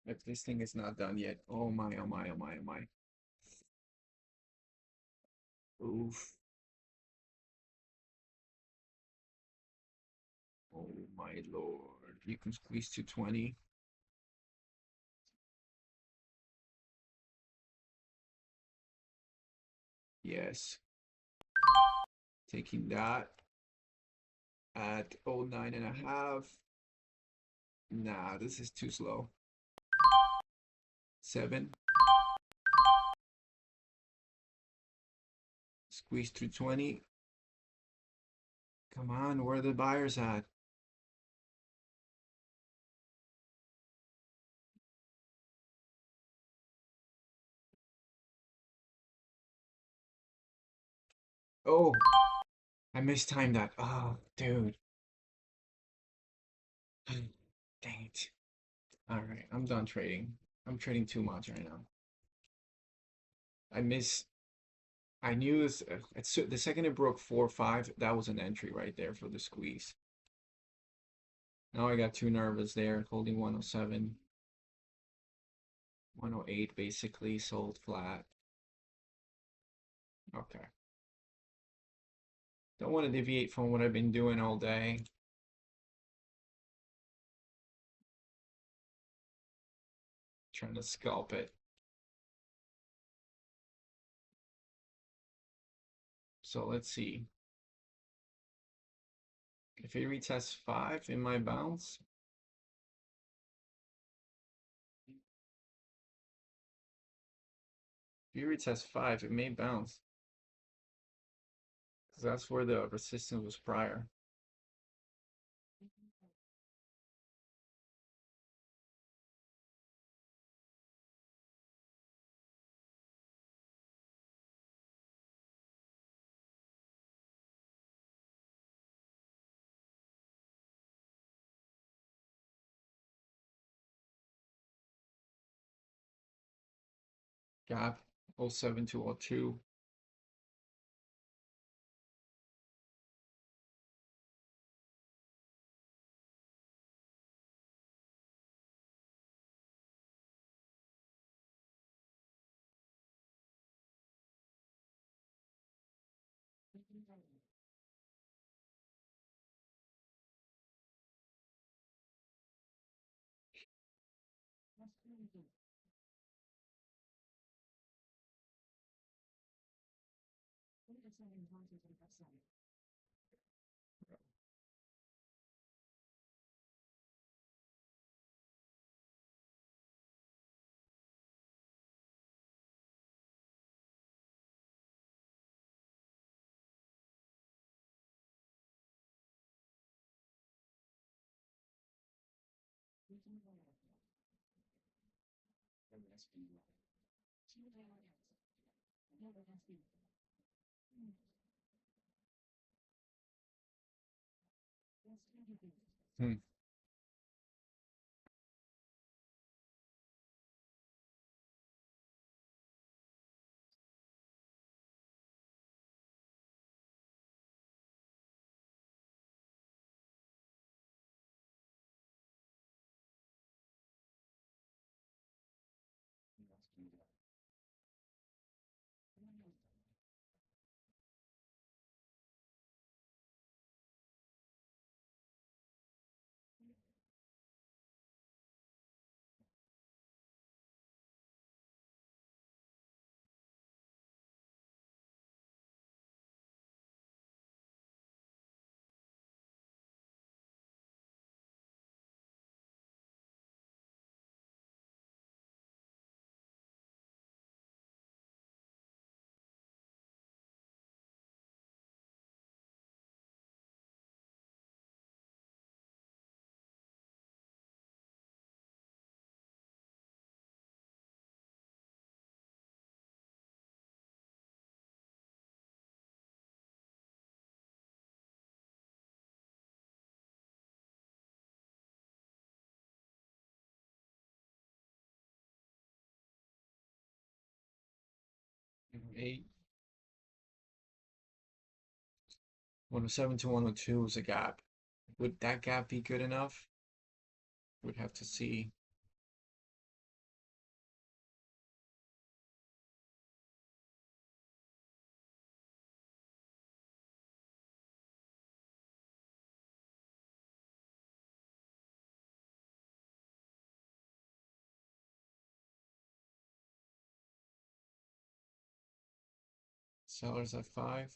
If this thing is not done yet, oh my, oh my, oh my, oh my. Oof. Oh my lord. You can squeeze 220. Yes. Taking that at 09.5. Nah, this is too slow. 7. Squeeze 220. Come on, where are the buyers at? Oh, I mistimed that. Oh, dude. Dang it. All right, I'm done trading. I'm trading too much right now. I miss. I knew this. The second it broke 4-5, that was an entry right there for the squeeze. Now I got too nervous there, holding 107. 108 basically sold flat. Okay. Don't want to deviate from what I've been doing all day. Trying to scalp it. So let's see. If it retests 5 in my bounce, if you retest 5, it may bounce. Because that's where the resistance was prior. Gap 07 to 02. Hmm. Eight. 107 to 102 is a gap. Would that gap be good enough? Would have to see. Sellers at 5.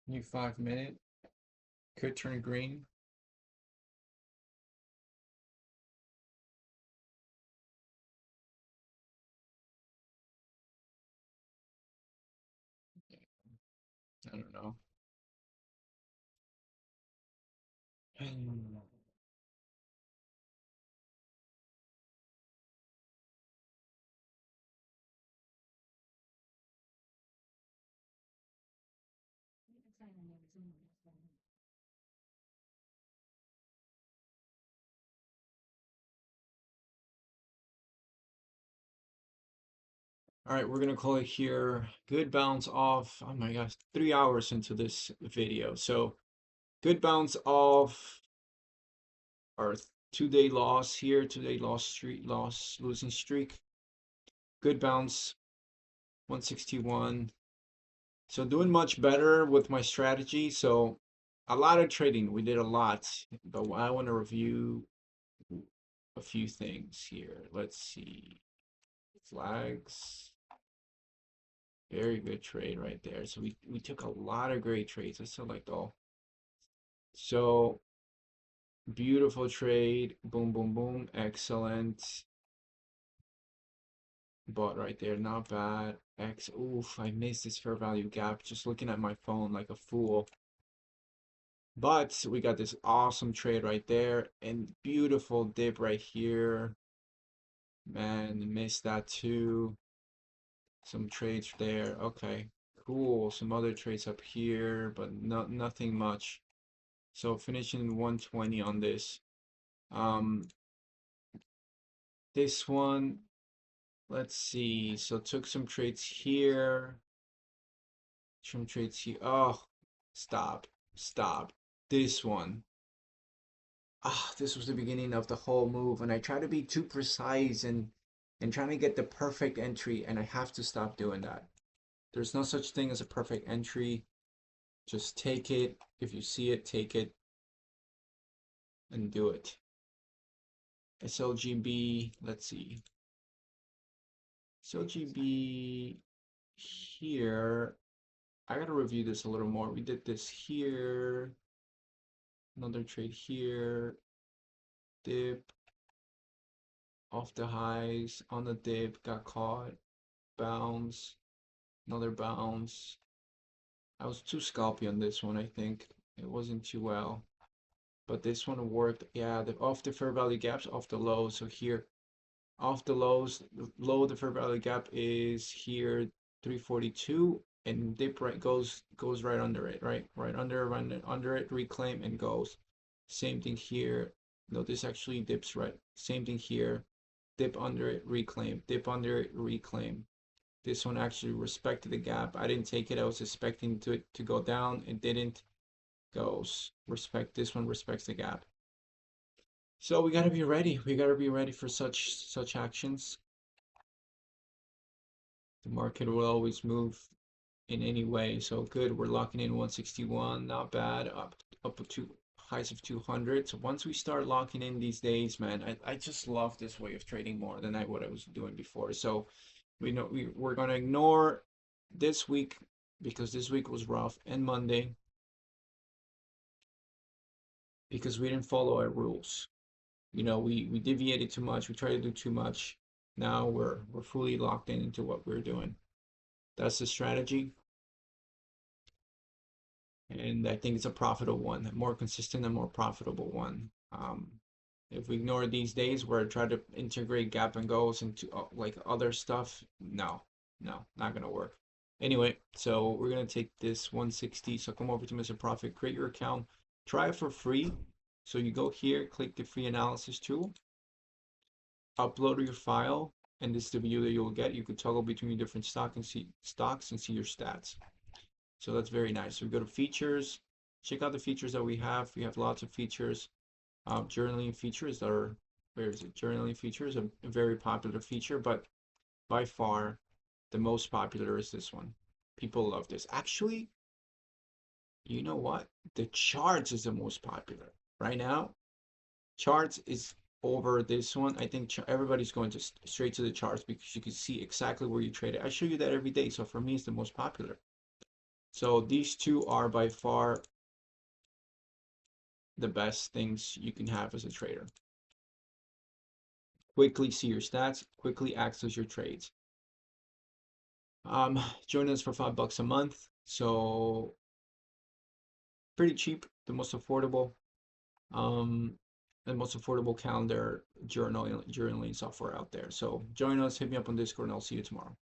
New 5 minute. Could turn green. I don't know. All right, we're gonna call it here. Good bounce off. Oh my gosh, 3 hours into this video. So good bounce off our 2 day loss here, 2 day losing streak. Good bounce, 161. So doing much better with my strategy. So a lot of trading. We did a lot, but I want to review a few things here. Let's see. Flags. Very good trade right there. So we took a lot of great trades. I select all. So beautiful trade. Boom, boom, boom. Excellent. Bought right there. Not bad. Oof, I missed this fair value gap just looking at my phone like a fool. But we got this awesome trade right there and beautiful dip right here. Man, missed that too. Some trades there. Okay, cool. Some other trades up here, but nothing much. So finishing 120 on this. Um, this one, let's see. So took some trades here. Some trades here. Oh, stop, stop. This one. Ah, this was the beginning of the whole move, and I try to be too precise and trying to get the perfect entry, and I have to stop doing that. There's no such thing as a perfect entry. Just take it. If you see it, take it and do it. SLGB, let's see. SLGB here. I gotta review this a little more. We did this here. Another trade here. Dip. Off the highs. On the dip. Got caught. Bounce. Another bounce. I was too scalpy on this one, I think. It wasn't too well. But this one worked. Yeah, off the fair value gaps, off the low. So here, off the lows, low of the fair value gap is here, 342, and dip right goes right under it, right? Right under it, reclaim and goes. Same thing here. No, this actually dips right. Same thing here. Dip under it, reclaim. Dip under it, reclaim. This one actually respected the gap. I didn't take it. I was expecting to go down. It didn't. Goes. Respect. This one respects the gap. So we gotta be ready. We gotta be ready for such actions. The market will always move in any way. So good. We're locking in 161. Not bad. Up to highs of 200. So once we start locking in these days, man, I just love this way of trading more than what I was doing before. So we know we're gonna ignore this week because this week was rough, and Monday because we didn't follow our rules. You know, we deviated too much. We tried to do too much. Now we're fully locked in into what we're doing. That's the strategy, and I think it's a profitable one, a more consistent and more profitable one. If we ignore these days where I try to integrate gap and goals into like other stuff, no, not gonna work. Anyway, so we're gonna take this 160. So come over to Mr. Profit, create your account, try it for free. So you go here, click the free analysis tool, upload your file, and this is the view that you will get. You can toggle between your different stocks and see your stats. So that's very nice. So we go to features, check out the features that we have. We have lots of features. Journaling features that are, where is it? Journaling features, a very popular feature, but by far the most popular is this one. People love this. Actually, you know what? The charts is the most popular right now. Charts is over this one. I think everybody's going to straight to the charts because you can see exactly where you trade it. I show you that every day. So for me, it's the most popular. So these two are by far the best things you can have as a trader. Quickly see your stats, quickly access your trades. Join us for $5 a month. So pretty cheap, the most affordable. The most affordable calendar journaling software out there. So join us, hit me up on Discord, and I'll see you tomorrow.